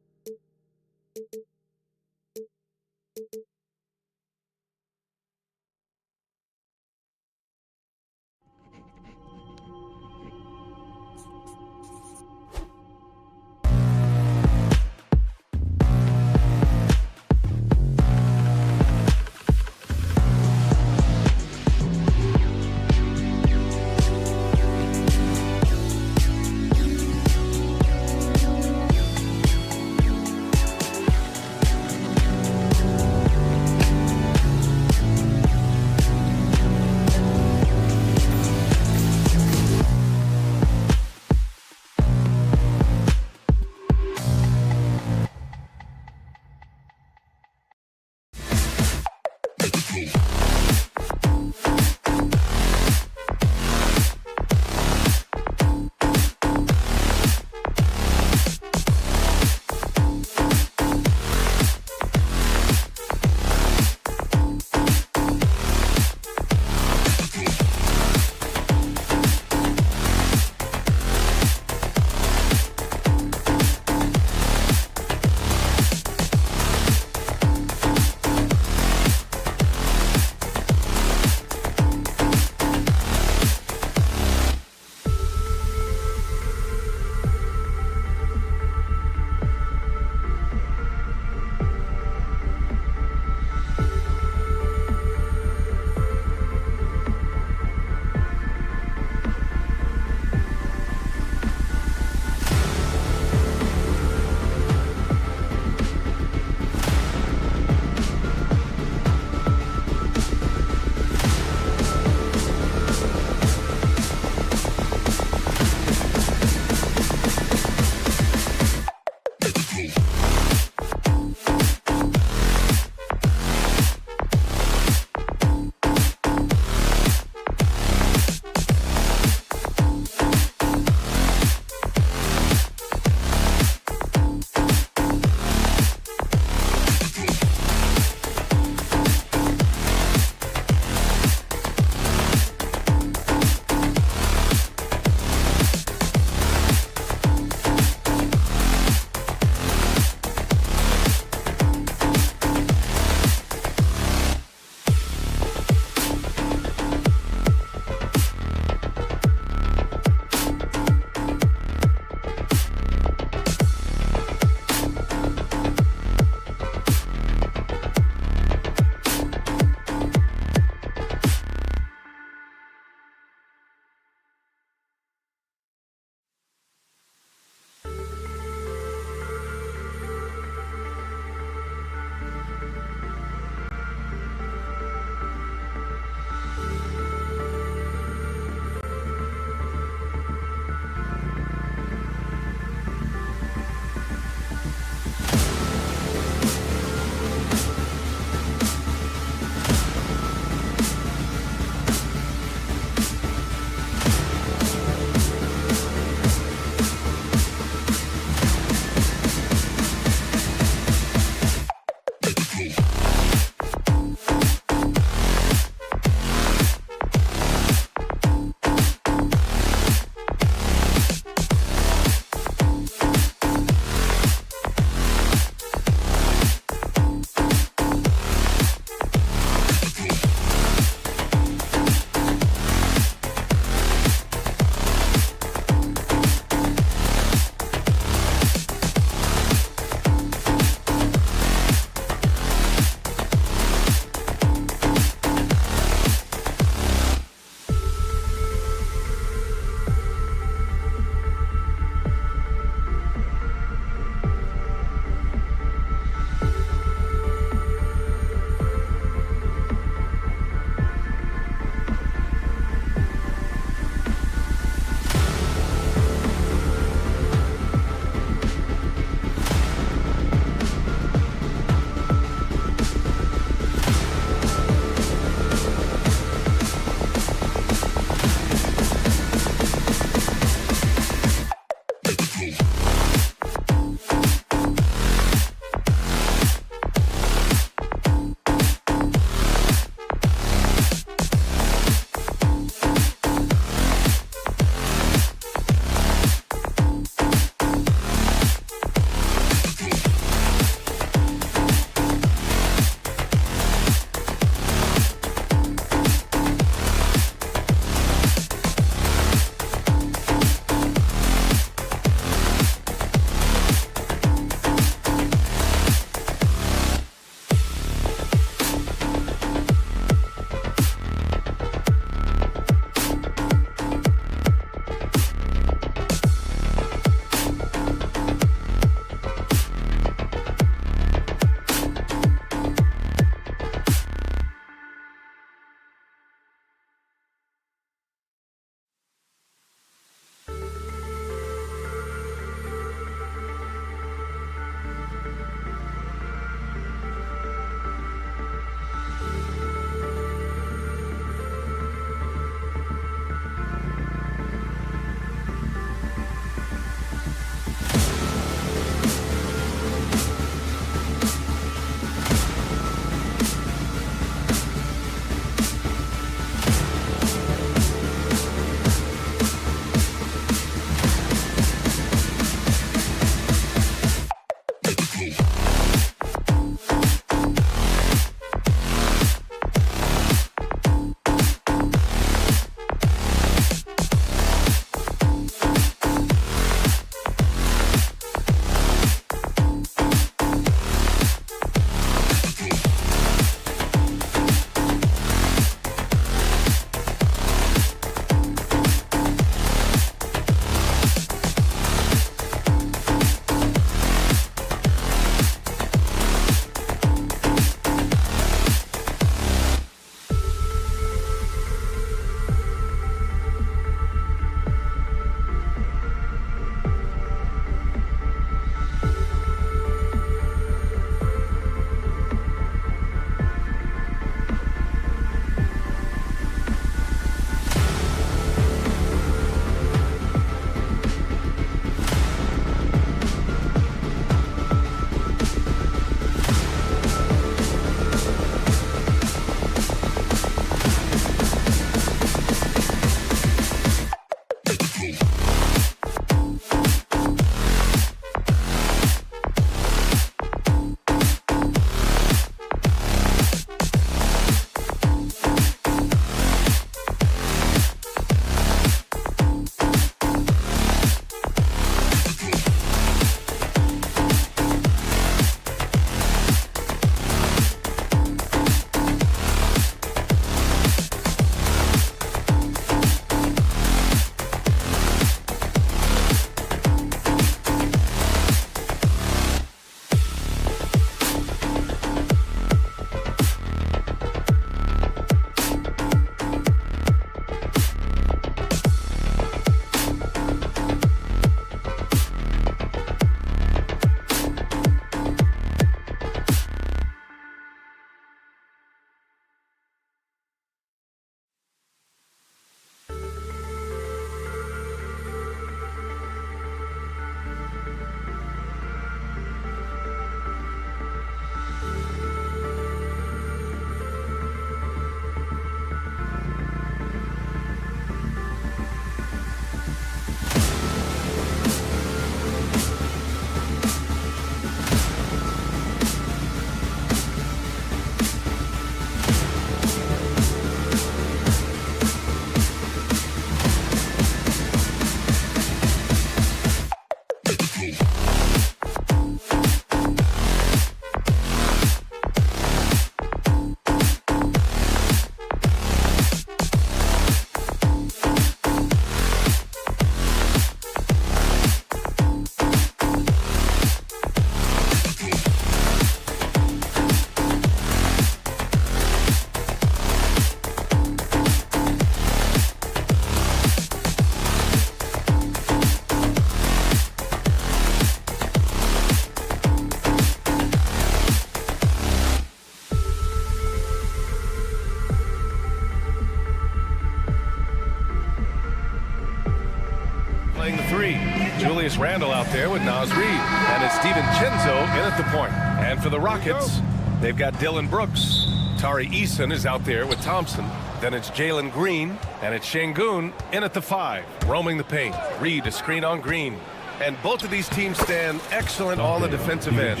Playing the three. Julius Randle out there with Naz Reid. And it's DiVincenzo in at the point. And for the Rockets, they've got Dylan Brooks. Tari Eason is out there with Thompson. Then it's Jalen Green. And it's Şengün in at the 5. Roaming the paint. Reid a screen on Green. And both of these teams stand excellent on the defensive end.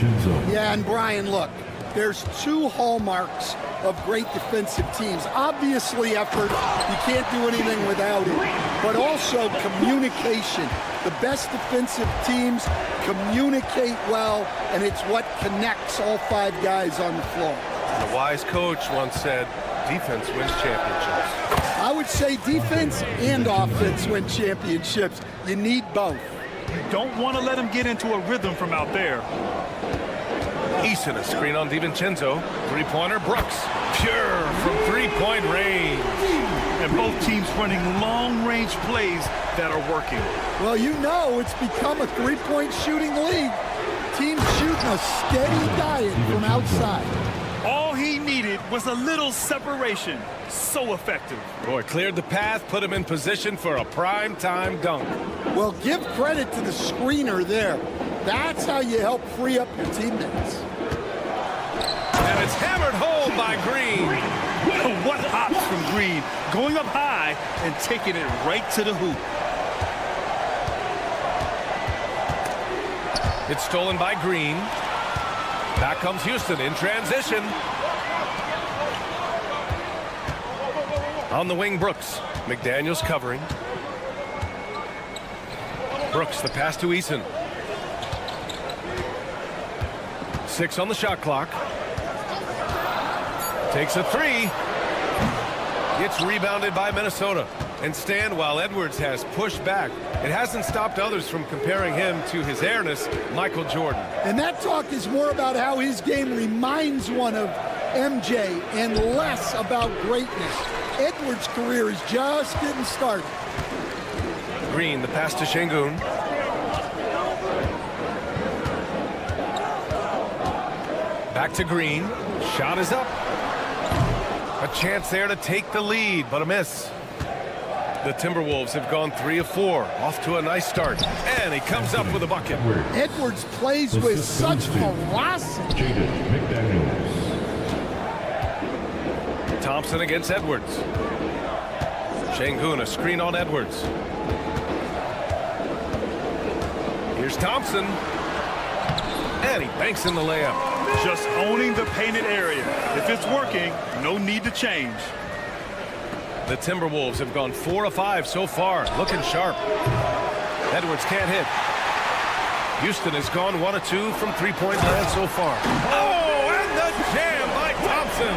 Yeah, and Brian, look, there's two hallmarks of great defensive teams. Obviously effort, you can't do anything without it, but also communication. The best defensive teams communicate well, and it's what connects all 5 guys on the floor. The wise coach once said, defense wins championships. I would say defense and offense win championships. You need both. You don't want to let him get into a rhythm from out there. Eason a screen on DiVincenzo. Three-pointer, Brooks. Pure from three-point range. And both teams running long-range plays that are working. Well, you know it's become a three-point shooting league. Teams shooting a steady diet from outside. All he needed was a little separation. So effective. Boy, cleared the path, put him in position for a prime-time dunk. Well, give credit to the screener there. That's how you help free up your teammates. And it's hammered home by Green. What hops from Green, going up high and taking it right to the hoop. It's stolen by Green. Back comes Houston in transition. On the wing, Brooks. McDaniels covering. Brooks, the pass to Eason. 6 on the shot clock. Takes a 3. Gets rebounded by Minnesota. And Stan, while Edwards has pushed back, it hasn't stopped others from comparing him to his airness, Michael Jordan. And that talk is more about how his game reminds one of MJ and less about greatness. Edwards' career is just getting started. Green, the pass to Şengün. Back to Green. Shot is up. A chance there to take the lead, but a miss. The Timberwolves have gone 3 of 4. Off to a nice start. And he comes up with a bucket. Edwards plays with such ferocity. Thompson against Edwards. Şengün, a screen on Edwards. Here's Thompson. And he banks in the layup. Just owning the painted area. If it's working, no need to change. The Timberwolves have gone 4 of 5 so far, looking sharp. Edwards can't hit. Houston has gone 1 of 2 from three-point land so far. Oh, and the jam by Thompson.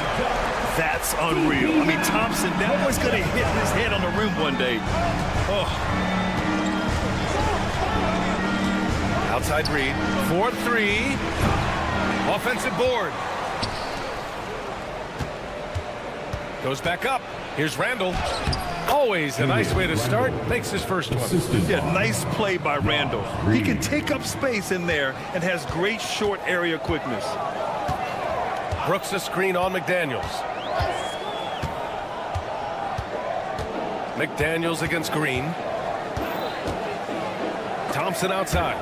That's unreal. I mean, Thompson, that was going to hit his head on the rim one day. Oh. Outside Reed, 4-3. Offensive board. Goes back up. Here's Randall. Always a nice way to start. Makes his first one. Yeah, nice play by Randall. He can take up space in there and has great short area quickness. Brooks a screen on McDaniels. McDaniels against Green. Thompson outside.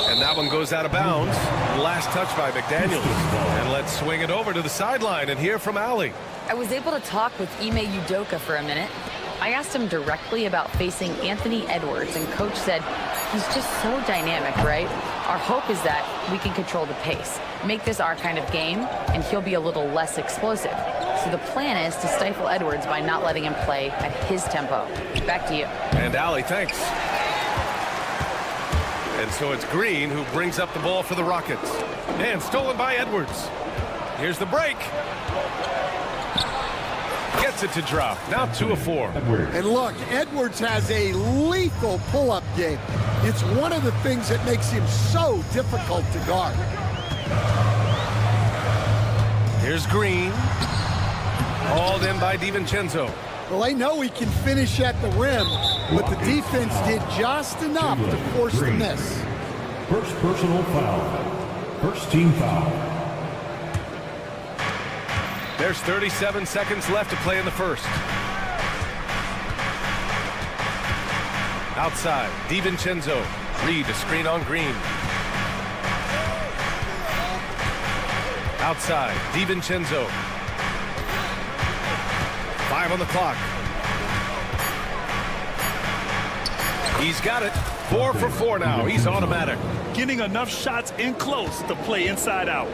And that one goes out of bounds. Last touch by McDaniels. And let's swing it over to the sideline and hear from Allie. I was able to talk with Ime Udoka for a minute. I asked him directly about facing Anthony Edwards, and Coach said he's just so dynamic, right? Our hope is that we can control the pace, make this our kind of game, and he'll be a little less explosive. So the plan is to stifle Edwards by not letting him play at his tempo. Back to you. And Allie, thanks. And so it's Green who brings up the ball for the Rockets. And stolen by Edwards. Here's the break. Gets it to drop. Now 2 of 4. And look, Edwards has a lethal pull-up game. It's one of the things that makes him so difficult to guard. Here's Green. Hauled in by DiVincenzo. Well, they know he can finish at the rim, but the defense did just enough to force the miss. First personal foul. First team foul. There's 37 seconds left to play in the first. Outside, DiVincenzo. Reed, a screen on Green. Outside, DiVincenzo. 5 on the clock. He's got it. 4 for 4 now. He's automatic. Getting enough shots in close to play inside out.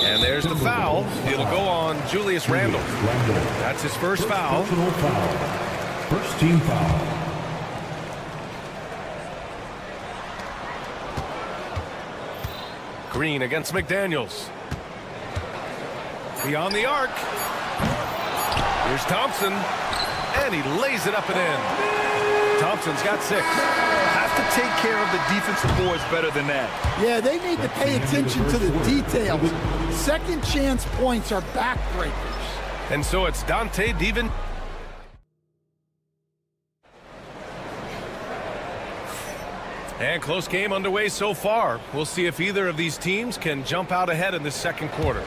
And there's the foul. It'll go on Julius Randle. That's his first foul. Personal foul. First team foul. Green against McDaniels. Beyond the arc. Here's Thompson. And he lays it up and in. Thompson's got 6. Have to take care of the defensive boards better than that. Yeah, they need to pay attention to the details. Second chance points are backbreakers. And so it's Dante Divin. And close game underway so far. We'll see if either of these teams can jump out ahead in the second quarter.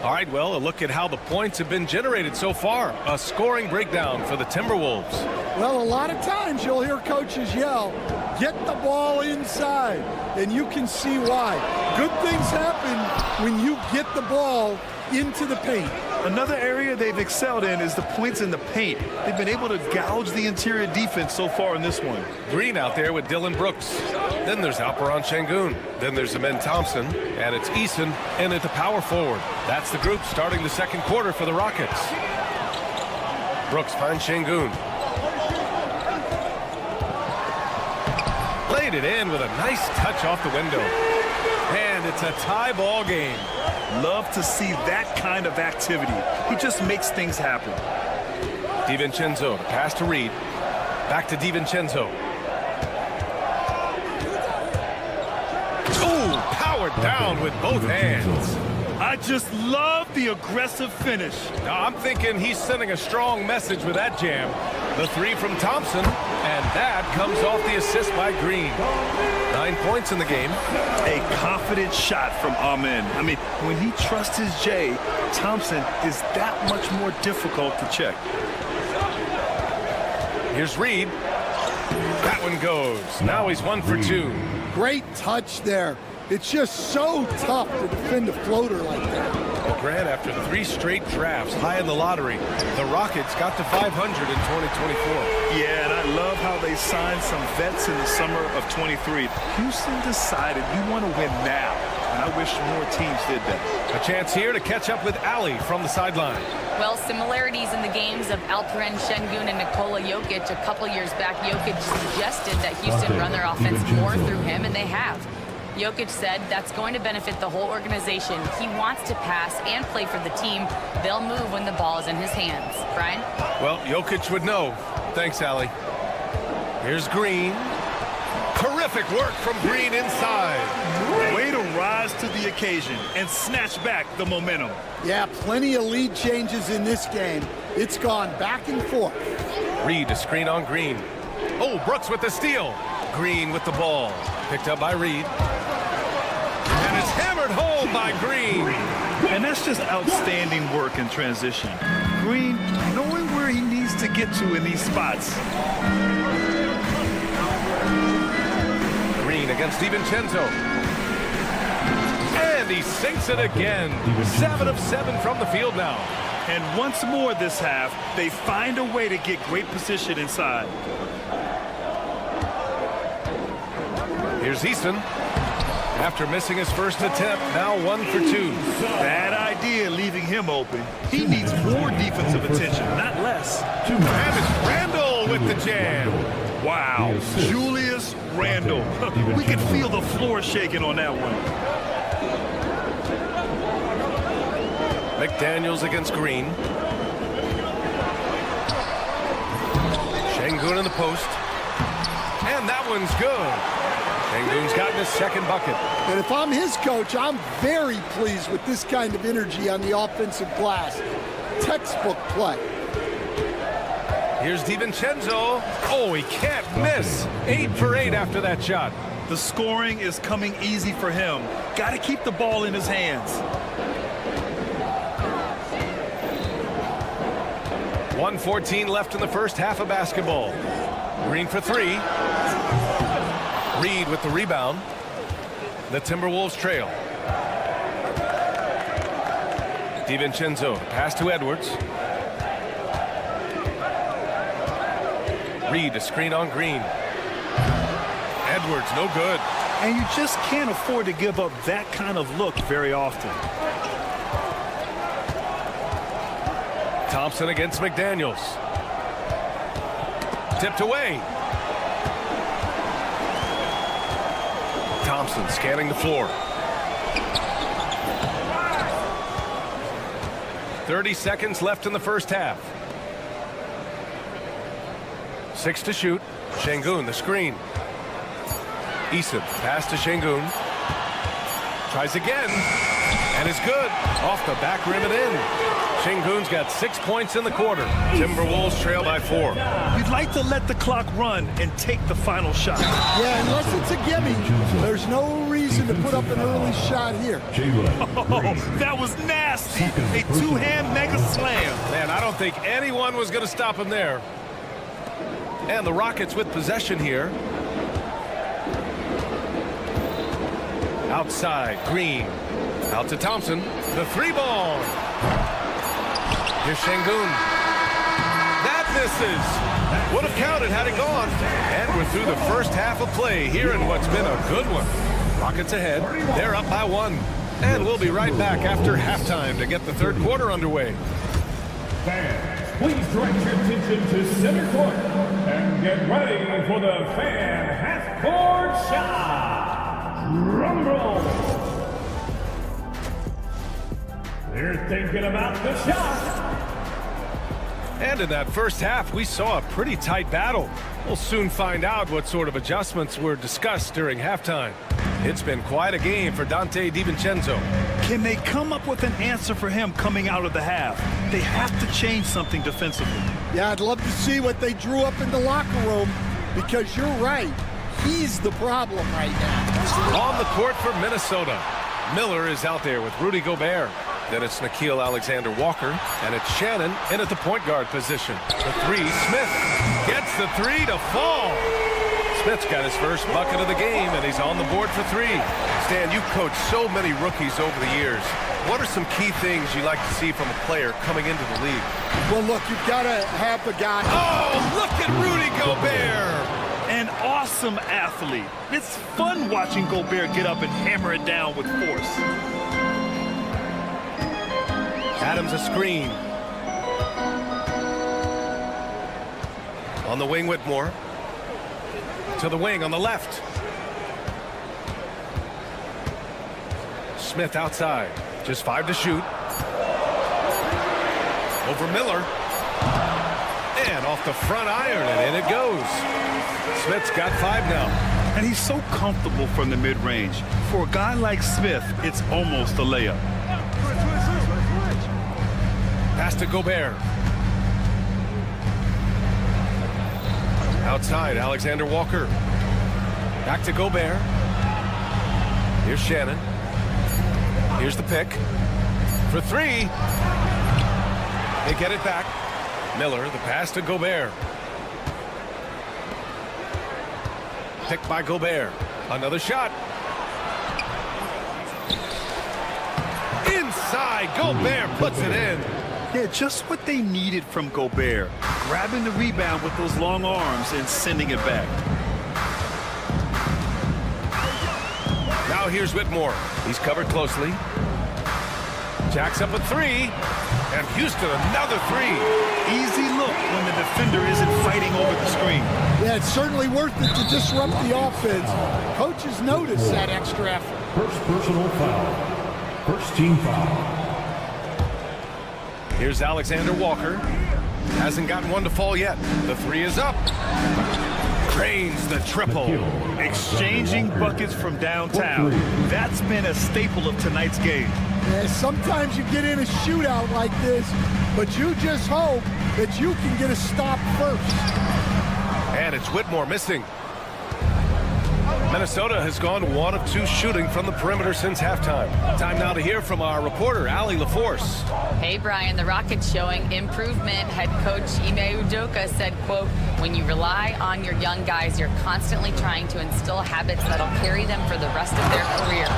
All right, well, a look at how the points have been generated so far. A scoring breakdown for the Timberwolves. Well, a lot of times you'll hear coaches yell, get the ball inside, and you can see why. Good things happen when you get the ball into the paint. Another area they've excelled in is the points in the paint. They've been able to gouge the interior defense so far in this one. Green out there with Dylan Brooks. Then there's Alperon Şengün. Then there's Amen Thompson. And it's Eason in at the power forward. That's the group starting the second quarter for the Rockets. Brooks finds Şengün. Laid it in with a nice touch off the window. And it's a tie ball game. Love to see that kind of activity. He just makes things happen. DiVincenzo, the pass to Reed. Back to DiVincenzo. Ooh, powered down with both hands. I just love the aggressive finish. Now, I'm thinking he's sending a strong message with that jam. The 3 from Thompson, and that comes off the assist by Green. 9 points in the game. A confident shot from Amen. I mean, when he trusts his J, Thompson is that much more difficult to check. Here's Reed. That one goes. Now he's 1 for 2. Great touch there. It's just so tough to defend a floater like that. Well, Grant, after 3 straight drafts high in the lottery, the Rockets got to 500 in 2024. Yeah, and I love how they signed some vets in the summer of 23. Houston decided we want to win now, and I wish more teams did that. A chance here to catch up with Ali from the sideline. Well, similarities in the games of Alperen Şengün and Nikola Jokic. A couple years back, Jokic suggested that Houston run their offense more through him, and they have. Jokic said that's going to benefit the whole organization. He wants to pass and play for the team. They'll move when the ball is in his hands. Brian? Well, Jokic would know. Thanks, Allie. Here's Green. Terrific work from Green inside. Way to rise to the occasion and snatch back the momentum. Yeah, plenty of lead changes in this game. It's gone back and forth. Reed to screen on Green. Oh, Brooks with the steal. Green with the ball. Picked up by Reed. And it's hammered home by Green. And that's just outstanding work in transition. Green knowing where he needs to get to in these spots. Green against DiVincenzo. And he sinks it again. 7 of 7 from the field now. And once more this half, they find a way to get great position inside. Here's Easton. After missing his first attempt, now 1 for 2. Bad idea leaving him open. He needs more defensive attention, not less. And it's Randle with the jam. Wow, Julius Randle. We could feel the floor shaking on that one. McDaniels against Green. Şengün in the post. And that one's good. Şengün's gotten his second bucket. And if I'm his coach, I'm very pleased with this kind of energy on the offensive glass. Textbook play. Here's DiVincenzo. Oh, he can't miss. 8 for 8 after that shot. The scoring is coming easy for him. Got to keep the ball in his hands. 1:14 left in the first half of basketball. Green for 3. Reed with the rebound. The Timberwolves trail. DiVincenzo pass to Edwards. Reed to screen on Green. Edwards no good. And you just can't afford to give up that kind of look very often. Thompson against McDaniels. Tipped away. Thompson scanning the floor. 30 seconds left in the first half. 6 to shoot. Şengün the screen. Eason pass to Şengün. Tries again. And it's good. Off the back rim and in. Şengün's got 6 points in the quarter. Timberwolves trail by 4. You'd like to let the clock run and take the final shot. Yeah, unless it's a gimme, there's no reason to put up an early shot here. Oh, that was nasty. A two-hand mega slam. Man, I don't think anyone was going to stop him there. And the Rockets with possession here. Outside, Green. Out to Thompson. The 3-ball. Here's Şengün. That misses. Would have counted had it gone. And we're through the first half of play here in what's been a good one. Rockets ahead. They're up by 1. And we'll be right back after halftime to get the third quarter underway. Fans, please direct your attention to center court and get ready for the fan half-court shot. Drum roll. They're thinking about the shot. And in that first half, we saw a pretty tight battle. We'll soon find out what sort of adjustments were discussed during halftime. It's been quite a game for Donte DiVincenzo. Can they come up with an answer for him coming out of the half? They have to change something defensively. Yeah, I'd love to see what they drew up in the locker room, because you're right. He's the problem right now. On the court for Minnesota. Miller is out there with Rudy Gobert. Then it's Nickeil Alexander-Walker, and it's Shannon in at the point guard position. The 3, Smith gets the 3 to fall. Smith's got his first bucket of the game, and he's on the board for 3. Stan, you've coached so many rookies over the years. What are some key things you like to see from a player coming into the league? Well, look, you've got to have a guy. Oh, look at Rudy Gobert! An awesome athlete. It's fun watching Gobert get up and hammer it down with force. Adams a screen. On the wing, Whitmore. To the wing on the left. Smith outside. Just 5 to shoot. Over Miller. And off the front iron, and in it goes. Smith's got 5 now. And he's so comfortable from the mid-range. For a guy like Smith, it's almost a layup. Pass to Gobert. Outside, Alexander Walker. Back to Gobert. Here's Shannon. Here's the pick. For 3. They get it back. Miller, the pass to Gobert. Picked by Gobert. Another shot. Inside, Gobert puts it in. Yeah, just what they needed from Gobert. Grabbing the rebound with those long arms and sending it back. Now here's Whitmore. He's covered closely. Jacks up a 3. And Houston another 3. Easy look when the defender isn't fighting over the screen. Yeah, it's certainly worth it to disrupt the offense. Coaches notice that extra effort. First personal foul. First team foul. Here's Alexander Walker. Hasn't gotten one to fall yet. The 3 is up. Drains the triple. Exchanging buckets from downtown. That's been a staple of tonight's game. Yeah, sometimes you get in a shootout like this, but you just hope that you can get a stop first. And it's Whitmore missing. Minnesota has gone 1 of 2 shooting from the perimeter since halftime. Time now to hear from our reporter, Allie LaForce. Hey, Brian, the Rockets showing improvement. Head coach Ime Udoka said, quote, when you rely on your young guys, you're constantly trying to instill habits that'll carry them for the rest of their careers.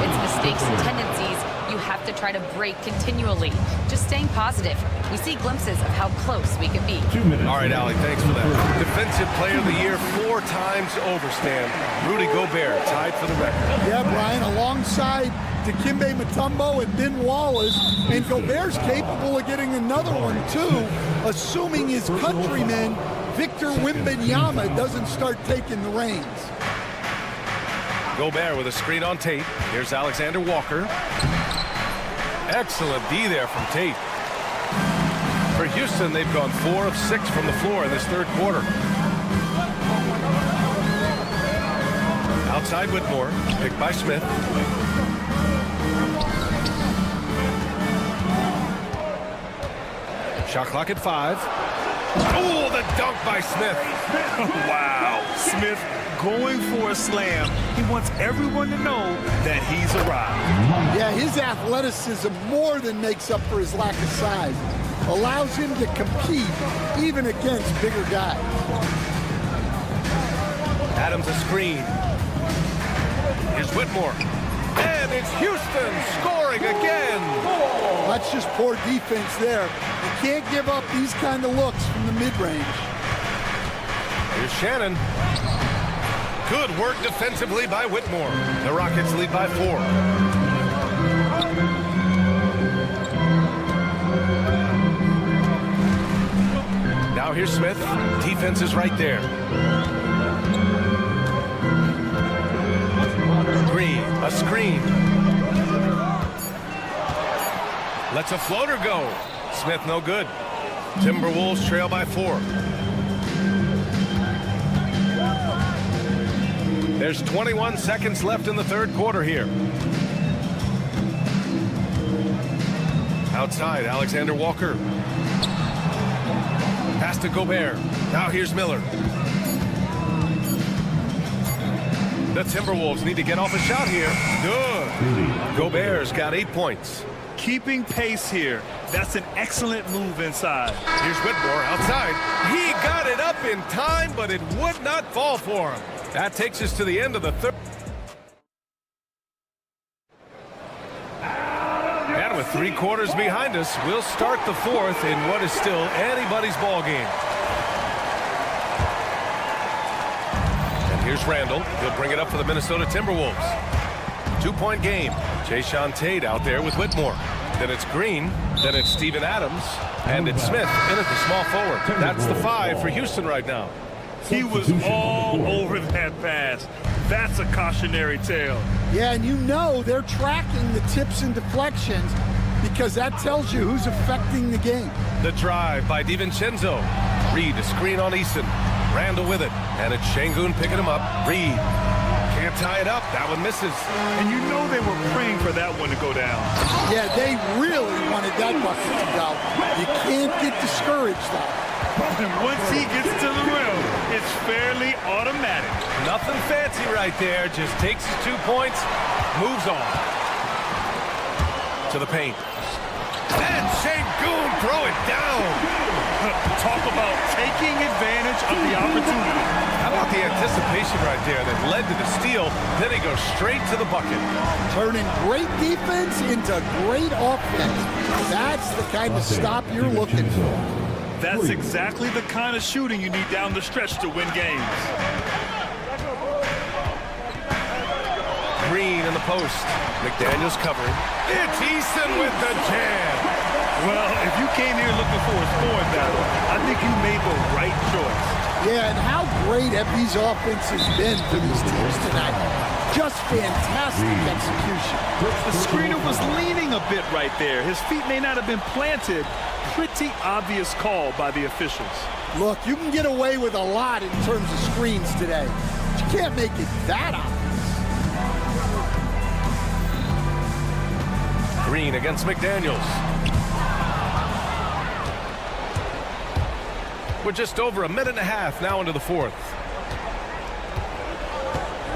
It's mistakes and tendencies you have to try to break continually. Just staying positive. We see glimpses of how close we can be. 2 minutes. All right, Allie, thanks for that. Defensive Player of the Year 4 times over, Stan. Rudy Gobert tied for the record. Yeah, Brian, alongside Dikembe Mutombo and Ben Wallace, and Gobert's capable of getting another one, too, assuming his countryman, Victor Wembanyama, doesn't start taking the reins. Gobert with a screen on Tate. Here's Alexander Walker. Excellent D there from Tate. For Houston, they've gone 4 of 6 from the floor in this third quarter. Outside Whitmore, picked by Smith. Shot clock at 5. Oh, the dunk by Smith. Wow. Smith going for a slam. He wants everyone to know that he's arrived. Yeah, his athleticism more than makes up for his lack of size. Allows him to compete even against bigger guys. Adams a screen. Here's Whitmore. And it's Houston scoring again. That's just poor defense there. You can't give up these kind of looks from the mid-range. Here's Shannon. Good work defensively by Whitmore. The Rockets lead by 4. Now here's Smith. Defense is right there. Green, a screen. Lets a floater go. Smith no good. Timberwolves trail by 4. There's 21 seconds left in the third quarter here. Outside, Alexander Walker. Pass to Gobert. Now here's Miller. The Timberwolves need to get off a shot here. Good. Gobert's got 8 points. Keeping pace here. That's an excellent move inside. Here's Whitmore outside. He got it up in time, but it would not fall for him. That takes us to the end of the third. And with 3 quarters behind us, we'll start the fourth in what is still anybody's ball game. And here's Randall. He'll bring it up for the Minnesota Timberwolves. 2-point game. Jayshawn Tate out there with Whitmore. Then it's Green. Then it's Steven Adams. And it's Smith in at the small forward. That's the 5 for Houston right now. He was all over that pass. That's a cautionary tale. Yeah, and you know they're tracking the tips and deflections because that tells you who's affecting the game. The drive by DiVincenzo. Reed, a screen on Eason. Randall with it. And it's Şengün picking him up. Reed can't tie it up. That one misses. And you know they were praying for that one to go down. Yeah, they really wanted that bucket to go. You can't get discouraged, though. And once he gets to the rim, it's fairly automatic. Nothing fancy right there. Just takes his 2 points, moves on. To the paint. And Şengün throw it down. Talk about taking advantage of the opportunity. How about the anticipation right there that led to the steal? Then he goes straight to the bucket. Turning great defense into great offense. That's the kind of stop you're looking for. That's exactly the kind of shooting you need down the stretch to win games. Green in the post. McDaniels covering. It's Eason with the jam. Well, if you came here looking for a scoring battle, I think you made the right choice. Yeah, and how great have these offenses been for these teams tonight? Just fantastic execution. The screener was leaning a bit right there. His feet may not have been planted. Pretty obvious call by the officials. Look, you can get away with a lot in terms of screens today. But you can't make it that obvious. Green against McDaniels. We're just over a minute and a half now into the fourth.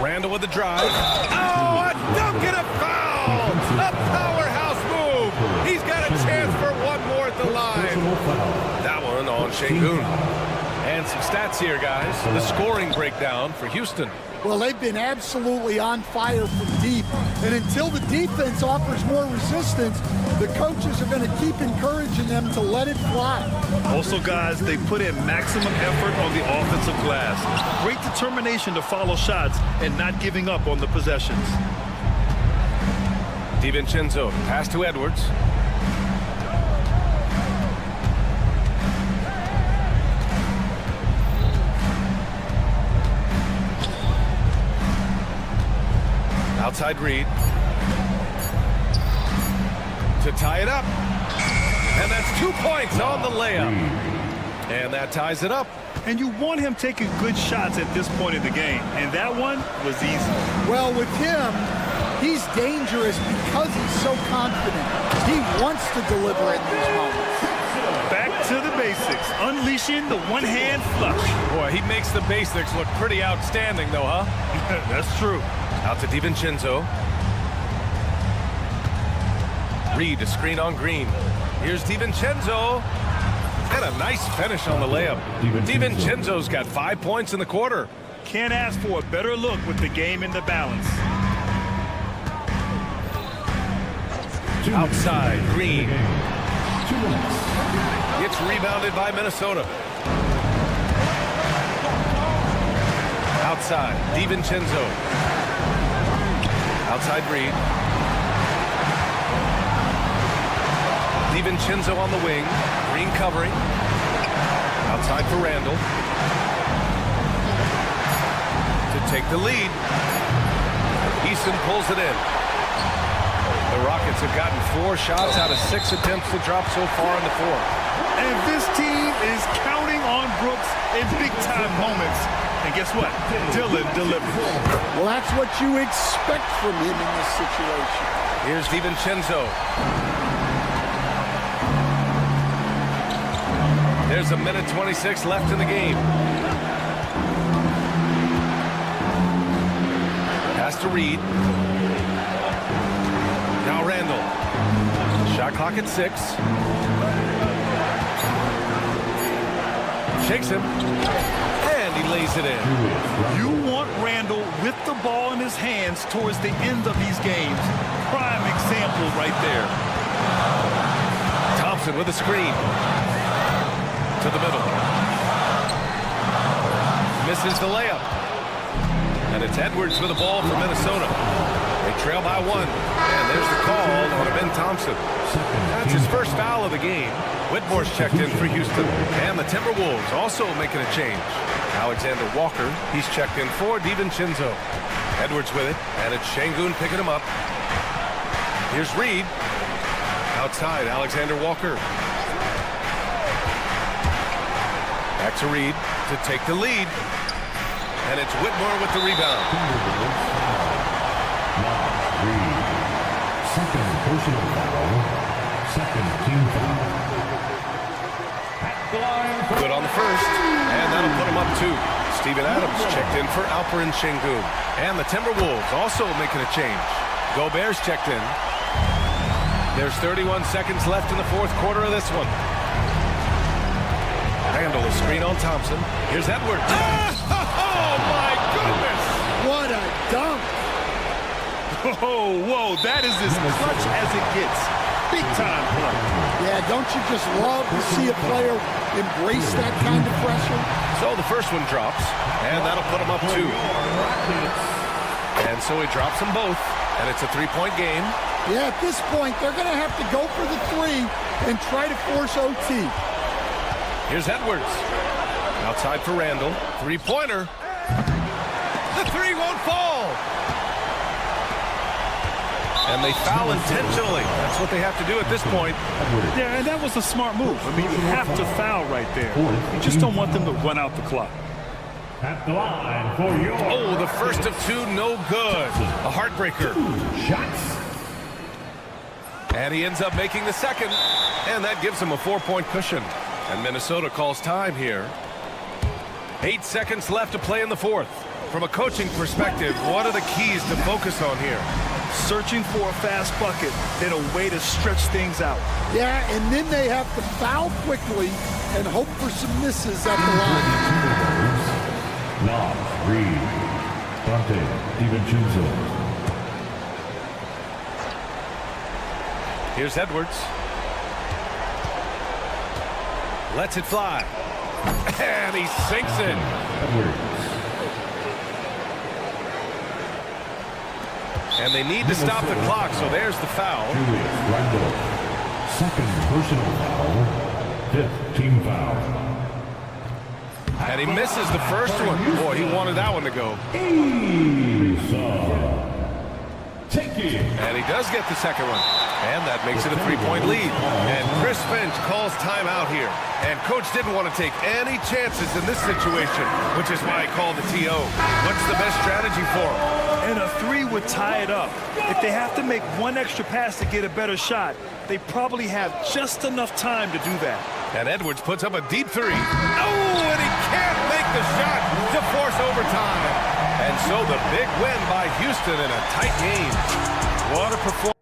Randall with the drive. Oh, a dunk and a foul! A powerhouse move! He's got a chance for one more at the line. That one on Şengün. And some stats here, guys. The scoring breakdown for Houston. Well, they've been absolutely on fire from deep. And until the defense offers more resistance, the coaches are going to keep encouraging them to let it fly. Also, guys, they put in maximum effort on the offensive glass. Great determination to follow shots and not giving up on the possessions. DiVincenzo, pass to Edwards. Outside Reed. To tie it up. And that's 2 points on the layup. And that ties it up. And you want him taking good shots at this point in the game. And that one was easy. Well, with him, he's dangerous because he's so confident. He wants to deliver in these moments. Back to the basics. Unleashing the one-hand flush. Boy, he makes the basics look pretty outstanding, though, huh? That's true. Out to DiVincenzo. Reed, a screen on Green. Here's DiVincenzo. And a nice finish on the layup. DiVincenzo's got 5 points in the quarter. Can't ask for a better look with the game in the balance. Outside, Green. It's rebounded by Minnesota. Outside, DiVincenzo. Outside Reed. DiVincenzo on the wing. Green covering. Outside for Randall. To take the lead. Eason pulls it in. The Rockets have gotten 4 shots out of 6 attempts to drop so far in the fourth. And this team is counting on Brooks in big-time moments. And guess what? Dillon delivers. Well, that's what you expect from him in this situation. Here's DiVincenzo. There's a minute 26 left in the game. Pass to Reed. Now Randall. Shot clock at 6. Shakes him. And he lays it in. You want Randall with the ball in his hands towards the end of these games. Prime example right there. Thompson with a screen. To the middle. Misses the layup. And it's Edwards with the ball for Minnesota. They trail by 1. And there's the call on Ben Thompson. That's his first foul of the game. Whitmore's checked in for Houston. And the Timberwolves also making a change. Alexander Walker, he's checked in for DiVincenzo. Edwards with it, and it's Şengün picking him up. Here's Reed. Outside, Alexander Walker. Back to Reed to take the lead. And it's Whitmore with the rebound. Reed. Second personal foul. Second team foul. Good on the first, and that'll put him up 2. Steven Adams checked in for Alperen Şengün. And the Timberwolves also making a change. Gobert's checked in. There's 31 seconds left in the fourth quarter of this one. Randall a screen on Thompson. Here's Edwards. Oh, my goodness! What a dunk! Whoa, that is as clutch as it gets. Big time play. Yeah, don't you just love to see a player embrace that kind of pressure? So the first one drops, and that'll put him up 2. And so he drops them both, and it's a 3-point game. Yeah, at this point, they're going to have to go for the 3 and try to force OT. Here's Edwards. Outside for Randall. 3-pointer. The 3 won't fall. And they foul intentionally. That's what they have to do at this point. Yeah, and that was a smart move. I mean, you have to foul right there. You just don't want them to run out the clock. At the line for your... Oh, the first of 2, no good. A heartbreaker. Shots. And he ends up making the second. And that gives him a 4-point cushion. And Minnesota calls time here. 8 seconds left to play in the fourth. From a coaching perspective, what are the keys to focus on here? Searching for a fast bucket, then a way to stretch things out. Yeah, and then they have to foul quickly and hope for some misses at the line. Knox, Reed, Dante, DiVincenzo. Here's Edwards. Lets it fly. And he sinks it. Edwards. And they need to stop the clock, so there's the foul. Randall. Second personal foul. 5th team foul. And he misses the first one. Boy, he wanted that one to go. Take it. And he does get the second one. And that makes it a 3-point lead. And Chris Finch calls timeout here. And coach didn't want to take any chances in this situation, which is why he called the TO. What's the best strategy for him? And a 3 would tie it up. If they have to make one extra pass to get a better shot, they probably have just enough time to do that. And Edwards puts up a deep 3. Oh, and he can't make the shot to force overtime. And so the big win by Houston in a tight game. What a performance.